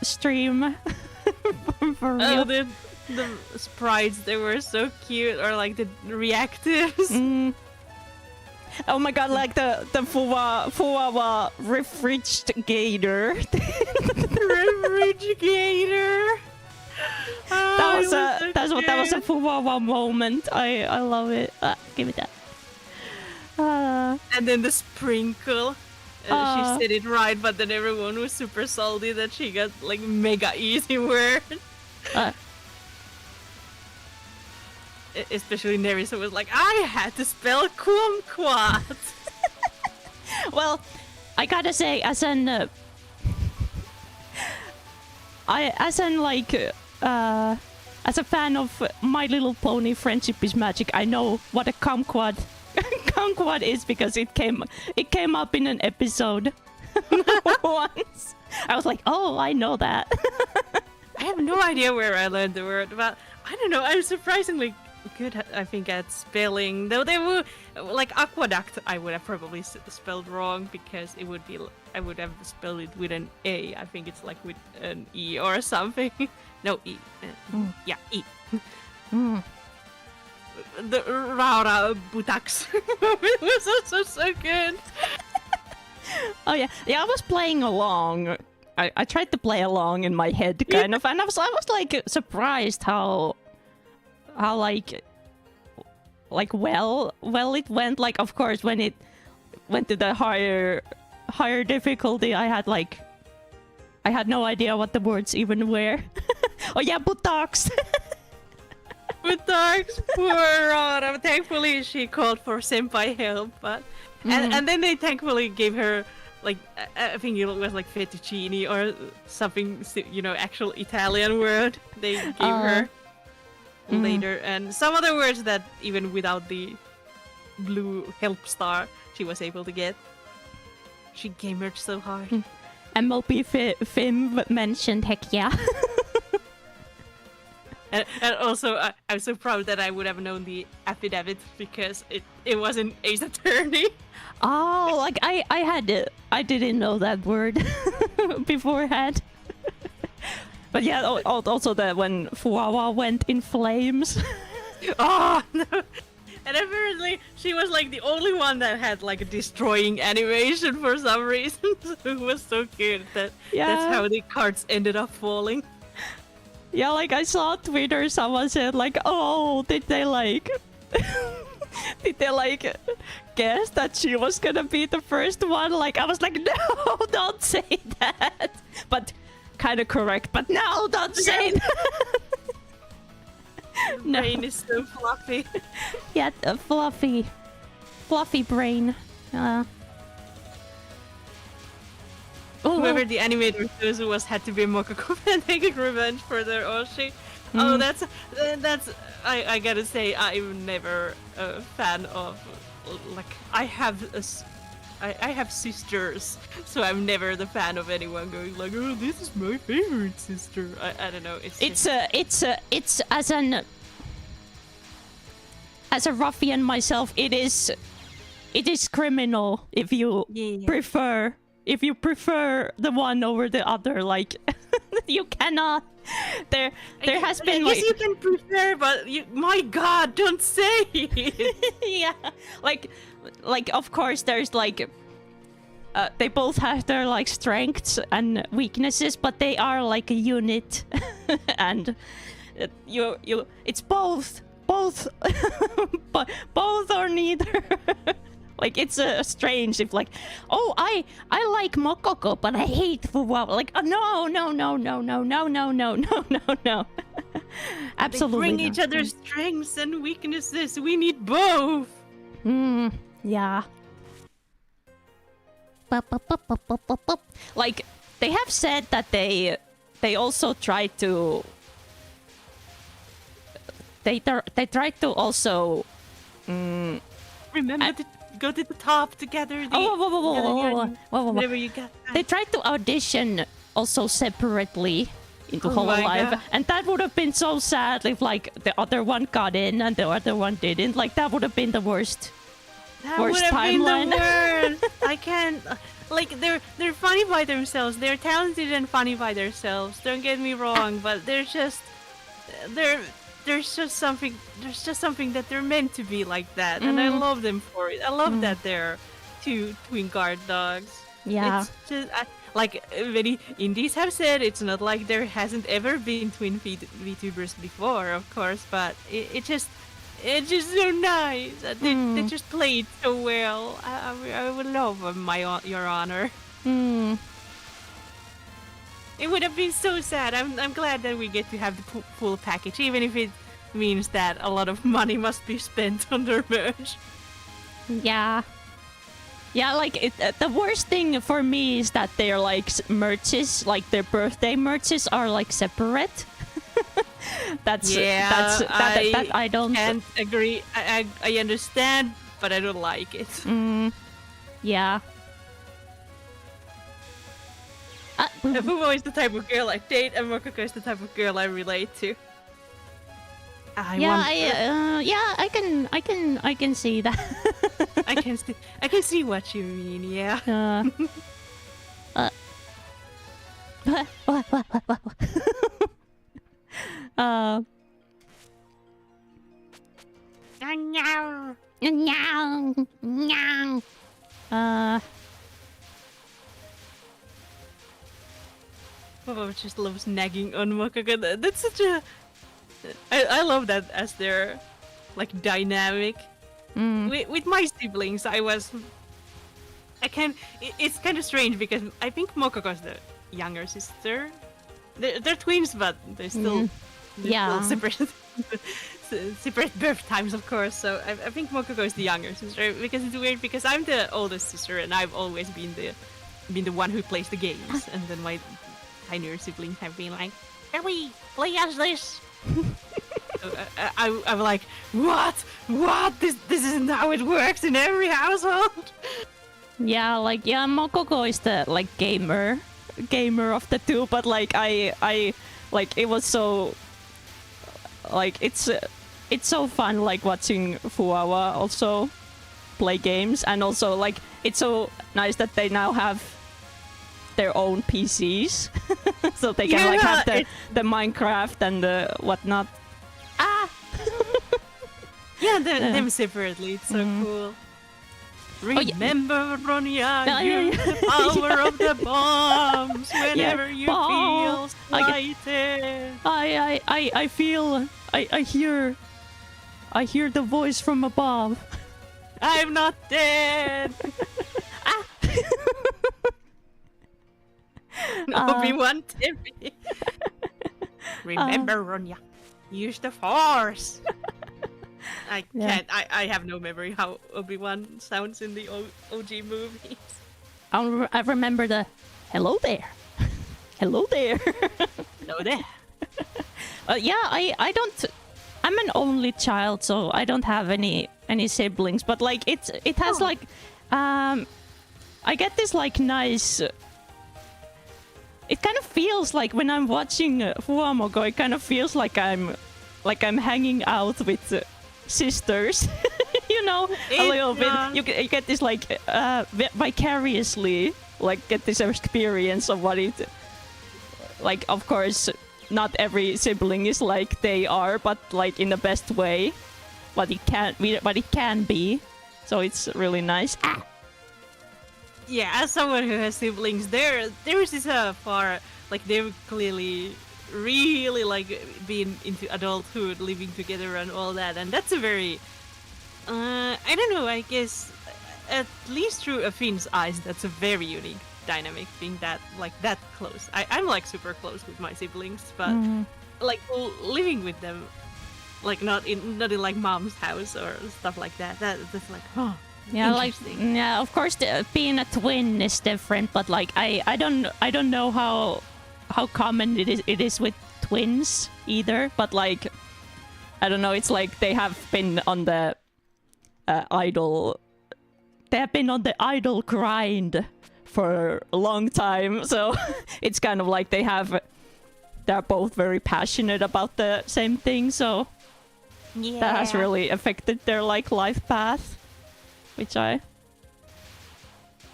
stream. For real. Oh, the sprites, they were so cute, or like the reactives. Oh my god, like the Fuwawa refrigerator. Refrigerator. That was a Fuwawa moment. I love it. Give me that. And then the sprinkle. She said it right, but then everyone was super salty that she got like mega easy word. Especially Nerissa was like, I had to spell kumquat. Well, I gotta say, as a fan of My Little Pony Friendship is Magic, I know what a kumquat is, because it came up in an episode once. I was like, oh, I know that. I have no idea where I learned the word, but I don't know, I'm surprisingly good, I think, at spelling. Though they were like aqueduct, I would have probably spelled wrong, because I would have spelled it with an A. I think it's like with an E or something. No, E. Yeah, E. The Raura Butaks was also so good. Oh yeah, I was playing along. I tried to play along in my head, kind of, and I was like surprised how like well it went. Like, of course, when it went to the higher difficulty, I had no idea what the words even were. Oh yeah, buttocks. With Dark's poor Rana. Thankfully, she called for senpai help, but and then they thankfully gave her like I think it was like fettuccine or something, actual Italian word they gave her later, and some other words that even without the blue help star she was able to get. She gamered so hard. MOP Fim mentioned, heck yeah. And also, I'm so proud that I would have known the affidavit because it wasn't Ace Attorney. Oh, like I didn't know that word beforehand. But yeah, also that when Fuawa went in flames. Oh no! And apparently she was like the only one that had like a destroying animation for some reason. So it was so cute that that's how the cards ended up falling. Yeah, like I saw on Twitter someone said like, oh, did they like guess that she was gonna be the first one? Like I was like, no, don't say that. But kind of correct, but no, don't say that. No. Brain is so fluffy. Yeah, fluffy brain. Whoever the animator chose was had to be Mokoko fan taking revenge for their Oshi. Oh, that's I gotta say I'm never a fan of like I have sisters, so I'm never the fan of anyone going like, oh, this is my favorite sister. I don't know. It's as a ruffian myself, it is criminal if you prefer the one over the other. Like you cannot. There has been. I guess you can prefer, but my God, don't say it. Yeah, like of course there's like they both have their like strengths and weaknesses, but they are like a unit, and it's both, but both or neither. Like it's strange if like, oh, I like Mokoko, but I hate Fuwa. Like no. Absolutely. They bring each other's strengths and weaknesses. We need both. Yeah. Like they have said that they also try to. They try to also. Remember to go to the top together. Whoa. You got. They tried to audition also separately into Hololive, and that would have been so sad if like the other one got in and the other one didn't. Like that would have been the worst. That worst would have timeline. been the worst. I can't. Like they're funny by themselves. They're talented and funny by themselves. Don't get me wrong, but there's just something that they're meant to be like that, and I love them for it. I love that they're two twin guard dogs. Yeah. It's just like many indies have said, it's not like there hasn't ever been twin VTubers before, of course, but it's just so nice. They just played so well. I would love Your Honor. It would have been so sad. I'm glad that we get to have the full package, even if it means that a lot of money must be spent on their merch. Yeah. Yeah, like the worst thing for me is that their like merches, like their birthday merches, are like separate. That I don't can't agree. I understand, but I don't like it. Yeah. Fumo is the type of girl I date, and Mokoko is the type of girl I relate to. I can see that. I can see what you mean. Yeah. Fumo just loves nagging on Mokoko. That's such a. I love that as their like dynamic. With my siblings, it's kind of strange because I think Mokoko's the younger sister. They're twins, but they're still separate. separate birth times, of course. So I think Mokoko is the younger sister because it's weird because I'm the oldest sister and I've always been the one who plays the games, and then my tinier siblings have been like, "Can we play as this?" So I'm like, what? This isn't how it works in every household. Yeah, like Mokoko is the like gamer of the two, but like I like it was so like it's so fun like watching Fuawa also play games, and also like it's so nice that they now have their own PCs so they can like have the Minecraft and the whatnot. Yeah, them separately. It's so cool. Remember, Ronja, the power of the bombs whenever you feel slighted. I feel, I hear the voice from above. I'm not dead. Obi-Wan Timmy. Remember, Ronja, use the Force. I can't. I have no memory how Obi-Wan sounds in the OG movies. I remember the hello there. Hello there. Hello there. Yeah, I don't. I'm an only child, so I don't have any siblings. But like it has like, I get this like nice. It kind of feels like when I'm watching Fuamogo, it kind of feels like I'm hanging out with sisters, you know, a little bit. You get this like vicariously, like get this experience of what it. Like, of course, not every sibling is like they are, but like in the best way, but it can be. So it's really nice. Yeah, as someone who has siblings, there is this far like they've clearly really like being into adulthood, living together and all that, and that's a very I don't know, I guess at least through a Finn's eyes, that's a very unique dynamic, being that like that close. I'm like super close with my siblings, but like living with them, like not in like mom's house or stuff like that. That's like yeah, like yeah, of course being a twin is different, but like I don't know how common it is with twins either, but like I don't know, it's like they have been on the idol grind for a long time, so it's kind of like they're both very passionate about the same thing, so that has really affected their like life path, which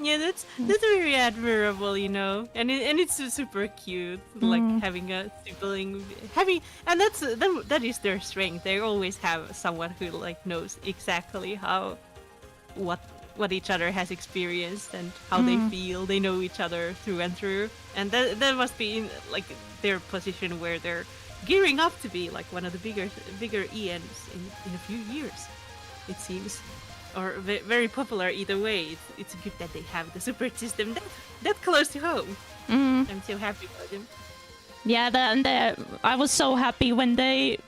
that's very admirable, you know, and it's super cute, like having a sibling, and that is their strength. They always have someone who like knows exactly what each other has experienced and how they feel. They know each other through and through, and that must be in like their position where they're gearing up to be like one of the bigger ENs in a few years, it seems. Or very popular either way. It's good that they have the support system that close to home. I'm so happy for them. Yeah, I was so happy when they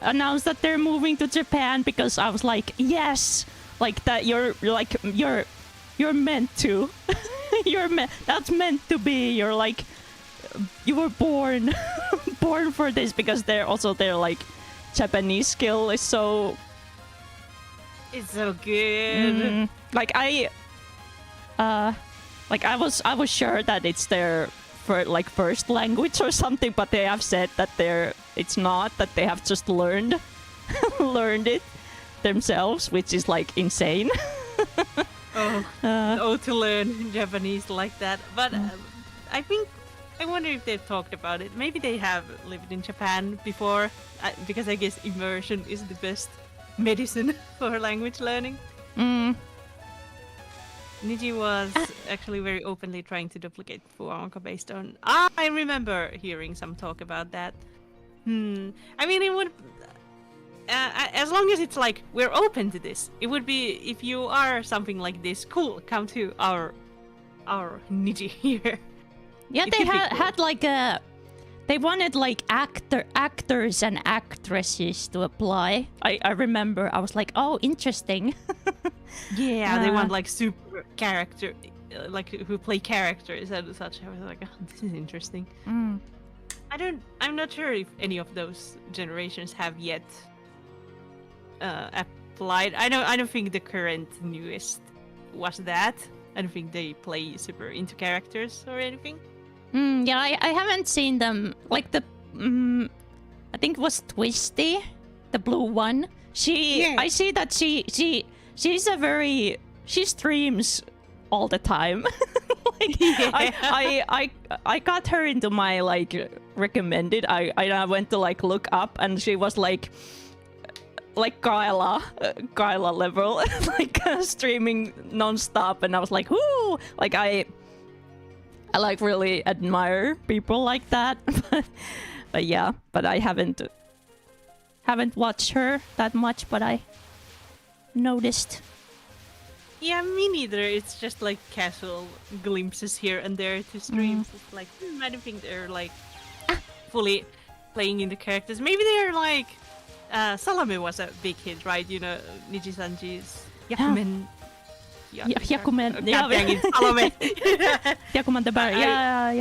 announced that they're moving to Japan, because I was like, yes, like that you're meant to. That's meant to be. You're like, you were born for this, because their like Japanese skill is so. It's so good. Like I was sure that it's their first language or something, but they have said that it's not, that they have just learned it themselves, which is like insane. To learn Japanese like that. But I wonder if they've talked about it. Maybe they have lived in Japan before, because I guess immersion is the best medicine for language learning. Niji was actually very openly trying to duplicate Fuanka based on. I remember hearing some talk about that. I mean, it would. As long as it's like we're open to this, it would be, if you are something like this, cool. Come to our Niji here. Yeah, they had like they wanted like actors and actresses to apply. I remember I was like, oh, interesting. Yeah, they want like super character, like who play characters and such. I was like, oh, this is interesting. I'm not sure if any of those generations have yet applied. I don't think the current newest was that. I don't think they play super into characters or anything. Yeah, I haven't seen them. Like the, I think it was Twisty, the blue one. I see that she streams all the time. Like, I got her into my like recommended. I went to like look up, and she was like Kyla level, like streaming non-stop, and I was like, "Ooh!" Like I like really admire people like that. But yeah, but I haven't watched her that much, but I noticed. Yeah, me neither. It's just like casual glimpses here and there to streams. It's like, I don't think they're like fully playing in the characters. Maybe they're like, Salame was a big hit, right? You know, Niji-sanji's Yakumen. Yakumen. God dang it, Salame. Yakumen the bear. Yeah.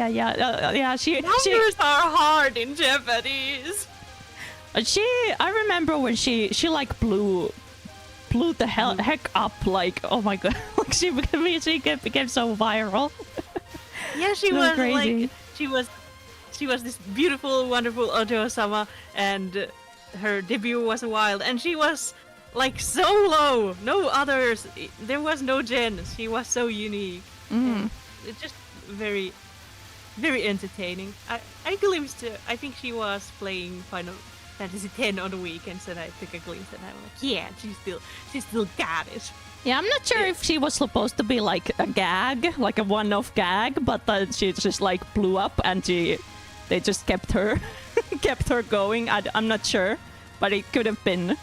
Numbers are hard in Japanese. I remember when she like blew the heck up, like, oh my god. Like she became so viral. Yeah, she So was crazy. like she was this beautiful, wonderful Ojo-sama, and her debut was wild, and she was like so low. No others. There was no gen. She was so unique. It's just very, very entertaining. I glimpsed. I think she was playing Final Fantasy X on the weekends, and I took a glimpse, and I'm like, yeah, she still got it. Yeah, I'm not sure if she was supposed to be like a gag, like a one-off gag, but she just like blew up, and they just kept her going. I'm not sure, but it could have been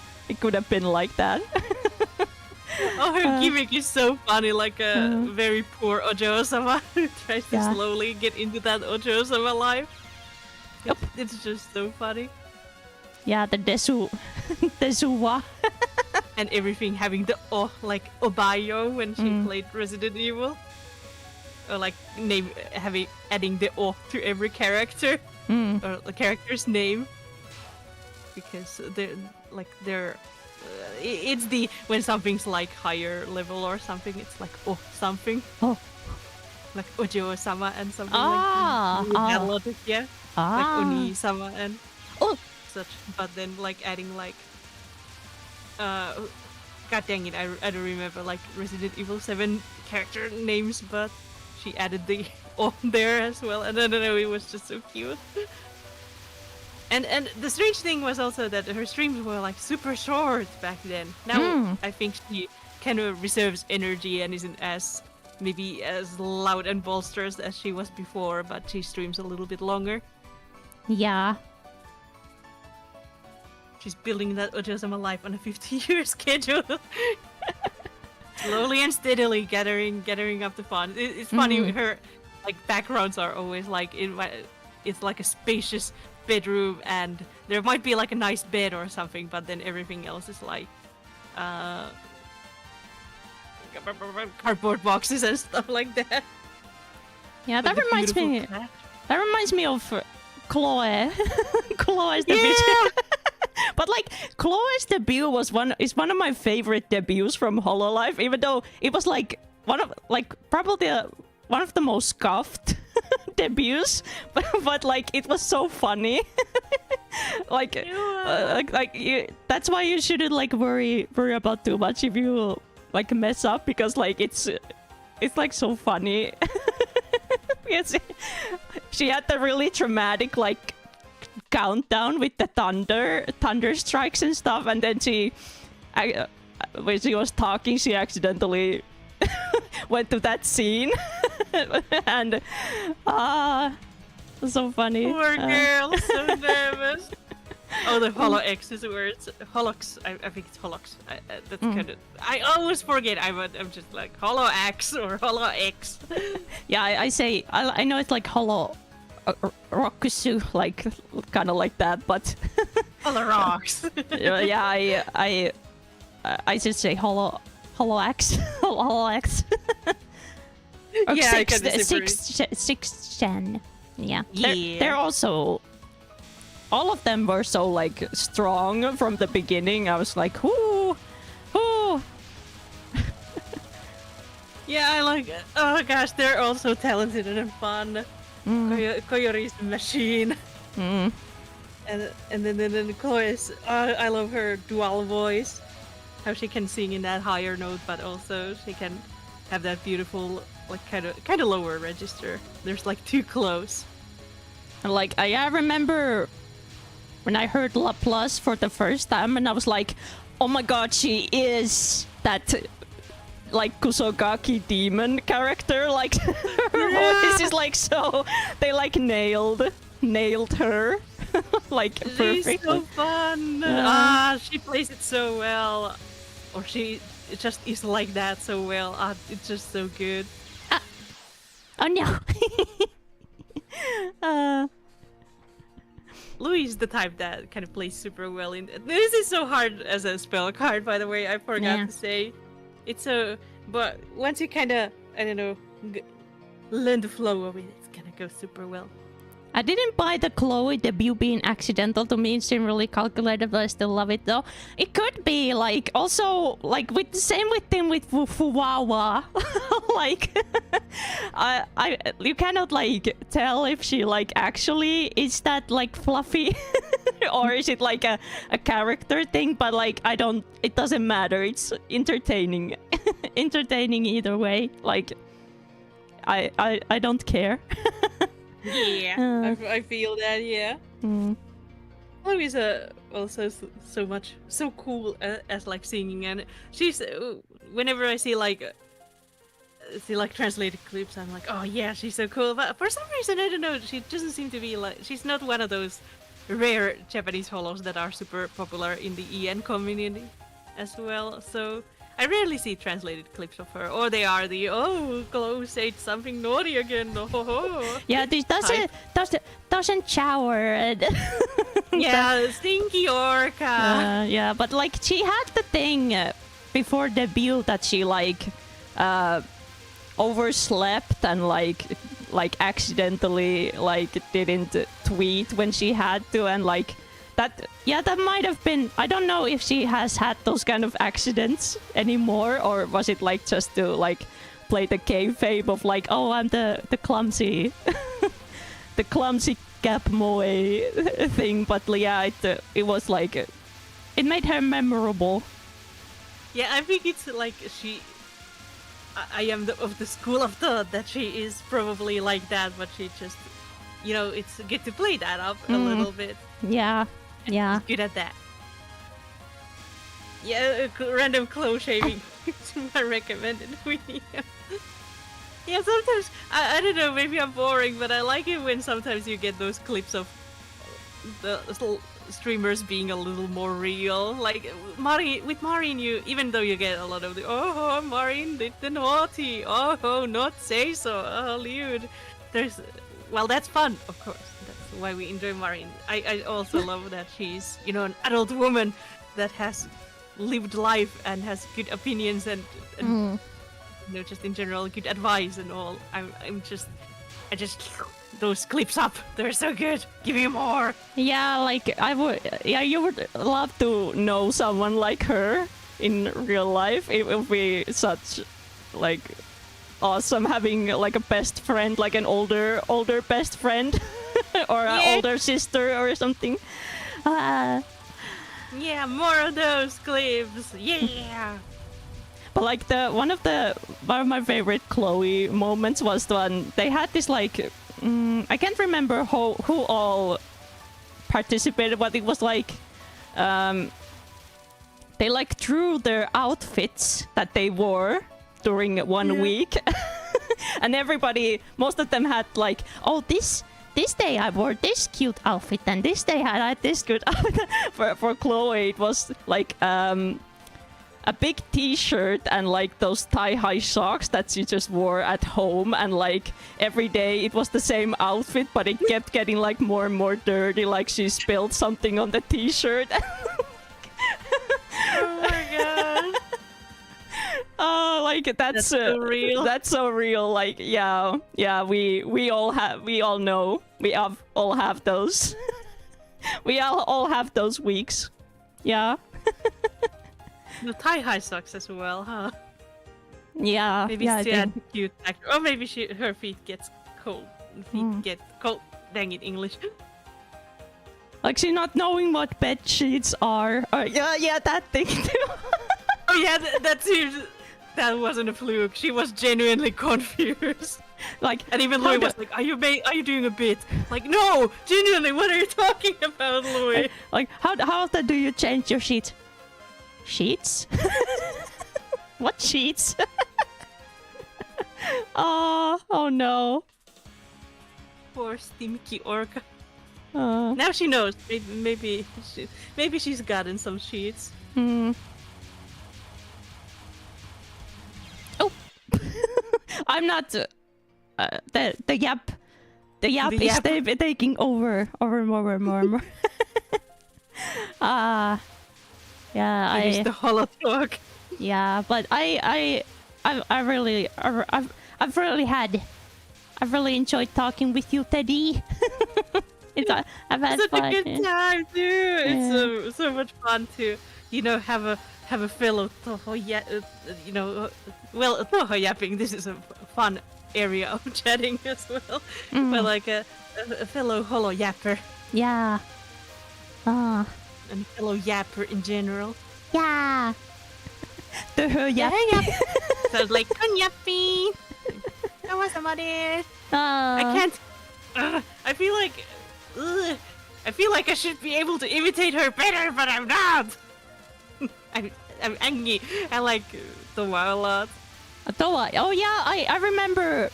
like that. Oh, her gimmick is so funny, like a very poor Ojo-sama who tries to slowly get into that Ojo-sama life. It's just so funny. Yeah, the Desuwa. And everything having the like Obayo when she played Resident Evil. Or like adding the to every character. Or the character's name. Because they're it's the when something's like higher level or something, it's like something. Like Ojo-sama and something like that. Like Oni-sama and such, but then like adding like god dang it, I don't remember like Resident Evil 7 character names, but she added the there as well, and I don't know, it was just so cute. And the strange thing was also that her streams were like super short back then. Now I think she kind of reserves energy and isn't as maybe as loud and bolsterous as she was before, but she streams a little bit longer. Yeah. She's building that Ojo-sama life on a 50-year schedule. Slowly and steadily gathering up the funds. It's funny, her like backgrounds are always like it's like a spacious bedroom, and there might be like a nice bed or something, but then everything else is like cardboard boxes and stuff like that. Yeah, that With the reminds me. beautiful cat. That reminds me of Chloe. Chloe's debut. Yeah! But like Chloe's debut is one of my favorite debuts from Hololive, even though it was like probably one of the most scuffed debuts, but like it was so funny. That's why you shouldn't like worry about too much if you like mess up, because like it's like so funny. Yes, she had the really dramatic like countdown with the thunder strikes and stuff, and then when she was talking, she accidentally went to that scene. And so funny. Poor girl, so nervous. Oh, the Holo X is where it's Holox. I think it's Holox. That's kind of. I always forget. I'm just like Holo X or Holo X. Yeah, I say I know it's like Holo Rokusu, like kind of like that, but All the rocks. yeah, I should say Holo-X. Holo-X. Or Yeah, I can separate. sixth gen. Yeah. Yeah. They're also, all of them were so like strong from the beginning. I was like, whoo. Yeah, I like it. Oh gosh, they're all so talented and fun. Koyori's machine. Mm. And then Chloe's, I love her dual voice. How she can sing in that higher note, but also she can have that beautiful, like kind of lower register. There's like too close. And like I remember when I heard La Plus for the first time, and I was like, oh my god, she is that like Kusogaki demon character. Like her voice is like so, they like nailed her. Like perfectly. She's so fun. She plays it so well, or she just is like that so well. It's just so good. Oh no. Louis is the type that kind of plays super well in. This is so hard as a spell card, by the way. I forgot to say. It's so, but once you kind of, I don't know, learn the flow of it, it's gonna go super well. I didn't buy the Chloe debut being accidental. To me, it seemed really calculated, but I still love it though. It could be like also like with the same with them with Fuwawa. Like you cannot like tell if she like actually is that like fluffy or is it like a character thing, but like it doesn't matter. It's entertaining. Entertaining either way. Like I don't care. Yeah, I feel that. Yeah. Chloe is also so cool as like singing, and she's whenever I see like translated clips, I'm like, oh yeah, she's so cool. But for some reason, I don't know, she doesn't seem to be like, she's not one of those rare Japanese holos that are super popular in the EN community as well. So I rarely see translated clips of her, or they are the Chloe said something naughty again. Oh. Yeah, this doesn't shower. Yeah, stinky orca. Yeah, but like she had the thing before debut that she like overslept and like accidentally like didn't tweet when she had to, and like that might have been, I don't know if she has had those kind of accidents anymore, or was it like just to like play the kayfabe of like, oh, I'm the clumsy the clumsy Cap Moe thing. But yeah, it was like it made her memorable. Yeah, I think it's like I am of the school of thought that she is probably like that, but she just, it's good to play that up a little bit. Yeah. Yeah. She's good at that. Yeah, random clothes shaving is my recommended video. Yeah, sometimes, I don't know, maybe I'm boring, but I like it when sometimes you get those clips of the streamers being a little more real. Like, with Marin, even though you get a lot of the, oh, Marin did the naughty, oh, not say so, oh, lewd. Well, that's fun, of course. That's why we enjoy Marin. I also love that she's, an adult woman that has lived life and has good opinions and just in general good advice and all. I just those clips up. They're so good. Give me more. Yeah, like you would love to know someone like her in real life. It would be such like awesome having like a best friend, like an older best friend or an older sister or something. Yeah, more of those clips. Yeah. But like one of my favorite Chloe moments was the one they had this like I can't remember who all participated, but it was like they like drew their outfits that they wore during one week. And everybody, most of them had like, oh, this day I wore this cute outfit, and this day I had this good outfit. For Chloe, it was like a big T-shirt and like those thigh-high socks that she just wore at home, and like every day it was the same outfit, but it kept getting like more and more dirty, like she spilled something on the T-shirt. Oh my god. Oh, like that's so real. That's so real. Like, yeah, we all know. We all have those. We all have those weeks. Yeah. The thigh-high socks as well, huh? Yeah. Maybe yeah, she had a cute factor. Or maybe her feet gets cold. Get cold. Dang it, English. Like she not knowing what bed sheets are. Yeah, that thing too. Oh yeah, that wasn't a fluke. She was genuinely confused. Like, and even Louis was like, "Are you doing a bit?" Like, no, genuinely, what are you talking about, Louis? Like, how often do you change your sheets? Sheets? What sheets? Oh no. Poor Stimky Orca. Now she knows. Maybe she's gotten some sheets. Oh. I'm not. The yap is taking over more. Yeah, it's the hollow talk. Yeah, but I've really enjoyed talking with you, Teddy. I've had such fun. a good time, dude. Yeah. It's so much fun to, have a fellow Touhou Touhou yapping. This is a fun area of chatting as well, but like a fellow holo yapper. Yeah. And fellow yapper in general. Yeah. TOUHOU yappy. Sounds like yappy. That was somebody. I can't. I feel like I should be able to imitate her better, but I'm not. I'm angry. I like Touhou a lot. Touhou. Oh yeah, I remember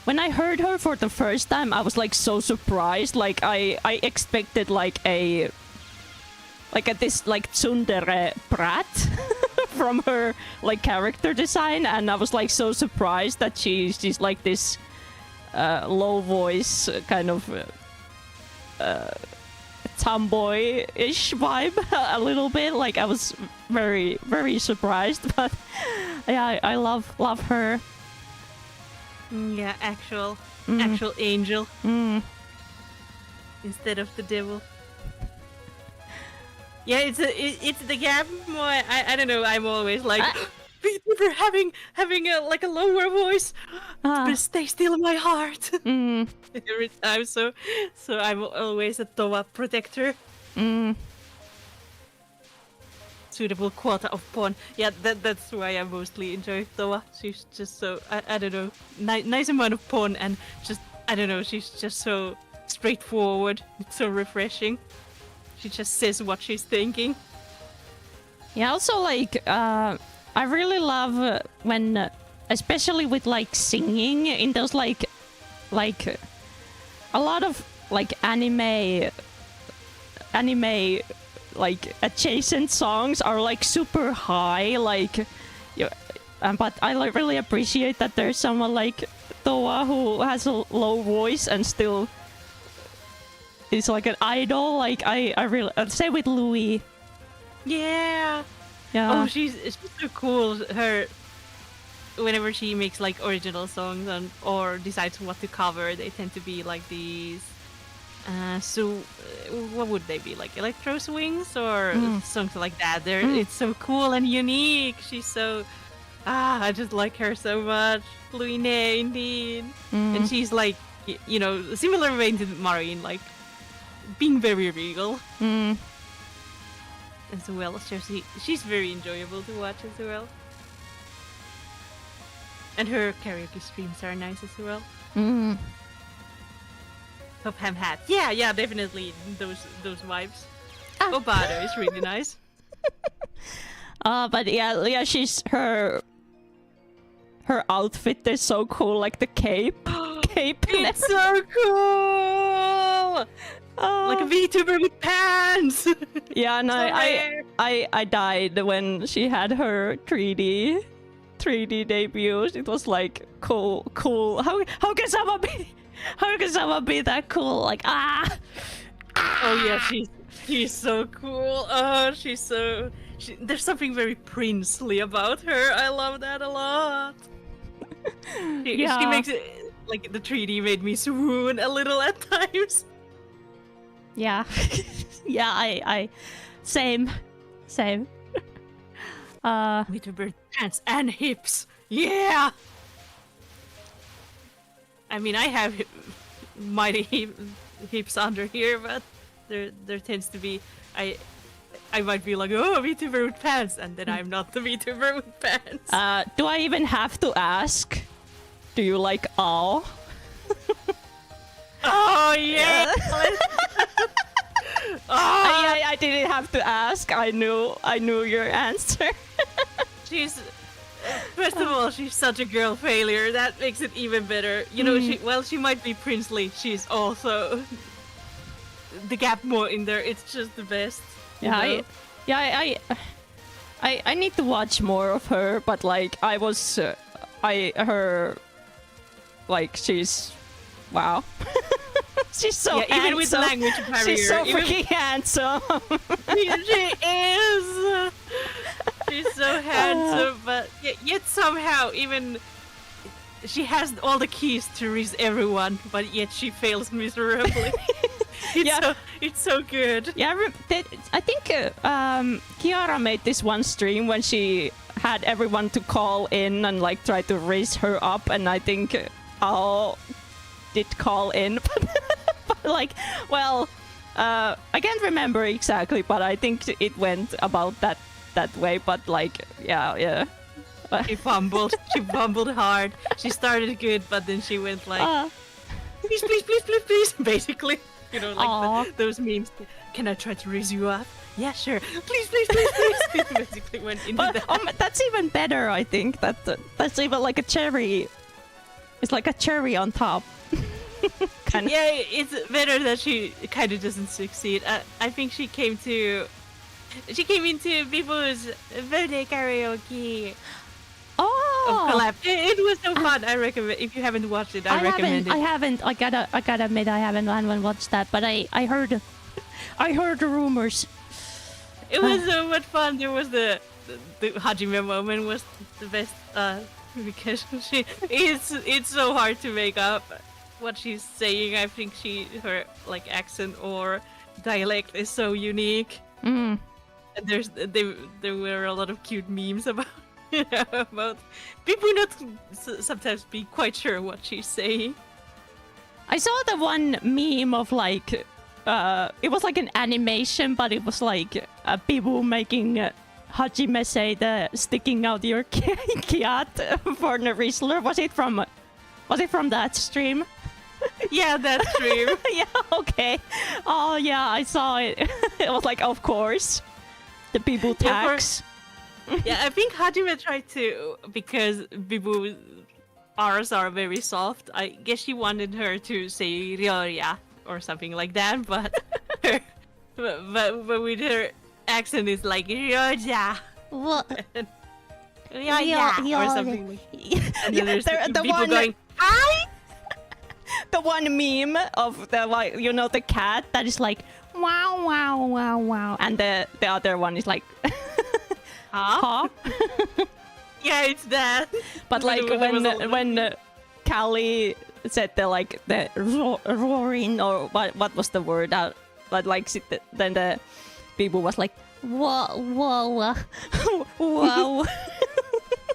when I heard her for the first time. I was like so surprised. Like I expected this tsundere brat from her like character design, and I was like so surprised that she's like this low voice kind of tomboy-ish vibe a little bit. Like I was very, very surprised, but yeah, I love her. Yeah, actual angel instead of the devil. Yeah, it's the gap. I don't know. I'm always like for having a lower voice, but stay still in my heart. Every time, so I'm always a Touhou protector. Suitable quota of pawn. Yeah, that's why I mostly enjoy Touhou. She's just so I don't know, nice amount of pawn, and just I don't know. She's just so straightforward. It's so refreshing. She just says what she's thinking. Yeah, also like I really love when, especially with like singing in those like a lot of like anime like adjacent songs are like super high, like but I like really appreciate that there's someone like Touhou who has a low voice and still is like an idol. Like I really say with Louis. Yeah. Oh, she's so cool. Her whenever she makes like original songs or decides what to cover, they tend to be like these. What would they be, like electro swings or songs like that? It's so cool and unique. She's so I just like her so much. Louis indeed, and she's like similar vein to Marine, like being very regal as well. So she's very enjoyable to watch as well, and her karaoke streams are nice as well. Top Ham Hat, yeah, definitely those vibes. Obado is really nice. But yeah, she's her outfit is so cool, like the cape. It's so cool. Like a VTuber with pants. Yeah, no, so I died when she had her 3D debut. It was like cool. How can someone be that cool? Like Oh yeah, she's so cool. Oh, there's something very princely about her. I love that a lot. She makes it like the 3D made me swoon a little at times. Yeah. Yeah, I same. With her bird pants and hips. Yeah. I mean, I have mighty hips under here, but there tends to be I might be like, oh, VTuber with pants, and then I'm not the VTuber with pants. Do I even have to ask? Do you like all? Oh yeah. I didn't have to ask. I knew your answer. First of all, she's such a girl failure. That makes it even better. You know, she might be princely. She's also the gap more in there. It's just the best. Yeah, I need to watch more of her. But like, she's wow. She's so handsome. Even with language barrier. She's so freaking handsome. She is. She's so handsome, but yet somehow even she has all the keys to reach everyone, but yet she fails miserably. It's so good. Yeah, I think Kiara made this one stream when she had everyone to call in and like try to raise her up, and I think Ao did call in, but like, well, I can't remember exactly, but I think it went about that way. But like, yeah. She fumbled. She fumbled hard. She started good, but then she went like, please, basically. You know, like those memes. Can I try to raise you up? Yeah, sure. Please. Basically went into that. That's even better, I think. That's even like a cherry. It's like a cherry on top. Kinda. Yeah, it's better that she kind of doesn't succeed. I think she came into people's birthday karaoke. Oh, collab. It was so fun. I recommend. If you haven't watched it, I recommend it. I haven't. I gotta admit, I haven't watched that. But I heard the rumors. It was so much fun. There was the Hajime moment was the best because it's so hard to make up what she's saying. I think her like accent or dialect is so unique. Mm. And there were a lot of cute memes about about people not sometimes be quite sure what she's saying. I saw the one meme of like it was like an animation, but it was like people making Hajime say the sticking out your cat for the Rizzler. Was it from that stream? Yeah, that stream. Yeah, okay. Oh yeah, I saw it. It was like, of course, the people tax. Yeah, I think Hajime tried to, because Bibu's R's are very soft. I guess she wanted her to say Ryoria or something like that, but but with her accent is like Ryoja. What? Ryoja or something like. And then there's the people one going, hi. The one meme of the like, you know, the cat that is like wow wow wow wow, and the other one is like huh? Yeah, it's that. But like when Callie said the roaring, or what was the word out, but like then the people was like whoa whoa whoa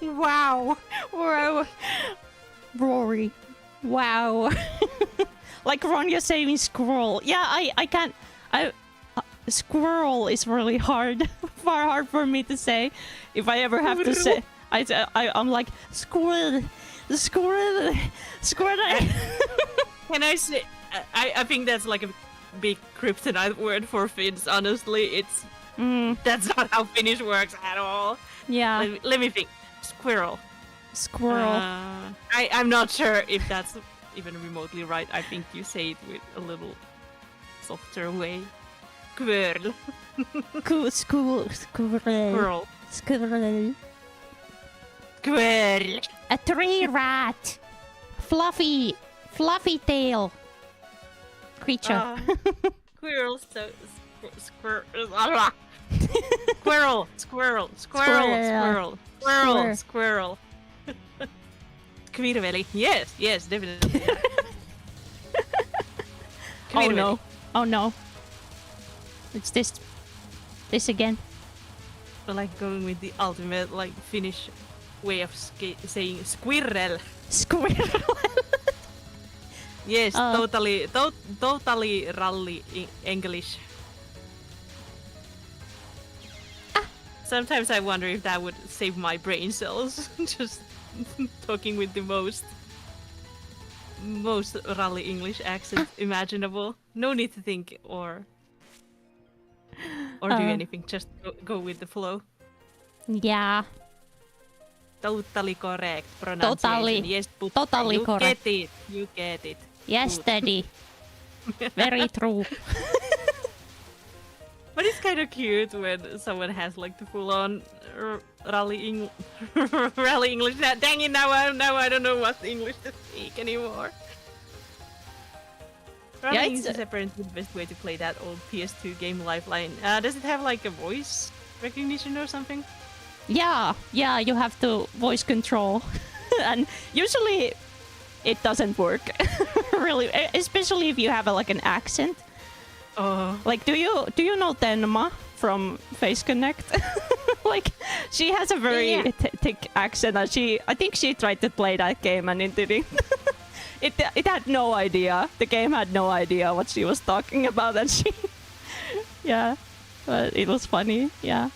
wow wow Rory. Wow. Like Ronja saying squirrel. Yeah, I can't. Squirrel is really hard. Hard for me to say. If I ever have to say, I'm like squirrel. Can I say? I think that's like a big kryptonite word for Finns. Honestly, that's not how Finnish works at all. Yeah. Let me think. Squirrel. I'm not sure if that's even remotely right. I think you say it with a little softer way. Squirrel. Squirrel. Squirrel. Squirrel. Squirrel. A tree rat. Fluffy tail creature. Squirrel. Squirrel. Squirrel. Squirrel. Yes, definitely. Oh no. Oh no. It's this again. But like going with the ultimate like Finnish way of saying squirrel. Squirrel. Yes, totally rally English. Sometimes I wonder if that would save my brain cells. Just talking with the most rally English accent imaginable. No need to think or do anything. Just go with the flow. Yeah. Totally correct pronunciation. Yes, but Totally you correct. You get it. Yes, Good. Teddy. Very true. But it's kind of cute when someone has like the full-on rally English. Dang it! Now I don't know what English to speak anymore. Rally Yeah, English is apparently the best way to play that old PS2 game Lifeline. Does it have like a voice recognition or something? Yeah, you have to voice control. And usually it doesn't work. Really, especially if you have like an accent. Oh, Like, do you know Tenma from Face Connect? Like, she has a very thick accent, and I think she tried to play that game and it didn't. It had no idea. The game had no idea what she was talking about, and yeah, but it was funny. Yeah.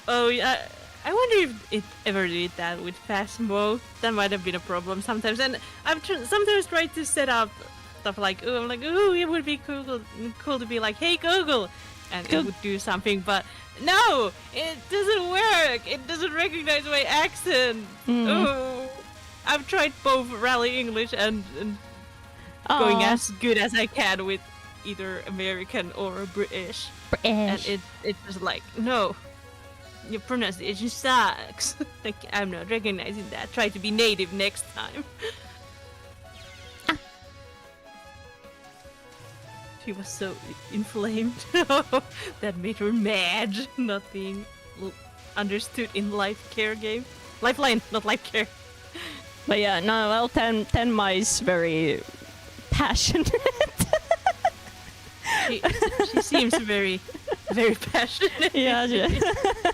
oh yeah. I wonder if it ever did that with Phasmo. That might have been a problem sometimes. And I've sometimes tried to set up stuff like, it would be cool to be like, hey Google, and it would do something. But no, it doesn't work. It doesn't recognize my accent. Oh, I've tried both Rally English and going as good as I can with either American or British. And it's just like, no, your pronunciation sucks. Like, I'm not recognizing that. Try to be native next time. She was so inflamed. That made her mad. Not being understood in life care game. Lifeline, not life care. But yeah, no, well, Tenma is very passionate. She seems very, very passionate. Yeah,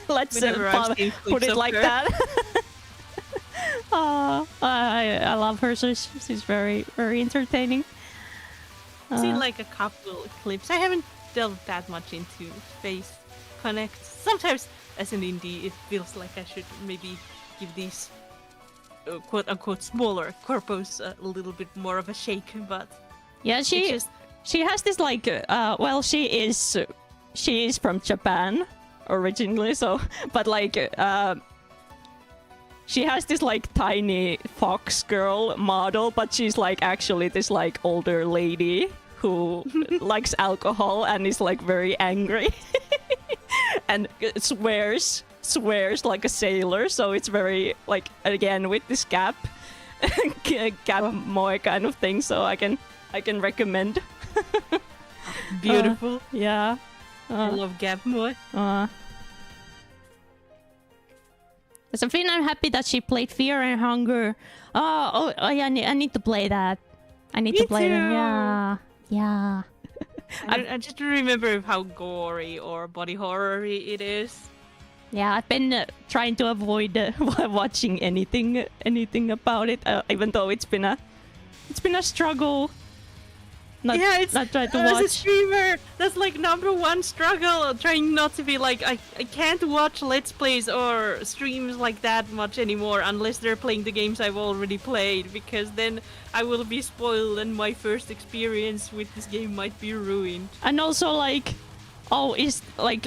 let's put it like that. I love her. So she's very, very entertaining. I've seen like a couple clips. I haven't delved that much into Face Connect. Sometimes, as an indie, it feels like I should maybe give these quote-unquote smaller corpos a little bit more of a shake. But yeah, she has this like well, she is from Japan originally, so but like she has this like tiny fox girl model, but she's like actually this like older lady who likes alcohol and is like very angry and swears like a sailor. So it's very like, again, with this gap moe kind of thing. So I can recommend. Beautiful. Yeah. I love Gap Moe. So Finn, I'm happy that she played Fear and Hunger. Oh yeah, I need to play that. I need to play them. Yeah. I just remember how gory or body horror-y it is. Yeah, I've been trying to avoid watching anything about it, even though it's been a struggle. Not trying to watch. As a streamer, that's like #1 struggle. Trying not to be like, I can't watch Let's Plays or streams like that much anymore unless they're playing the games I've already played, because then I will be spoiled and my first experience with this game might be ruined. And also like, it's like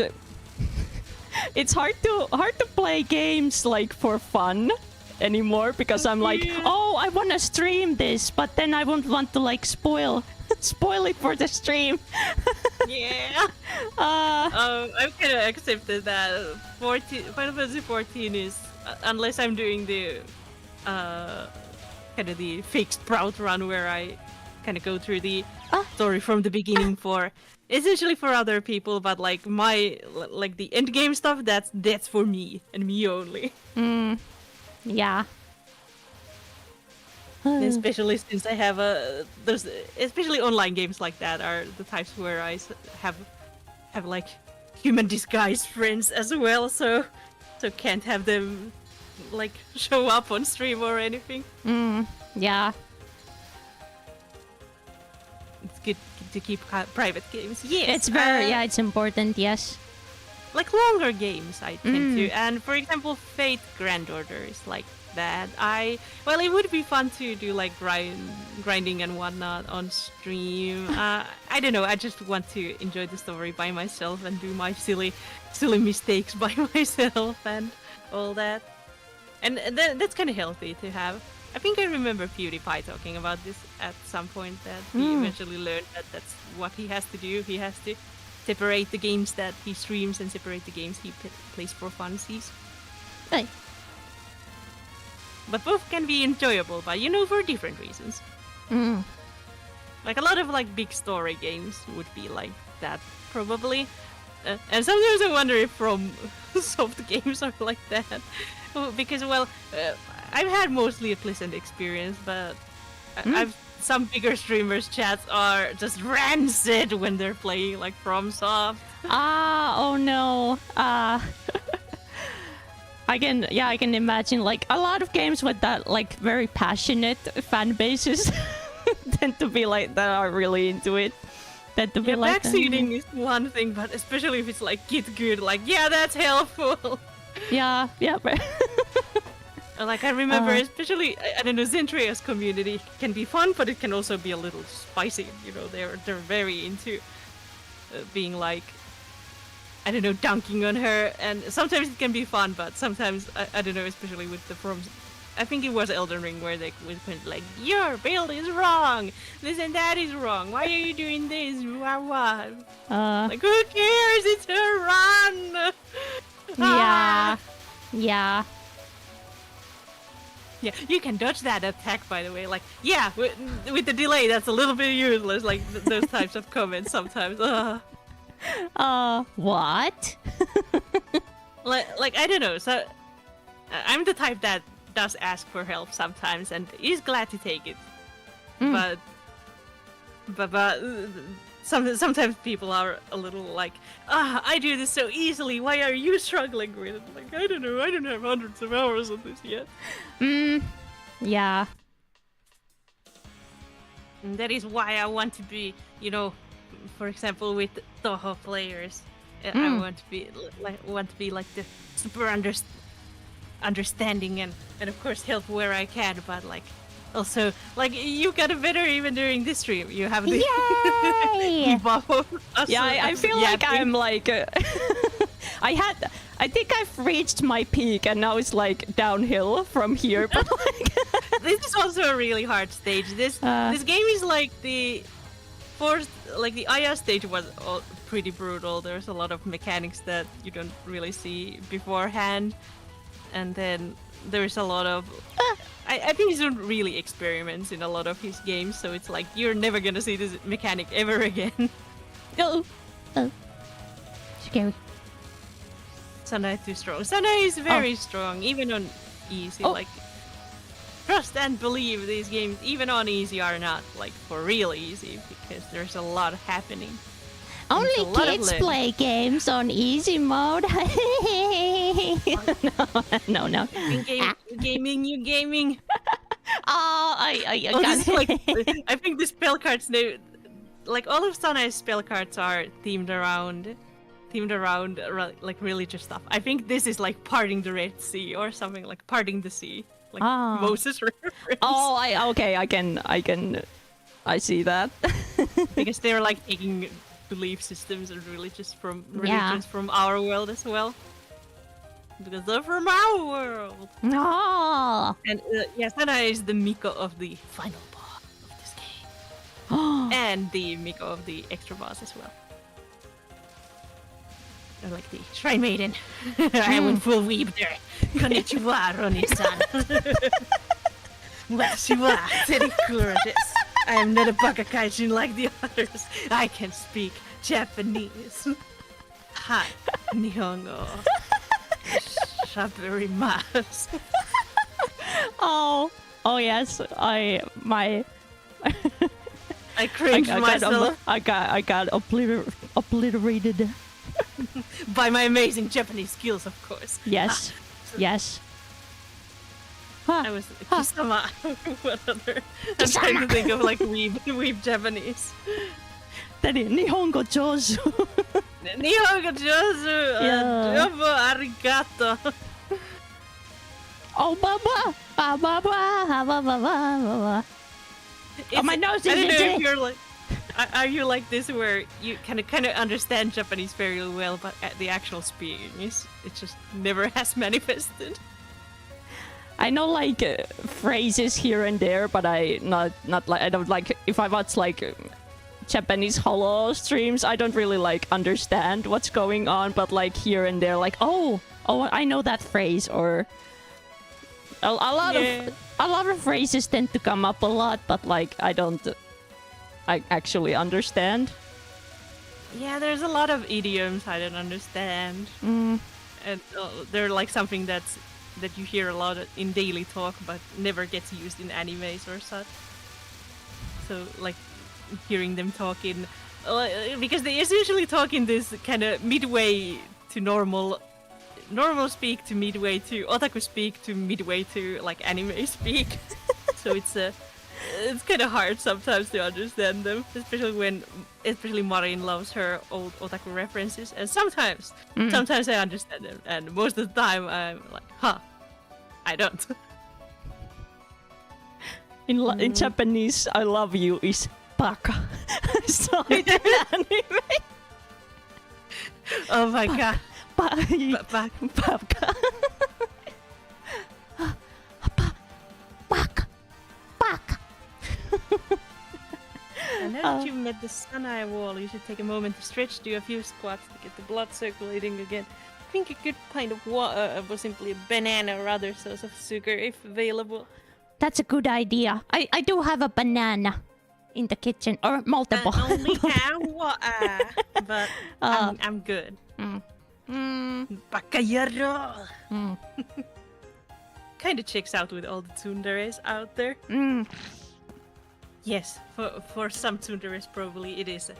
it's hard to play games like for fun anymore, because I'm like, I want to stream this, but then I won't want to like spoil it for the stream. Yeah. I've kind of accepted that 14, Final Fantasy 14 is, unless I'm doing the kind of the fake sprout run where I kind of go through the story from the beginning for essentially for other people, but like like the end game stuff, that's for me and me only. Yeah. Especially since I have those, especially online games like that are the types where I have like human disguise friends as well, so can't have them like show up on stream or anything. Yeah. It's good to keep private games. Yes, It's very it's important. Yes. like longer games I tend to, and for example, Fate Grand Order is like that. Well, it would be fun to do like grinding and whatnot on stream. I don't know. I just want to enjoy the story by myself and do my silly mistakes by myself and all that. And that's kind of healthy to have. I think I remember PewDiePie talking about this at some point, that he eventually learned that that's what he has to do. He has to separate the games that he streams and separate the games he plays for funsies. Hey. But both can be enjoyable, but for different reasons. Like a lot of like big story games would be like that probably, and sometimes I wonder if from soft games are like that, because I've had mostly a pleasant experience, but I've some bigger streamers' chats are just rancid when they're playing like from soft. Oh no. I can imagine like a lot of games with that like very passionate fan bases tend to be like that, are really into it. Tend to be like backseating is one thing, but especially if it's like get good, like that's helpful. Yeah. Like I remember, especially I don't know, Zentrea's community can be fun, but it can also be a little spicy. They're very into being like, I don't know, dunking on her, and sometimes it can be fun, but sometimes I don't know, especially with the I think it was Elden Ring where they went like, your build is wrong, this and that is wrong, why are you doing this? What? Like, who cares? It's her run. Yeah. Yeah, you can dodge that attack, by the way. Like, with the delay, that's a little bit useless. Like those types of comments sometimes. What? like I don't know. So I'm the type that does ask for help sometimes and is glad to take it. But sometimes people are a little like, I do this so easily. Why are you struggling with it? Like, I don't know. I don't have hundreds of hours of this yet. Yeah. And that is why I want to be, for example, with TOUHOU players, I want to be like the super understanding and of course help where I can, but like also like you got it better even during this stream. You have the buff of us. Yeah, I feel like I'm like I think I've reached my peak and now it's like downhill from here. But like this is also a really hard stage. This game is like the Aya stage was pretty brutal. There's a lot of mechanics that you don't really see beforehand, and then there's a lot of I think he's doing really experiments in a lot of his games, so it's like you're never gonna see this mechanic ever again. Oh, scary. Sana is too strong. Sana is very strong, even on easy. Like, trust and believe these games, even on easy, are not like for real easy because there's a lot happening. Only kids play games on easy mode. No. Gaming. I I think the spell cards, like all of Sana's spell cards are themed around like religious stuff. I think this is like parting the Red Sea or something, like parting the sea, like Moses reference. I see that. Because they're like taking belief systems and religions from our world as well. Because they're from our world. And Sana is the Miko of the final boss of this game. And the Miko of the extra boss as well. Or like the Shrine Maiden. I went full weeb there. Konnichiwa, Ronnie-san. Watashi wa Teddie-kuro desu. I am not a bakakaijin like the others. I can speak Japanese. Hi, Nihongo. Shabarimasu. Oh yes, I cringed myself I got obliterated. by my amazing Japanese skills, of course. Yes, yes. Huh. I was Kisama. What other? I'm trying to think of like weeb Japanese. Teddie, Nihongo jozu. Nihongo jozu. Yeah. Domo arigato. Oh, baba, baba, baba, baba, baba. Oh, my nose is I don't know itchy. if you're like. Are you like this where you kind of understand Japanese very well, but the actual speaking it just never has manifested? I know like phrases here and there, but I don't like if I watch like Japanese holo streams, I don't really like understand what's going on, but like here and there, like oh I know that phrase, or a lot of phrases tend to come up a lot, but like I actually understand. Yeah, there's a lot of idioms I don't understand, and they're like something that you hear a lot in daily talk, but never gets used in animes or such. So like hearing them talking, because they usually talk in this kind of midway to normal speak to midway to otaku speak to midway to like anime speak. So it's kind of hard sometimes to understand them, especially Marin loves her old otaku references, and sometimes I understand them, and most of the time I'm like, I don't. In Japanese, I love you is baka. So in anime. Oh my god. Baka. Baka. And now that you've met the Sanai wall, you should take a moment to stretch, do a few squats to get the blood circulating again. I think a good pint of water was simply a banana or other source of sugar if available. That's a good idea. I do have a banana in the kitchen, or multiple. I only have water, but I'm good. Bakayaro! Kinda checks out with all the tsunderes out there. Yes, for some tsunderes probably it is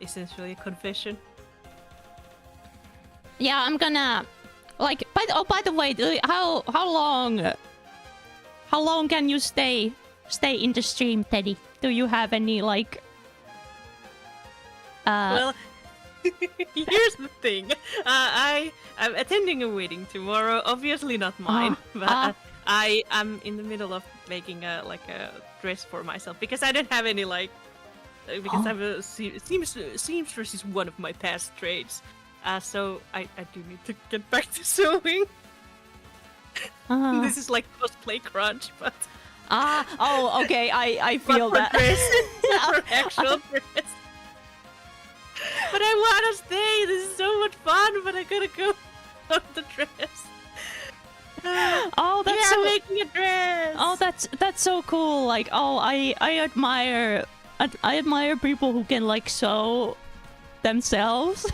essentially a confession. Yeah, I'm gonna like. By the way, how long can you stay in the stream, Teddie? Do you have any like? Well, here's the thing. I'm attending a wedding tomorrow. Obviously not mine, but I am in the middle of making a dress for myself because I don't have any because I'm a seamstress is one of my past trades. So I do need to get back to sewing. This is like cosplay crunch, but okay. I feel for that. Dress, for actual dress. But I wanna stay. This is so much fun. But I gotta go on the dress. Oh, that's so making a dress. Oh, that's so cool. Like, I admire people who can like sew themselves.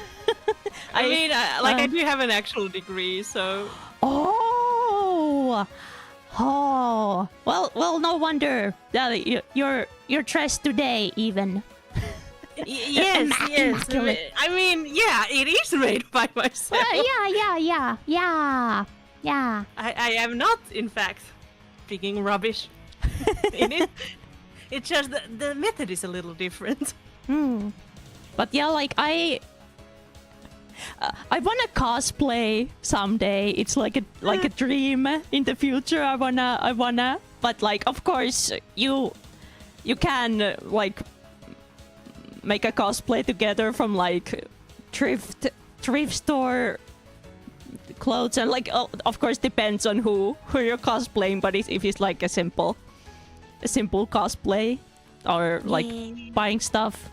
I mean, I do have an actual degree, so. Oh, well, no wonder that you're dressed today even. Yes. I mean, yeah, it is made by myself. Yeah. I am not, in fact, speaking rubbish in it. It's just the method is a little different. But yeah, like I wanna cosplay someday. It's like a dream in the future. I wanna. But like, of course, you can like make a cosplay together from like thrift store clothes, and like of course depends on who you're cosplaying. But if it's like a simple cosplay or like buying stuff,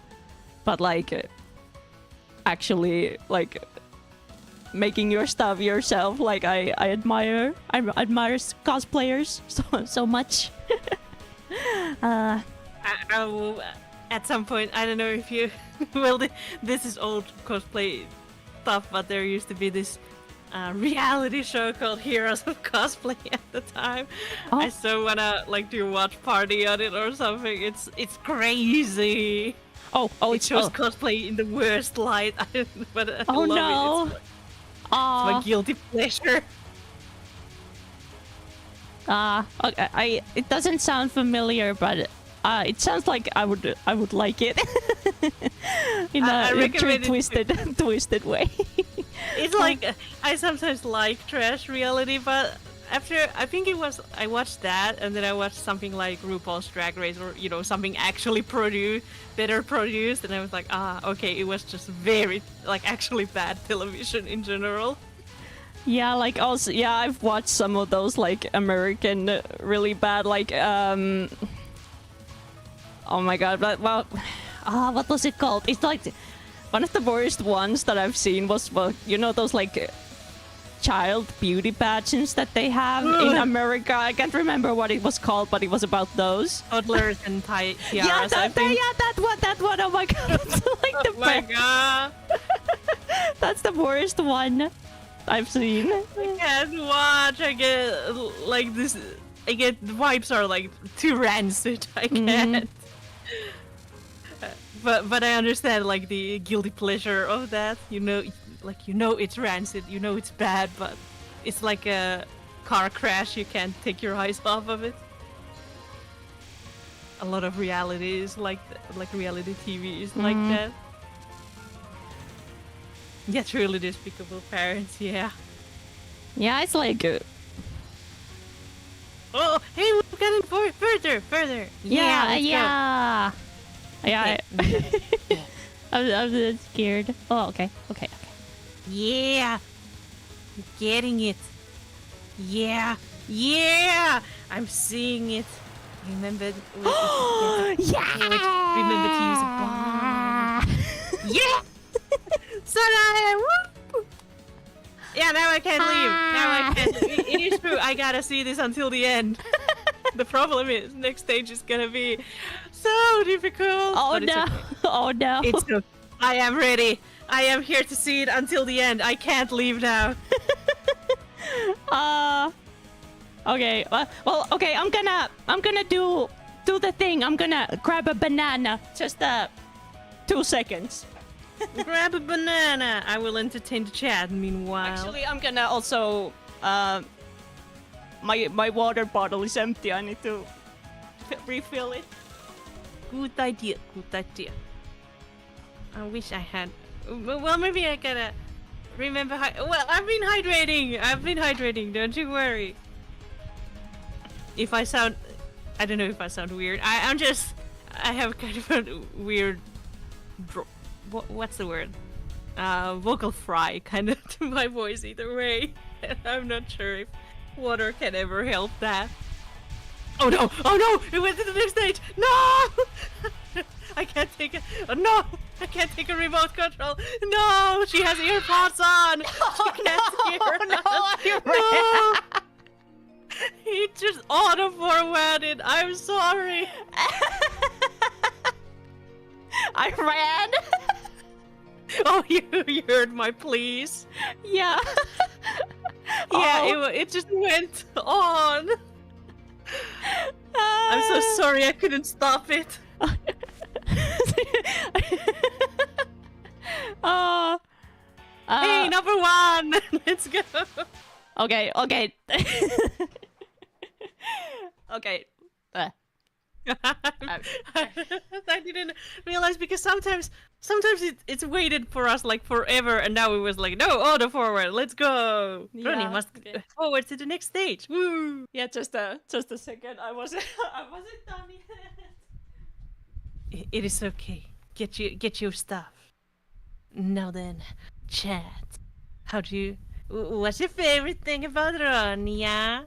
but like actually like making your stuff yourself. Like I admire cosplayers so much. I will, at some point, I don't know if you well, this is old cosplay stuff, but there used to be this reality show called Heroes of Cosplay at the time. Oh. I so wanna like do a watch party on it or something. It's crazy. Oh, It shows cosplay in the worst light. But I Oh, love no. it. It's my guilty pleasure. Okay, it doesn't sound familiar, but it sounds like I would like it in I a recommend it twisted way. It's like I sometimes like trash reality, but after I think I watched that, and then I watched something like RuPaul's Drag Race, or something actually better produced, and I was like, okay, it was just very like actually bad television in general. Yeah, like also, yeah, I've watched some of those like American really bad, like oh my god, but well, what was it called? It's like one of the worst ones that I've seen was, well, those like child beauty pageants that they have in America. I can't remember what it was called, but it was about those Toddlers and tiaras. yeah, that one. Oh my god, that's like the Oh my god. That's the worst one I've seen. I can't watch. I get like this. I get the vibes are like too rancid. I can't. But I understand like the guilty pleasure of that. It's rancid. It's bad, but it's like a car crash. You can't take your eyes off of it. A lot of reality is like reality TV is like that. Yeah, truly despicable parents. Yeah. Yeah, it's like Oh, hey, we've gotten further. yeah. Okay. I'm scared. Oh, okay. Yeah, I'm getting it. Yeah. I'm seeing it. Remember? Yeah. Remember to use a bomb. Yeah. Sorry. Woo! Yeah, now I can't leave. It is true. I gotta see this until the end. The problem is, next stage is gonna be so difficult. Oh but no! It's okay. Oh no! It's good. I am ready. I am here to see it until the end. I can't leave now. Okay. Well, okay. I'm gonna do the thing. I'm gonna grab a banana. Just 2 seconds. Grab a banana. I will entertain the chat meanwhile. Actually, I'm gonna also my water bottle is empty. I need to refill it. Good idea. I wish I had. Well, maybe I gotta remember. Well, I've been hydrating. Don't you worry. If I sound, I don't know if I sound weird. I have kind of a weird. What's the word? Vocal fry kind of to my voice either way. And I'm not sure if water can ever help that. Oh no! It went to the next stage! No! I can't take it. Oh, no! I can't take a remote control. No! She has earpods on! She can't hear us. No! He just auto-forwarded. I'm sorry. I ran. Oh, you heard my pleas. Yeah. Yeah, it just went on. I'm so sorry I couldn't stop it. Hey, number 1! Let's go. Okay. Okay. I didn't realize because sometimes it's waited for us like forever, and now it was like no auto forward. Let's go. Yeah, Ronnie must forward to the next stage. Woo! Yeah, just a second. I wasn't done yet. It is okay. Get your stuff. Now then, chat. What's your favorite thing about Ronja?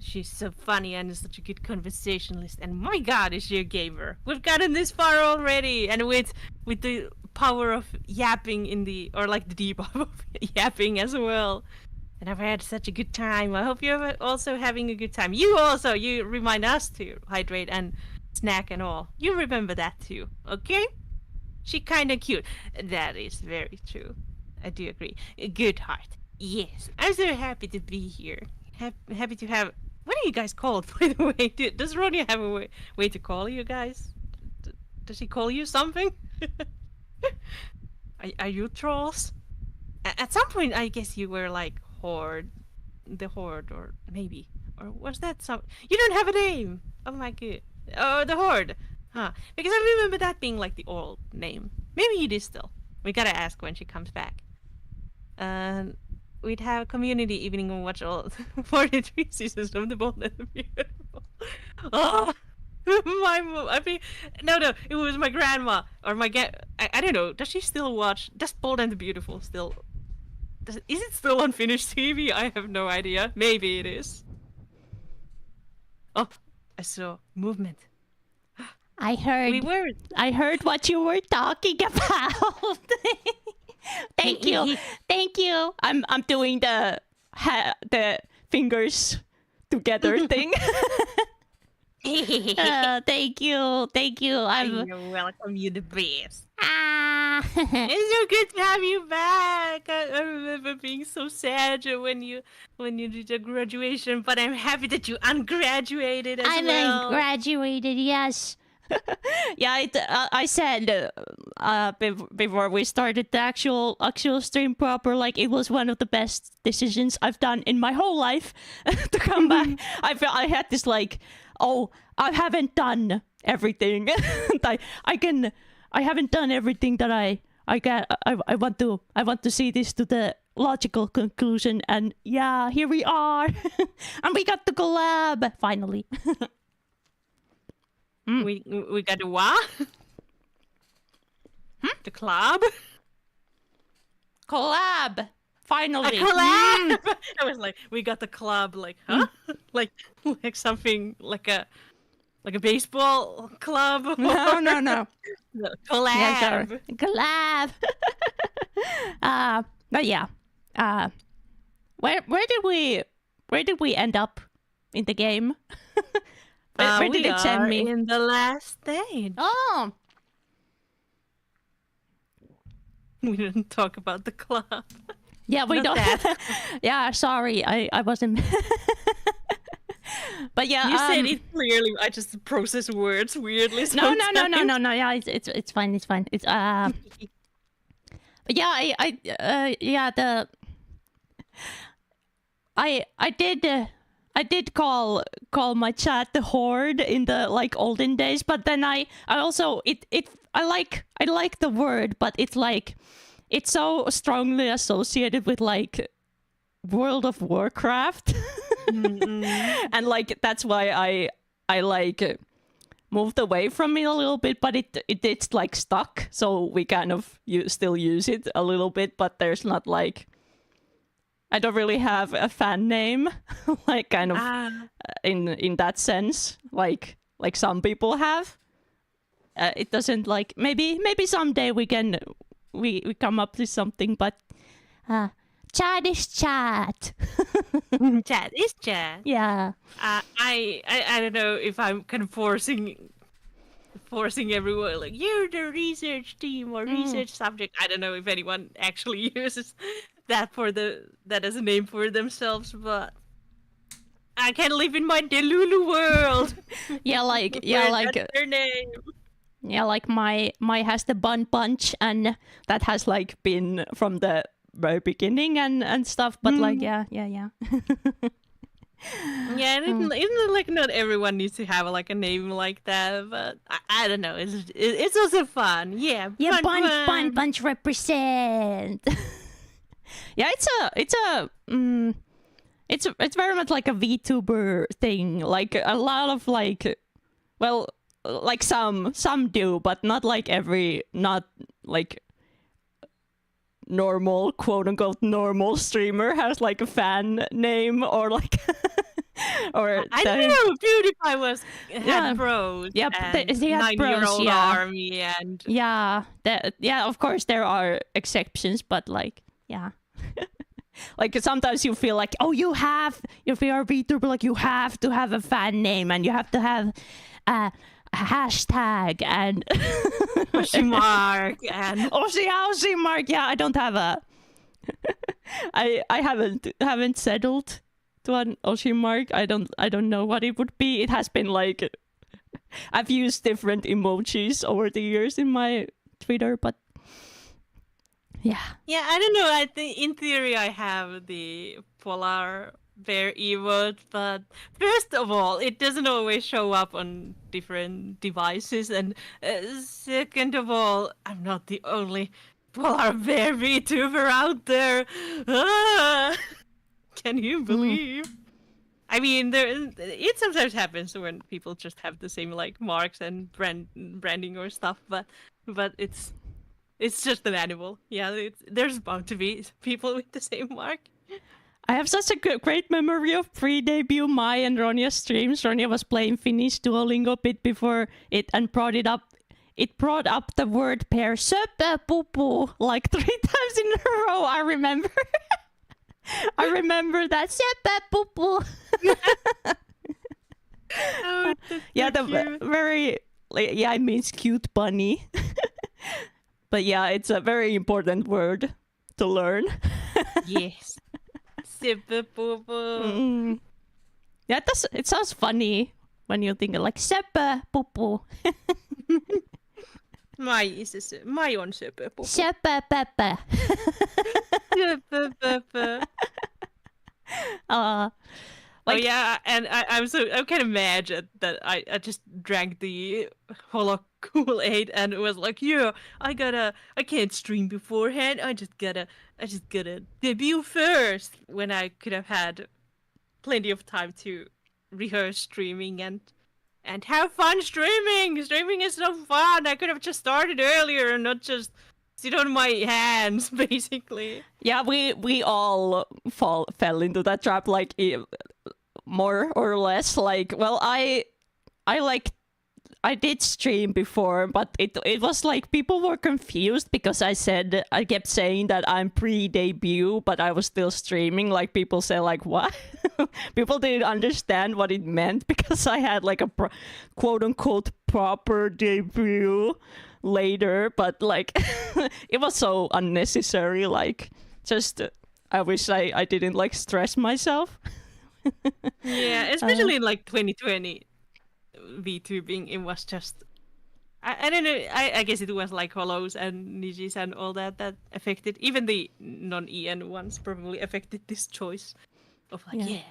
She's so funny and is such a good conversationalist, and my god, is she a gamer. We've gotten this far already, and with the power of yapping or like the debug of yapping as well. And I've had such a good time. I hope you're also having a good time. You remind us to hydrate and snack and all. You remember that too, okay? She kinda cute. That is very true. I do agree. A good heart. Yes. I'm so happy to be here. Happy to have... What are you guys called, by the way? Does Ronnie have a way to call you guys? Does he call you something? Are you trolls? At some point, I guess you were like the Horde, or maybe, or was that some? You don't have a name. Oh my god. Oh, the Horde, huh? Because I remember that being like the old name. Maybe it is still. We gotta ask when she comes back. We'd have community evening and watch all 43 seasons of The Bold and the Beautiful. Oh. I mean, no, it was my grandma or I don't know. Does she still watch? Does Bold and the Beautiful still? Is it still on Finnish TV? I have no idea. Maybe it is. Oh, I saw movement. I heard what you were talking about. Thank you. I'm doing the fingers together thing. Thank you. You're welcome. You're the best. It's so good to have you back. I remember being so sad when you did your graduation, but I'm happy that you ungraduated as well. I graduated, yes. Yeah, I said before we started the actual stream proper, like it was one of the best decisions I've done in my whole life to come back. I had this like, oh, I haven't done everything. I haven't done everything that I want to see this to the logical conclusion, and yeah, here we are. And we got the collab finally. We got a what? The club? Collab! Finally! A collab! I was like, we got the club, like, huh? like something, like a baseball club? No. No, collab! Yeah, collab! But yeah. Where did we end up in the game? Where did it send me? In the last stage. Oh! We didn't talk about the club. Yeah, we don't. Yeah, sorry, I wasn't. But yeah, you said it clearly. I just process words weirdly. Sometimes. No. Yeah, it's fine. It's fine. It's But yeah, I did call my chat the Horde in the like olden days, but then I also I like the word, but it's like it's so strongly associated with like World of Warcraft. And like that's why I like moved away from it a little bit, but it's like stuck, so we kind of still use it a little bit, but there's not like I don't really have a fan name, like kind of in that sense, like some people have. It doesn't like maybe someday we come up with something, but chat is chat. Chat is chat. Yeah. I don't know if I'm kind of forcing everyone like you're the research team or research subject. I don't know if anyone actually uses that as a name for themselves, but I can live in my Delulu world. Like their name. Yeah, like my has the bun bunch, and that has like been from the very beginning and stuff. But like yeah. Yeah, and like not everyone needs to have like a name like that, but I don't know. It's also fun. Yeah, bun bunch represent. Yeah, it's very much like a VTuber thing. Like a lot of like, well, like some do, but not like not like normal, quote unquote normal streamer has like a fan name or like or I don't know. PewDiePie Yeah. had bros. Yep, And they had bros, 9-year-old yeah. army and Yeah, of course there are exceptions, but like, yeah. Like sometimes you feel like, oh, if you're a VTuber, like you have to have a fan name and you have to have a hashtag and question mark and Oshi mark. Yeah, I don't have a. I haven't settled to an Oshi mark. I don't know what it would be. It has been like I've used different emojis over the years in my Twitter, but yeah. yeah, I don't know. I think in theory I have the polar bear emote, but first of all, it doesn't always show up on different devices, and second of all, I'm not the only polar bear VTuber out there. Ah, can you believe? I mean, it sometimes happens when people just have the same like marks and branding or stuff, but it's just an animal. Yeah, there's bound to be people with the same mark. I have such a great memory of pre-debut Mai and Ronja's streams. Ronja was playing Finnish Duolingo a bit before it and brought it up. It brought up the word pair söpö pupu like 3 times in a row. I remember. I remember that söpö pupu. Oh, Yeah, so the cute. very yeah, it means cute bunny. But yeah, it's a very important word to learn. Yes. Super poo-poo. Mm. Yeah, it sounds funny when you think like söpö pupu. Mai on söpö poo-poo. Söpö pöpö. Söpö pöpö. Uh, Oh Like- yeah, and I'm kind of mad that I just drank the Holo Kool-Aid and it was like, yeah, I can't stream beforehand. I just gotta debut first when I could have had plenty of time to rehearse streaming and have fun streaming. Streaming is so fun. I could have just started earlier and not just sit on my hands, basically. Yeah, we all fell into that trap, like more or less. Like, well, I did stream before, but it was like people were confused because I kept saying that I'm pre-debut, but I was still streaming. Like people say, like, what? People didn't understand what it meant because I had like a quote unquote proper debut later, but like it was so unnecessary. Like, just I wish I didn't like stress myself. Yeah, especially in like 2020 VTubing, it was just I don't know. I guess it was like Hollows and Nijis and all that affected. Even the non-EN ones probably affected this choice of like, Yeah.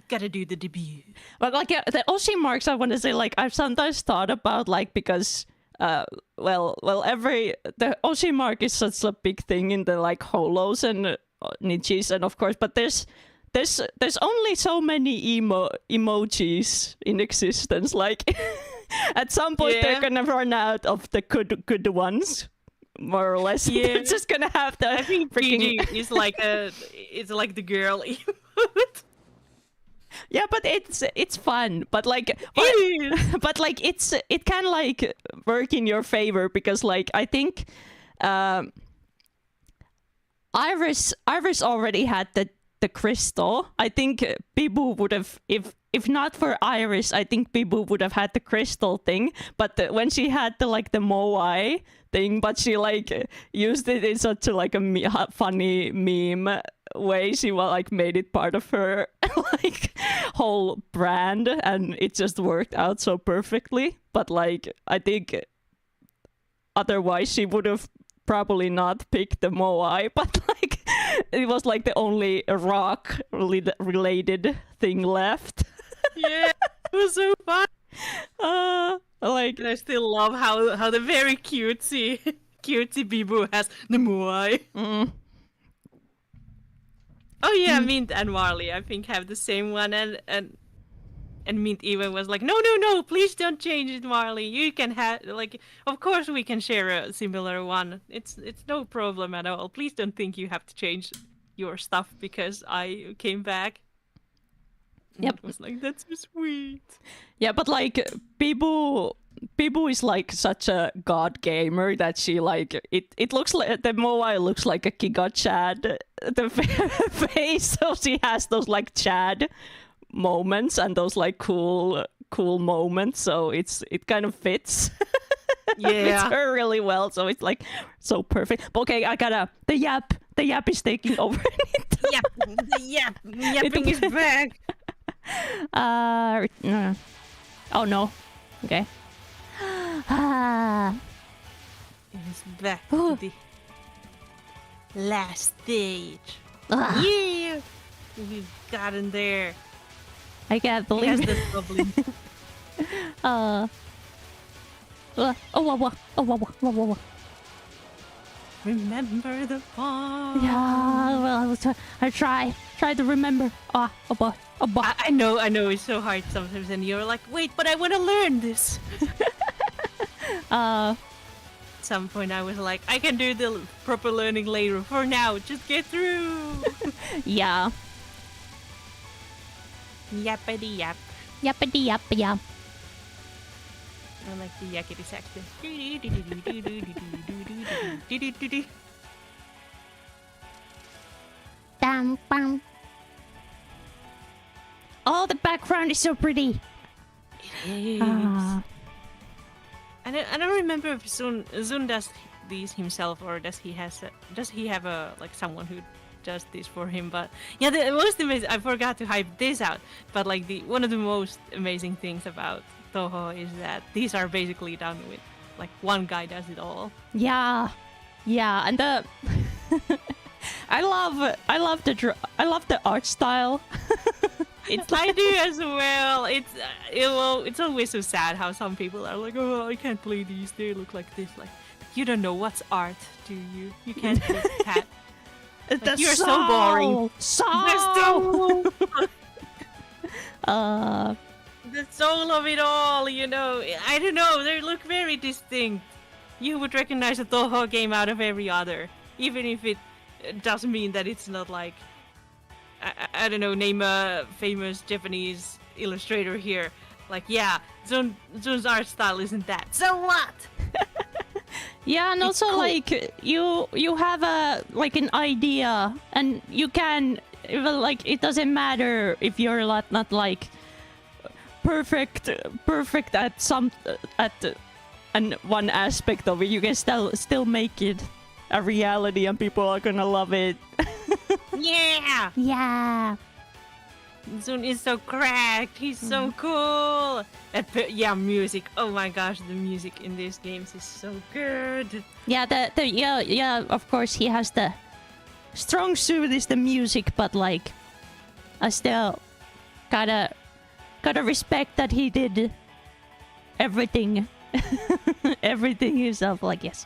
gotta do the debut. But like, yeah, the Oshi marks, I want to say, like, I've sometimes thought about, like, because well, the Oshi mark is such a big thing in the like Holos and Nichis, and of course, but there's only so many emojis in existence. Like, at some point they're Yeah. gonna run out of the good ones, more or less. Yeah. They're just gonna have the I think freaking GG is like it's like the girl emote. yeah, but it's fun. But like, It is. but like it can like work in your favor because like I think Iris already had the crystal. I think Bibu would have if not for Iris, I think Bibu would have had the crystal thing. But when she had the like the Moai thing, but she like used it in such a like a funny meme way. She like made it part of her like whole brand, and it just worked out so perfectly. But like I think otherwise she would have probably not picked the Moai, but like it was like the only rock related thing left. Yeah, it was so fun. Like And I still love how the very cutesy Bibu has the Moai. Oh yeah, Mint and Marley I think have the same one, and Mint even was like, no, please don't change it, Marley. You can have like, of course we can share a similar one. It's no problem at all. Please don't think you have to change your stuff because I came back. Yep. It was like, that's so sweet. Yeah, but like Bibu is like such a god gamer that she like it looks like the mobile looks like a Giga Chad the face, so she has those like Chad moments and those like cool moments, so it kind of fits. Fits her really well, so it's like so perfect. But okay, I gotta the yap is taking over. Yapping is back. No. Oh no. Okay. It's back to the last stage. Ah. Yeah, we've gotten there. I can't He has believe this bubbly. Whoa. Remember the farm. Yeah, well, I try to remember. Oh boy. I know it's so hard sometimes, and you're like, wait, but I want to learn this. At some point, I was like, I can do the proper learning later. For now, just get through. Yeah. Yappity yap. Yappity yap, yeah. I like the yakety sax. Dam, bam. Oh, the background is so pretty. It is. I don't remember if Zun does these himself, or does he have a like someone who does this for him? But yeah, the most amazing, I forgot to hype this out, but like one of the most amazing things about Touhou is that these are basically done with like one guy does it all. Yeah, and the I love the art style. I do as well. It's always so sad how some people are like, oh, I can't play these. They look like this. Like, you don't know what's art, do you? You can't do that. Like, you're so boring. The soul of it all, you know. I don't know. They look very distinct. You would recognize a Touhou game out of every other, even if it doesn't mean that it's not like. I don't know, name a famous Japanese illustrator here. Like, yeah, Zun's art style isn't that. So what? Yeah, and It's also cool. like you have a like an idea, and you can even like it doesn't matter if you're not like perfect at one aspect of it. You can still make it a reality, and people are gonna love it. Yeah! Yeah. Zun is so cracked. He's so cool. Yeah, music. Oh my gosh, the music in these games is so good. Yeah, yeah. Of course, he has the strong suit is the music, but like, I still gotta respect that he did everything, everything himself. Like, yes.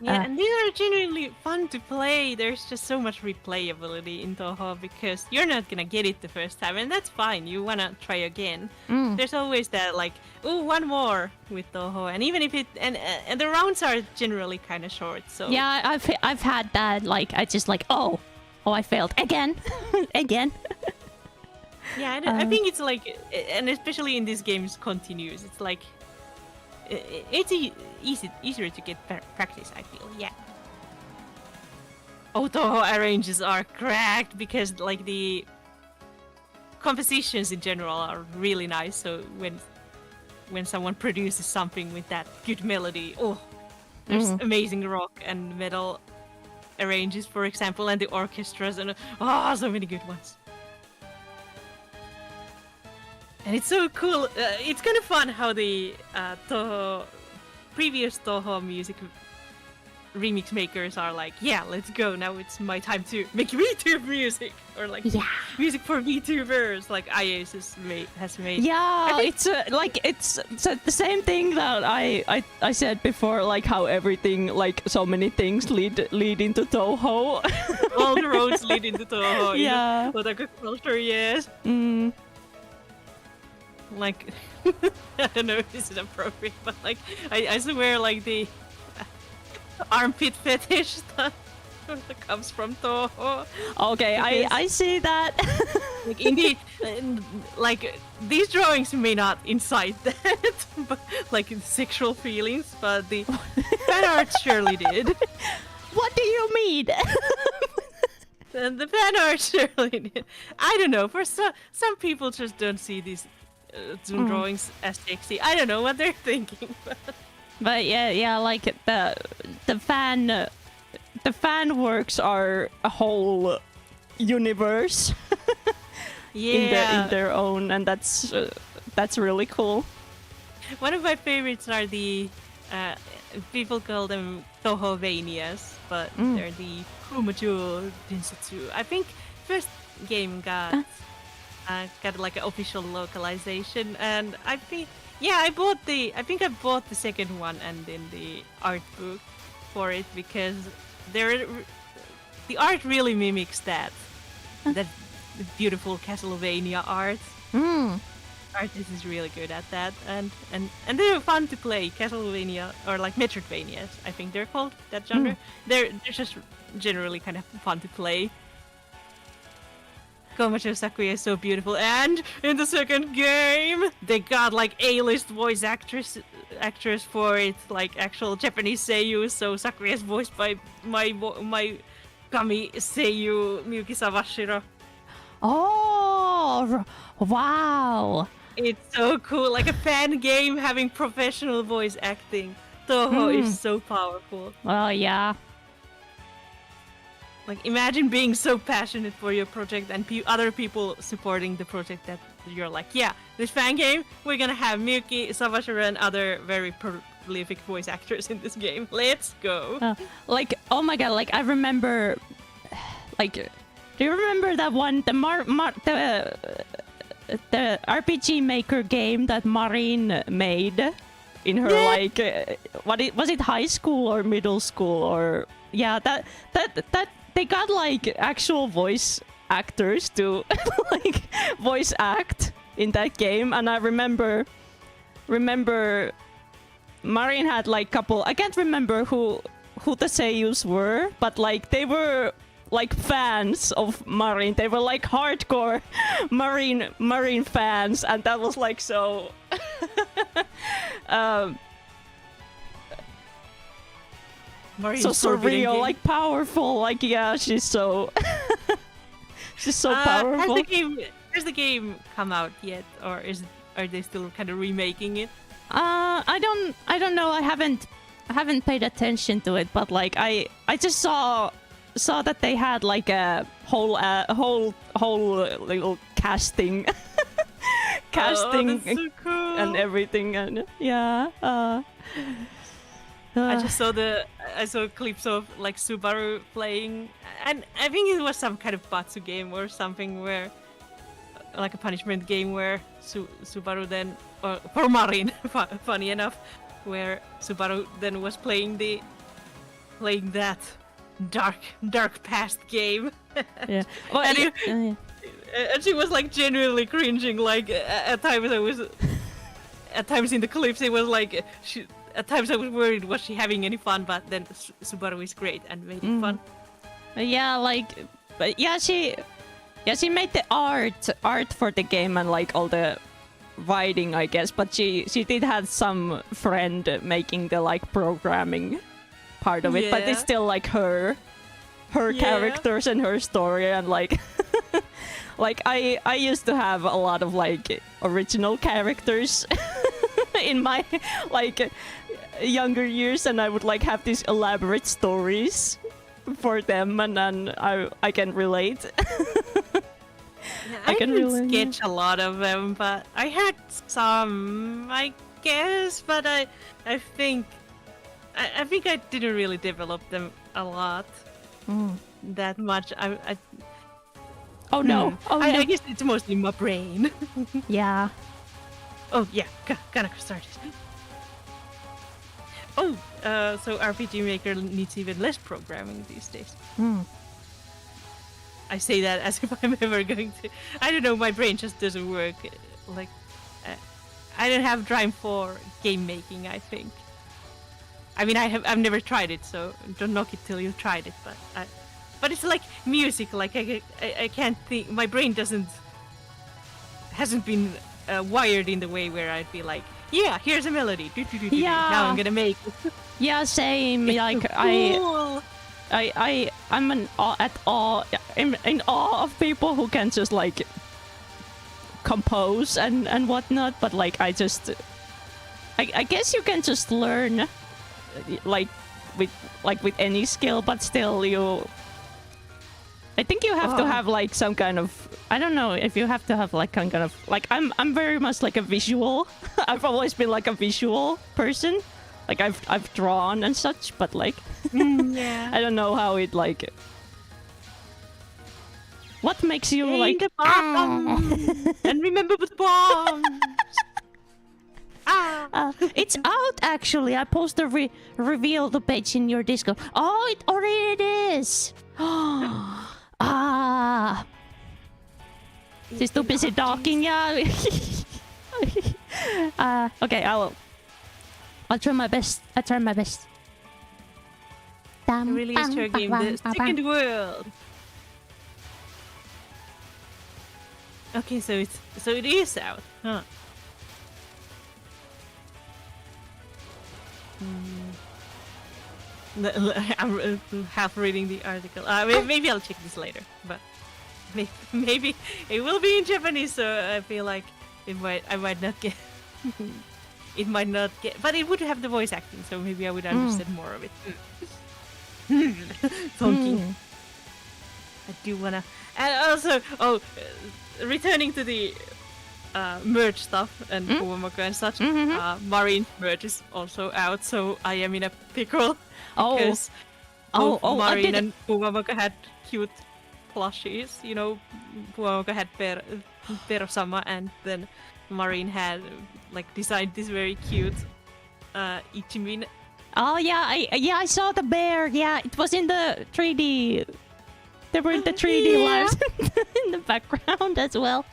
Yeah, and these are genuinely fun to play. There's just so much replayability in Touhou because you're not gonna get it the first time, and that's fine. You wanna try again. There's always that like, oh, one more with Touhou, and even if it and the rounds are generally kind of short. So Yeah, I've had that. Like, I just like, oh, I failed again, again. yeah, I think it's like, and especially in these games, continues. It's like. It's easier to get practice, I feel. Yeah. Touhou arranges are cracked because like the compositions in general are really nice. So when someone produces something with that good melody, there's amazing rock and metal arranges, for example, and the orchestras, and so many good ones. And it's so cool. It's kind of fun how the previous Touhou music remix makers are like, yeah, let's go. Now it's my time to make VTube music, or like music for VTubers, like IAS has made. Yeah, it's the same thing that I said before, like how everything, like so many things lead into Touhou. All the roads lead into Touhou. Yeah. Otaku culture, yes. Like, I don't know if this is appropriate, but like, I swear, like the armpit fetish stuff that comes from Toho. Okay, I see that. Like indeed, like these drawings may not incite that, but like sexual feelings, but the fan art surely did. What do you mean? And the fan art surely did. I don't know. For some people, just don't see these Zoom drawings as sexy. I don't know what they're thinking. But yeah, like the fan works are a whole universe. Yeah, in their own, and that's really cool. one of my favorites are the people call them Touhou-vanias, but they're the Kumajo Jinsetsu. I think first game got like an official localization, and I think I bought the second one and then the art book for it because the art really mimics that beautiful Castlevania art. Artist is really good at that, and they're fun to play. Castlevania or like Metroidvanias, I think they're called that genre. They're just generally kind of fun to play. Komacho Sakuya is so beautiful, and in the second game they got like A-list voice actress for it, like actual Japanese seiyuu. So Sakuya is voiced by my kami seiyuu Miyuki Sawashiro. Oh, wow! It's so cool, like a fan game having professional voice acting. Touhou is so powerful. Well, yeah. Like, imagine being so passionate for your project and other people supporting the project that you're like, yeah, this fan game, we're gonna have Miyuki Sawashiro and other very prolific voice actors in this game. Let's go. Like, oh my god, like I remember, like, do you remember that one, the RPG Maker game that Marin made in her like was it high school or middle school or that they got like actual voice actors to like voice act in that game, and I remember Marin had like couple, I can't remember who the seiyus were, but like they were like fans of Marin. They were like hardcore Marin fans, and that was like so so surreal, like powerful. Like she's so she's so powerful. Has the game come out yet, or are they still kind of remaking it? I don't know. I haven't paid attention to it, but like I just saw that they had like a whole little casting that's so cool. and everything, and I saw clips of like Subaru playing, and I think it was some kind of Batsu game or something where like a punishment game where Subaru then for Marin funny enough, where Subaru then was playing that dark past game. Yeah. Well, and she was like genuinely cringing. Like at times in the clips it was like at times I was worried, was she having any fun? But then Subaru is great and made it fun. Yeah, like, but she made the art for the game and like all the writing, I guess. But she did have some friend making the like programming part of it. But it's still like her characters and her story, and like like I used to have a lot of like original characters in my like younger years, and I would like have these elaborate stories for them, and then I can relate. I didn't sketch a lot of them, but I had some, I guess. But I think I didn't really develop them a lot that much. Oh no! I guess it's mostly my brain. Yeah. Oh yeah, gonna start it. Oh, so RPG Maker needs even less programming these days. I say that as if I'm ever going to. I don't know, my brain just doesn't work. Like, I don't have drive for game making, I think. I mean, I've never tried it, so don't knock it till you've tried it. But but it's like music. Like I can't think. My brain hasn't been wired in the way where I'd be like, yeah, here's a melody. Yeah. Now I'm gonna make. Yeah, same. It's Like so cool. I'm in awe of people who can just like compose and whatnot. But like I guess you can just learn like with any skill, but still I think you have to have like some kind of, I don't know if you have to have like some kind of, like I'm very much like a visual. I've always been like a visual person. Like I've drawn and such, but like Yeah. I don't know how it like. What makes you like? The bomb. And remember the bombs. It's out actually. I post the reveal the page in your Discord. Oh, it already is. Ah. She's too busy talking. Yeah. Okay, I'll try my best. I'll try my best. It really is your game, the second world. Okay, so it is out, huh? I'm half reading the article. Maybe I'll check this later, but maybe it will be in Japanese, so I feel like I might not get. It might not get, but it would have the voice acting, so maybe I would understand more of it. Funky. I do wanna, and also, returning to the merch stuff and Kuwamoko and such. Marine merch is also out, so I am in a pickle because Marine and Kuwamoko had cute plushies. You know, Kuwamoko had Perosama, and then Marine had like designed this very cute Ichimin. Oh yeah, I saw the bear. Yeah, it was in the 3D. There were the 3D lives in the background as well.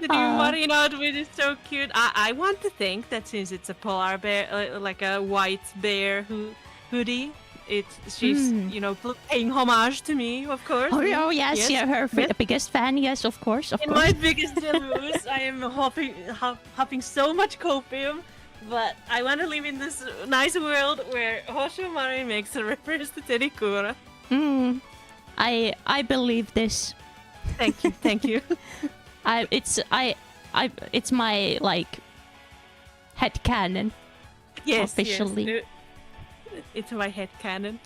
The new Marine outfit is so cute. I want to think that since it's a polar bear, like a white bear hoodie, she's paying homage to me, of course. Oh yes, yeah, her biggest fan. Yes, of course, of course. My biggest jealous. I am hopping so much copium, but I want to live in this nice world where Hosho Marine makes a reference to Teddie-kura. I believe this. Thank you. It's my like headcanon. Yes, officially. Yes. It's my headcanon.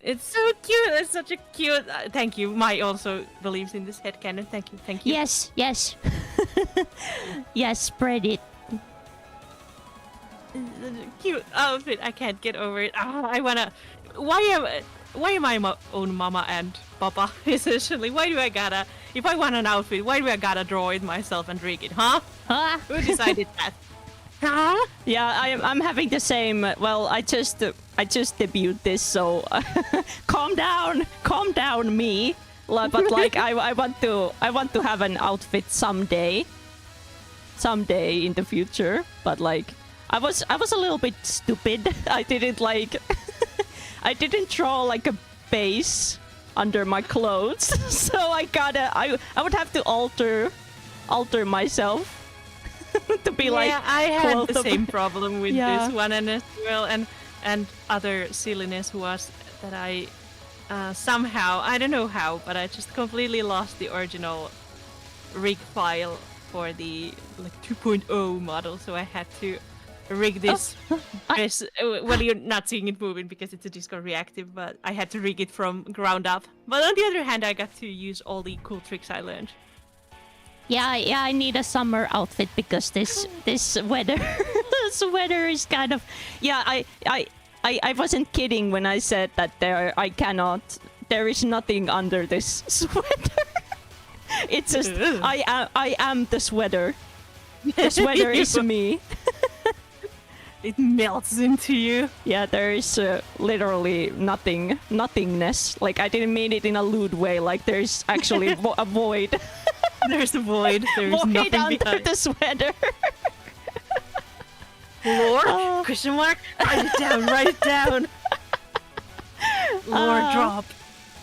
It's so cute. It's such a cute. Thank you. Mai also believes in this headcanon. Thank you. Yes. Yes, spread it. Cute outfit. I can't get over it. I wanna. Why am I my own mama and papa, essentially? Why do I gotta... If I want an outfit, why do I gotta draw it myself and rig it, huh? Who decided that? Huh? Yeah, I'm having the same... Well, I just debuted this, so... calm down, me. But like, I want to have an outfit someday in the future. But like, I was a little bit stupid. I didn't draw like a base under my clothes, so I would have to alter myself to be like. Yeah, I had the same problem with this one, and as well, and other silliness was that I somehow, I don't know how, but I just completely lost the original rig file for the like 2.0 model, so I had to rig this dress. Well, you're not seeing it moving because it's a Discord reactive, but I had to rig it from ground up. But on the other hand, I got to use all the cool tricks I learned. Yeah, I need a summer outfit because this weather weather is kind of... Yeah, I wasn't kidding when I said that there is nothing under this sweater. It's just I am the sweater. The sweater is me. It melts into you. Yeah, there is literally nothingness. Like, I didn't mean it in a lewd way. Like, there's actually a void. There's a void. There's void nothing under behind the sweater. Lore? Question mark? Write it down. Lore drop.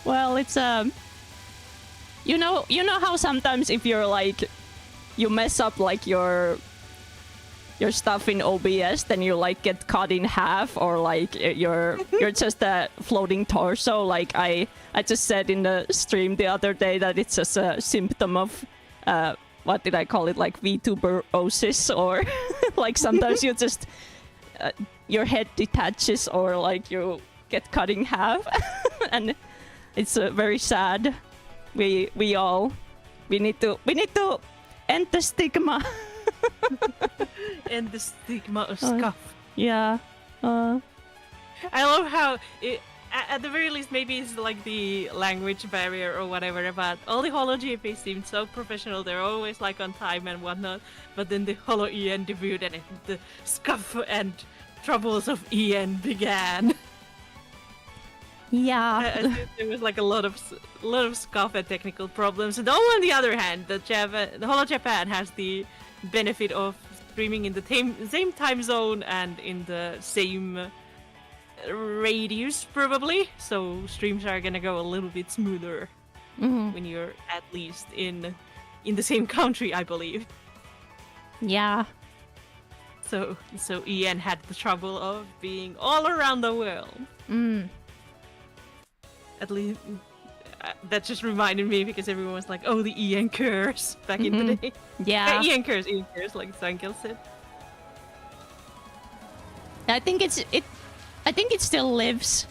Well, it's you know how sometimes if you're like you mess up like your stuff in OBS, then you like get cut in half, or like you're just a floating torso. Like I just said in the stream the other day that it's just a symptom of what did I call it, like VTuberosis, or like sometimes you just your head detaches, or like you get cut in half, and it's very sad. We need to end the stigma. And the stigma of scuff. Yeah. I love how at the very least, maybe it's like the language barrier or whatever, but all the Holo GPs seem so professional. They're always like on time and whatnot. But then the Holo EN debuted and the scuff and troubles of EN began. Yeah. I think there was like a lot of scuff and technical problems. And on the other hand, the Holo Japan has the benefit of streaming in the same time zone and in the same radius, probably. So streams are gonna go a little bit smoother when you're at least in the same country, I believe. Yeah. So EN had the trouble of being all around the world. At least that just reminded me, because everyone was like, "Oh, the EN curse" back in the day. Yeah. EN curse, like Sankel said. I think it still lives.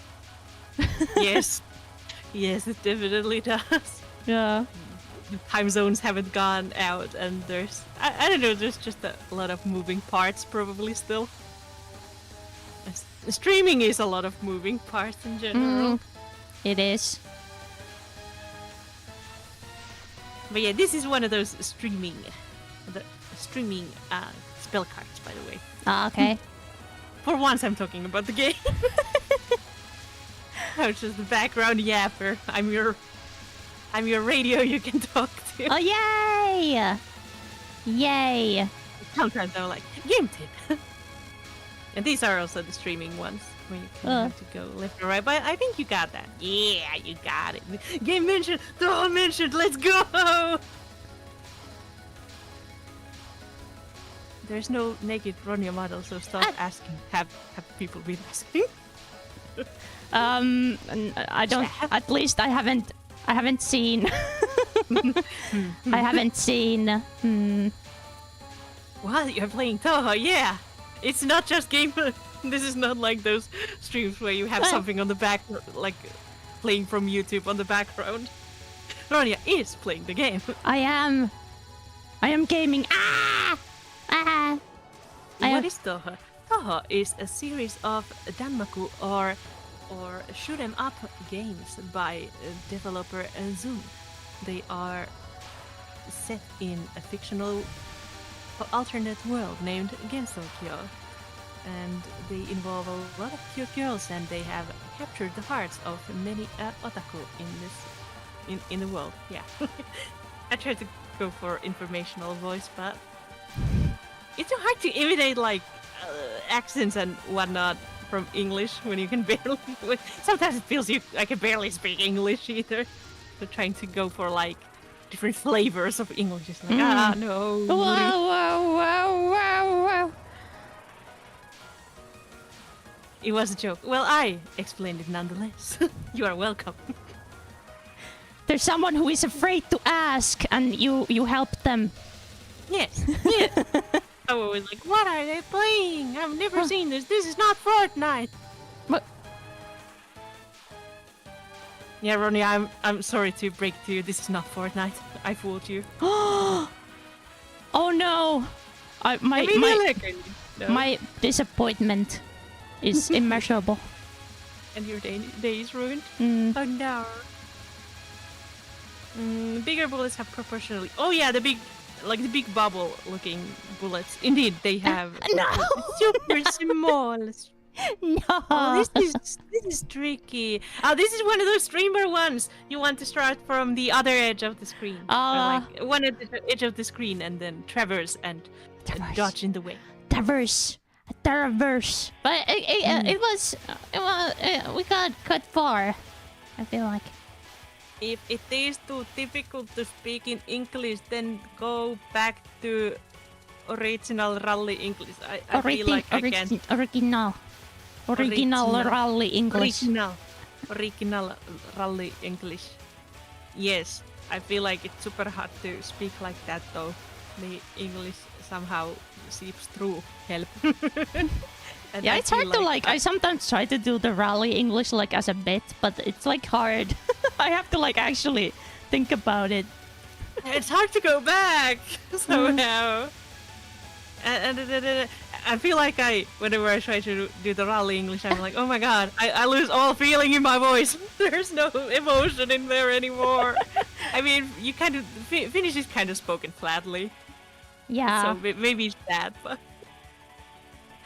Yes, it definitely does. Yeah. Time zones haven't gone out, and there's I don't know, there's just a lot of moving parts probably still. Streaming is a lot of moving parts in general. It is. But yeah, this is one of those streaming spell cards, by the way. Okay. For once, I'm talking about the game. I was just the background yapper. I'm your radio you can talk to. Oh, yay! Yay! Sometimes I'm like, game tip. And these are also the streaming ones, where you kind of have to go left or right. But I think you got that. Yeah, you got it. Game mentioned, Touhou mentioned, let's go! There's no naked Ronja model, so stop asking. Have people been asking? I don't. At least I haven't seen. I haven't seen. What? You're playing Touhou? Yeah. It's not just game. This is not like those streams where you have something on the back, like playing from YouTube on the background. Ronja is playing the game. I am gaming. What is Touhou? Touhou is a series of danmaku or shoot 'em up games by developer Zoom. They are set in a fictional alternate world named Gensokyo, and they involve a lot of cute girls, and they have captured the hearts of many otaku in the world. Yeah. I tried to go for informational voice, but it's so hard to imitate like accents and whatnot from English when you can barely. Sometimes it feels I can barely speak English either. So trying to go for like different flavors of English is like no. Wow. It was a joke. Well, I explained it nonetheless. You are welcome. There's someone who is afraid to ask, and you help them. Yes. I was like, what are they playing? I've never seen this. This is not Fortnite. What? Yeah, Ronnie, I'm sorry to break to you. This is not Fortnite. I fooled you. Oh no! My disappointment is immeasurable. And your day is ruined? Oh no. Bigger bullets have proportionally. Oh yeah, the big bubble looking bullets. Indeed, they have No! super small. No! Oh, this is tricky. Oh, this is one of those streamer ones. You want to start from the other edge of the screen. Or like one at the edge of the screen and then traverse and dodge in the way. Traverse. But it was we got far. I feel like. If it is too difficult to speak in English, then go back to original rally English. I feel like I can't. Original rally English. Original rally English. Yes, I feel like it's super hard to speak like that though. The English somehow seeps through. Help. And Yeah, I it's feel hard to like. I sometimes try to do the rally English like as a bit, but it's like hard. I have to like actually think about it. It's hard to go back somehow. And I feel like whenever I try to do the rally English, I'm like, oh my god, I lose all feeling in my voice. There's no emotion in there anymore. I mean, you kind of Finnish is kind of spoken flatly. Yeah. So maybe it's that, but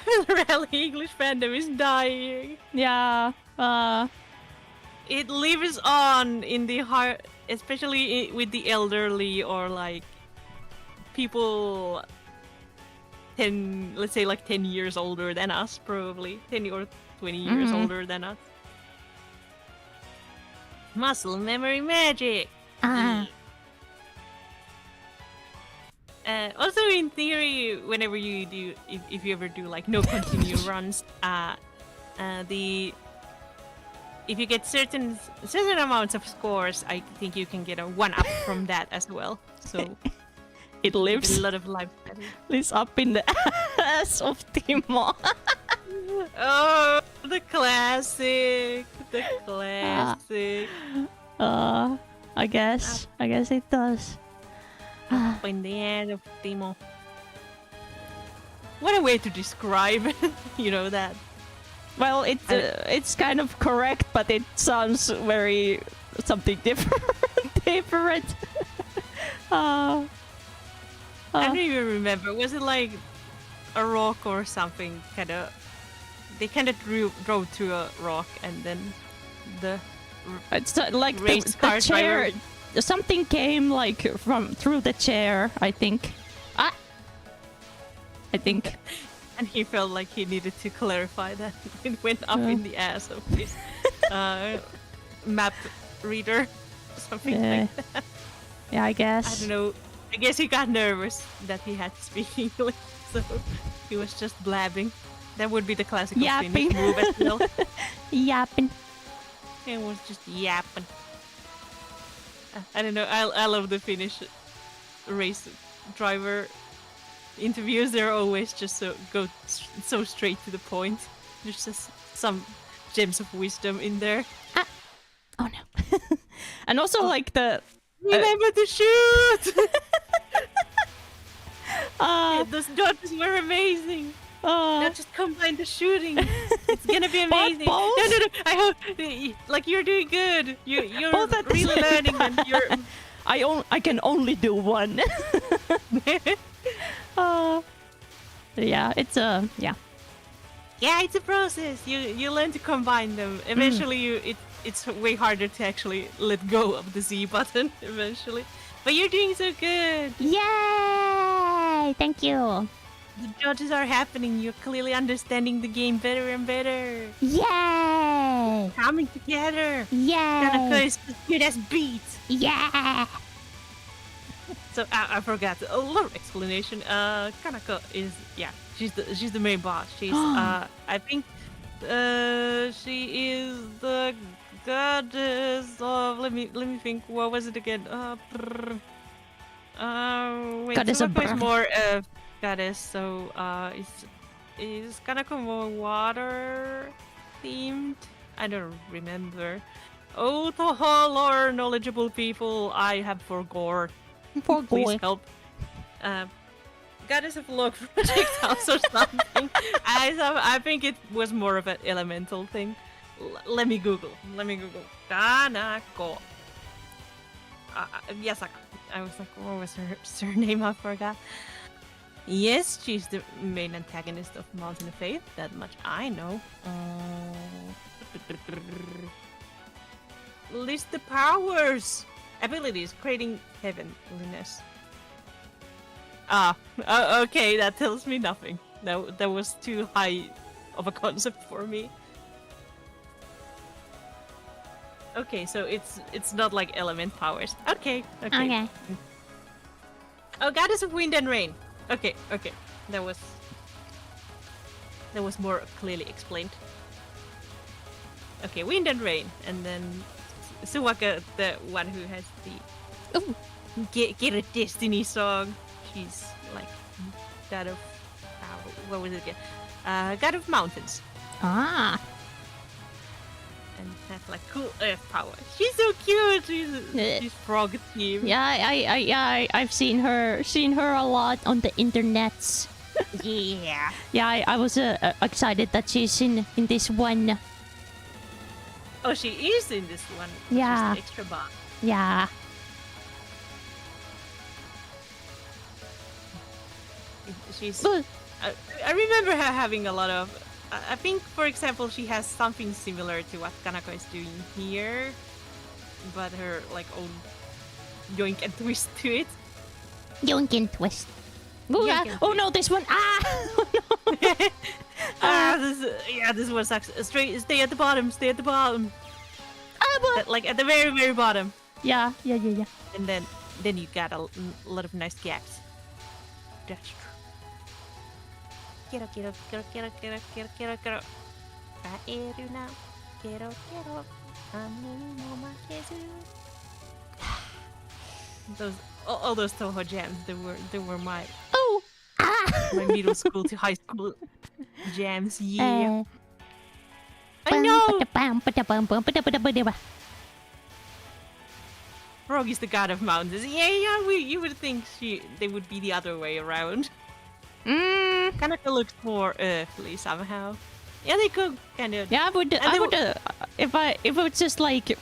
the rally English fandom is dying. Yeah. It lives on in the heart, especially with the elderly or like people 10, let's say like 10 years older than us, probably 10 or 20 years older than us. Muscle memory magic. Also, in theory, whenever you do, if you ever do like no continue runs, if you get certain amounts of scores, I think you can get a 1-up from that as well. So It lives a lot of life. lives up in the ass of Timo. Oh, the classic, the classic. I guess it does. Up in the ass of Timo. What a way to describe, that. Well, it's kind of correct, but it sounds very something different. I don't even remember. Was it like a rock or something? They kind of drove to a rock, and then It's like race the car chair. driver. Something came like through the chair. I think. I think. And he felt like he needed to clarify that it went up in the ass of his map reader, something like that. Yeah, I guess. I don't know. I guess he got nervous that he had to speak English, so he was just blabbing. That would be the classical Finnish move as well. Yapping. It was just yapping. I don't know. I love the Finnish race driver interviews. They're always just so straight to the point. There's just some gems of wisdom in there. Oh no. And also like the remember to shoot. Those dodges were amazing. Now just combine the shooting. It's gonna be amazing. No. I hope like you're doing good. You're really learning, and you're. I can only do one. Yeah, it's yeah. Yeah, it's a process. You learn to combine them. Eventually, it's way harder to actually let go of the Z button. Eventually, but you're doing so good. Yay! Thank you. The dodges are happening. You're clearly understanding the game better and better. Yay! Coming together. Yay! Kanako is as good as beat. Yeah! So I forgot a little explanation. Kanako is she's the main boss. She's I think she is the goddess of let me think. What was it again? Wait, Goddess of is more goddess. So is Kanako more water themed? I don't remember. Oh, TOUHOU lore knowledgeable people, I have forgot. Please help. Goddess of Log projectiles or something. I think it was more of an elemental thing. Let me Google. Kanako. Yes, I was like, what was her surname? I forgot. Yes, she's the main antagonist of Mountain of Faith. That much I know. List the powers. Abilities, creating heavenliness. Okay, that tells me nothing. That was too high of a concept for me. Okay, so it's not like element powers. Okay. Okay. Oh, goddess of wind and rain. Okay. That was more clearly explained. Okay, wind and rain, and then Suwaka, the one who has the Ooh. get a destiny song. She's like god of what was it again? God of mountains, Ah. and has like cool earth power. She's so cute. She's frog theme. Yeah, I've seen her a lot on the internets. Yeah. Yeah, I was excited that she's in this one. Oh, she is in this one. Yeah. She's the extra box. Yeah. She's. But I remember her having a lot of. I think, for example, she has something similar to what Kanako is doing here, but her like own yoink and twist to it. yoink and twist. Ooh, Yoink and oh no, this one. Ah. Oh, no. This was actually straight. Stay at the bottom. Stay at the bottom. But... Like at the very, very bottom. Yeah. And then you got a lot of nice gaps. That's true. Quiero. Aero now. Quiero. Those all those Touhou jams. They were my Oh. my middle school to high school jams. Yeah. I Bum, know. ba-da-bum, ba-da-bum, bum, ba-da-ba-da-ba-da-ba. Frog is the god of mountains. Yeah. You would think they would be the other way around. Kanako looks more earthly somehow. Yeah, they could kind of. Yeah, I would if it was just like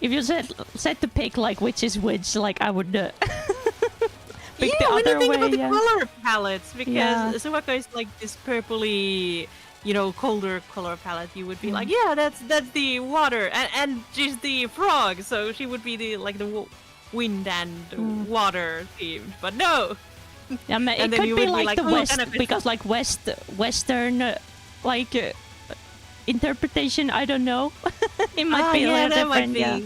if you said to pick like which is which, like I would pick the when other you think way. about the Yeah. color palettes, because Yeah. Suwaka is like this purpley, colder color palette. You would be like, yeah, that's the water, and she's the frog, so she would be the wind and water themed. But no. Yeah, it And then could you be would be like like, the "Oh, West, Kanako is-" because like Western interpretation. I don't know. It might be a little that might different. be. Yeah.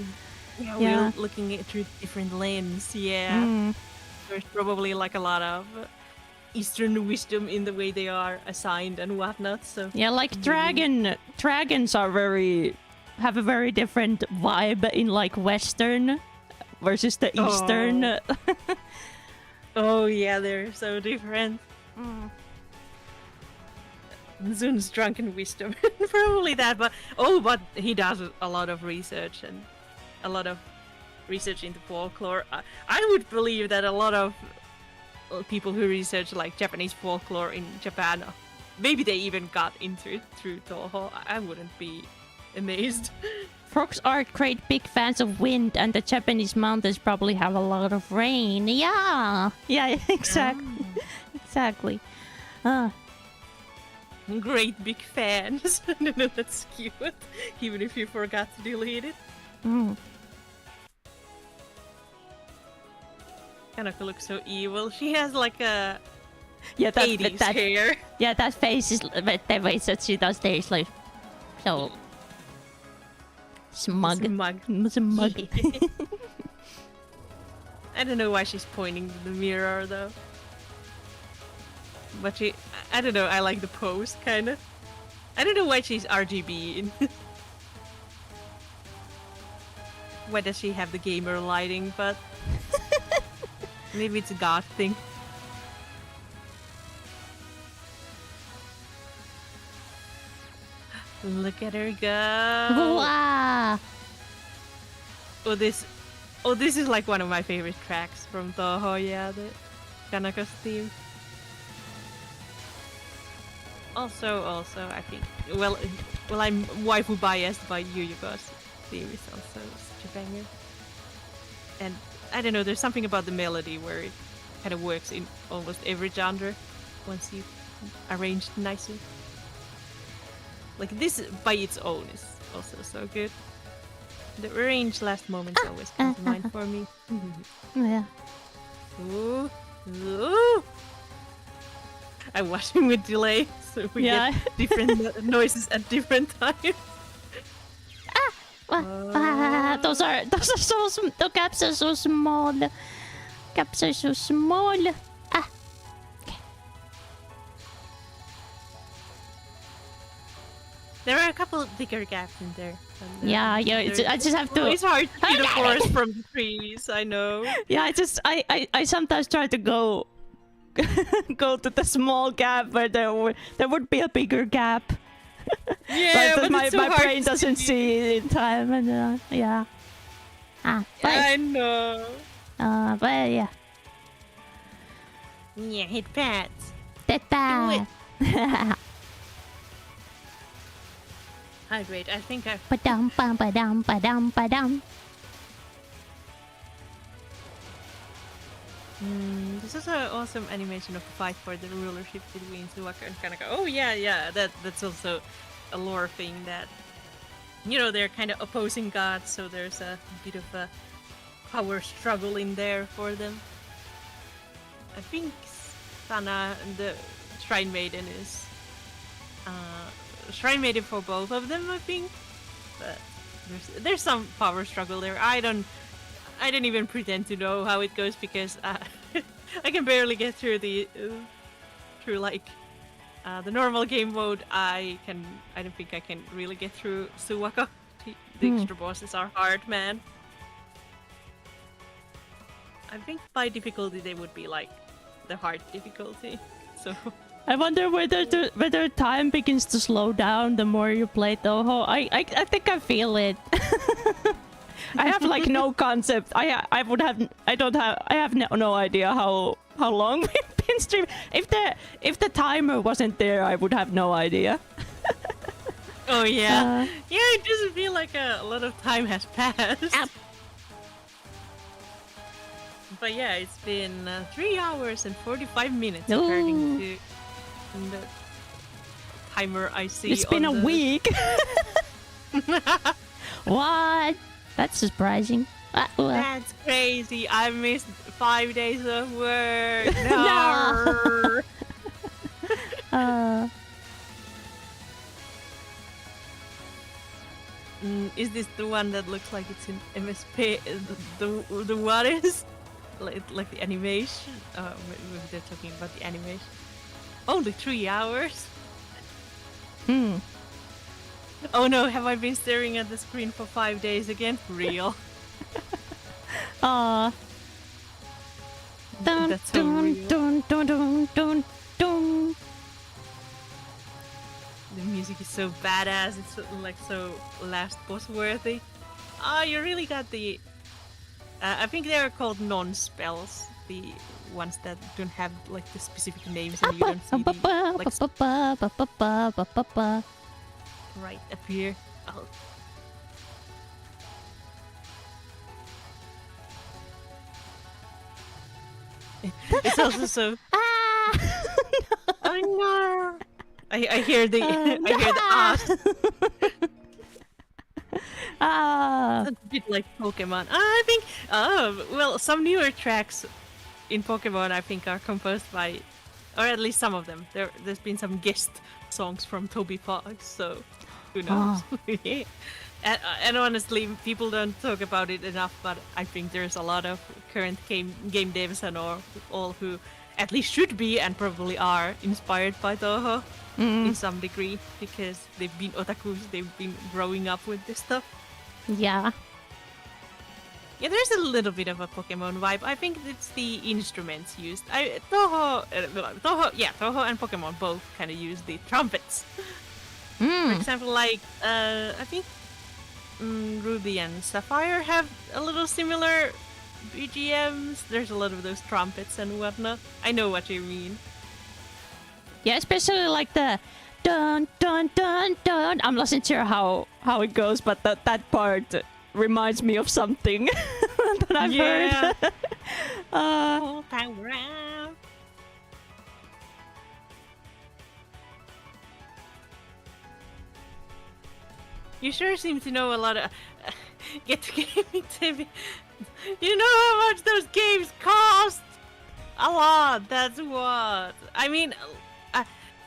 Yeah, Yeah. we're looking at through different lens. Yeah. Mm. There's probably like a lot of Eastern wisdom in the way they are assigned and whatnot. So Yeah, like dragons have a very different vibe in like Western versus the Eastern. oh yeah, they're so different. Zun's drunken wisdom, probably that. But he does a lot of research and a lot of research into folklore. I would believe that a lot of people who research like Japanese folklore in Japan, maybe they even got into it through Touhou. I wouldn't be amazed. Frogs are great big fans of wind, and the Japanese mountains probably have a lot of rain. Yeah, exactly, exactly. Great big fans. No, that's cute. Even if you forgot to delete it. Kanako looks so evil. She has like a 80s hair. Yeah, that face is the face that she does there is like so smug. Smug. I don't know why she's pointing to the mirror though. But I don't know, I like the pose kind of. I don't know why she's RGB. Why does she have the gamer lighting, but maybe it's a god thing. Look at her go. Wow. Oh, this is like one of my favorite tracks from Touhou, yeah, the Kanako's theme. Also, I think, well, I'm waifu biased, by Yuyuko's theme is also such a banger. And I don't know, there's something about the melody where it kind of works in almost every genre once you arrange it nicely. Like this by its own is also so good. The arranged last moments always come to mind for me. Yeah. Ooh. Ooh. I'm watching with delay, so we get different noises at different times. Those are so the gaps are so small. Gaps are so small. Ah. Okay. There are a couple of bigger gaps in there. Yeah. I just have to. It's hard to see the forest from the trees. I know. Yeah. I sometimes try to go go to the small gap where there would be a bigger gap. Yeah, but it's so my hard brain to doesn't see it in time, and yeah. But, I know. but yeah. Yeah, hit pads. That bad. Hydrate. I think I. Ba-dum, bum, ba-dum, ba-dum, ba-dum. This is an awesome animation of the fight for the rulership between Suwaka and Kanaka. Oh yeah. That's also a lore thing that they're kind of opposing gods, so there's a bit of a power struggle in there for them. I think Sana, the Shrine Maiden, is Shrine Maiden for both of them. I think, but there's some power struggle there. I don't even pretend to know how it goes because I can barely get through the normal game mode. I don't think I can really get through Suwaka. The extra bosses are hard, man. I think by difficulty they would be like the hard difficulty. So I wonder whether time begins to slow down the more you play Touhou. I think I feel it. I have like no concept. I have no idea how long we've been streaming. If the timer wasn't there, I would have no idea. Oh yeah, it doesn't feel like a lot of time has passed. But yeah, it's been 3 hours and 45 minutes according to the timer I see. It's been a week. What? That's surprising. That's crazy. I missed 5 days of work. No. Is this the one that looks like it's in MSP? The what is? Like the animation? Maybe they're talking about the animation. Only 3 hours? Oh no, have I been staring at the screen for 5 days again? Real. Dun, That's so dun, real. dun, dun, dun, dun, dun. The music is so badass, it's like so last boss worthy. You really got the... I think they are called non-spells, the ones that don't have like the specific names and you don't see the, like, right up here. Oh. It's also so... Oh no! I hear the I hear the It's a bit like Pokemon. I think well, some newer tracks in Pokemon I think are composed by, or at least some of them. There's been some guest songs from Toby Fox, so who knows? Yeah. And honestly, people don't talk about it enough, but I think there's a lot of current game devs and all who at least should be and probably are inspired by Touhou in some degree because they've been otakus, they've been growing up with this stuff. Yeah. Yeah, there's a little bit of a Pokemon vibe. I think it's the instruments used. Touhou and Pokemon both kind of use the trumpets. For example, like I think Ruby and Sapphire have a little similar BGMs. There's a lot of those trumpets and whatnot. I know what you mean. Yeah, especially like the dun dun dun dun. I'm not sure how it goes, but that part reminds me of something that I've heard. Full power up. You sure seem to know a lot of get to gaming TV. You know how much those games cost? A lot, that's what. I mean,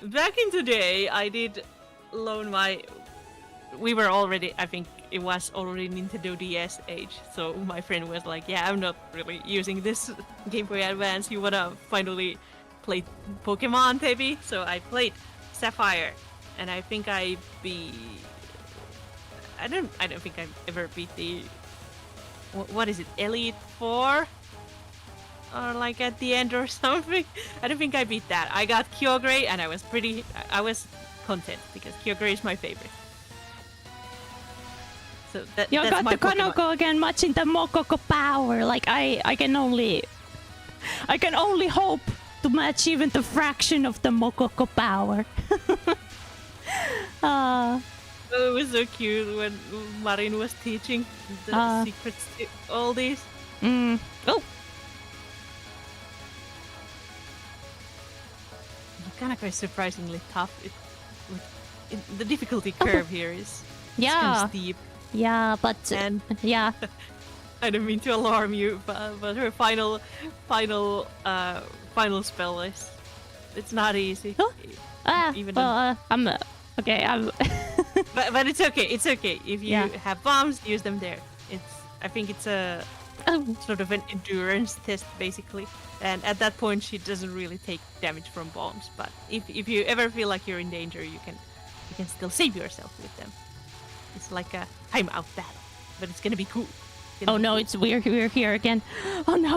back in today, I did loan my... We were already, I think, it was already Nintendo DS age. So my friend was like, "Yeah, I'm not really using this Game Boy Advance. You wanna finally play Pokemon, Tebi?" So I played Sapphire, and I think I beat. I don't think I ever beat the. What is it? Elite Four? Or like at the end or something. I don't think I beat that. I got Kyogre and I was content because Kyogre is my favorite. So You that's got my the Konoko again, matching the Mokoko power. Like I can only hope to match even the fraction of the Mokoko power. It was so cute when Marin was teaching the secrets to all these. Oh. Kanako is surprisingly tough. The difficulty curve here is kind Yeah. of steep. Yeah, but And yeah. I don't mean to alarm you, but her final spell it's not easy. Huh? Even I'm okay. I'm. but it's okay. It's okay if you Yeah. have bombs, use them there. I think it's a sort of an endurance test basically. And at that point, she doesn't really take damage from bombs. But if you ever feel like you're in danger, you can still save yourself with them. It's like a timeout battle, but it's gonna be cool. Oh no, it's we're here again. Oh no.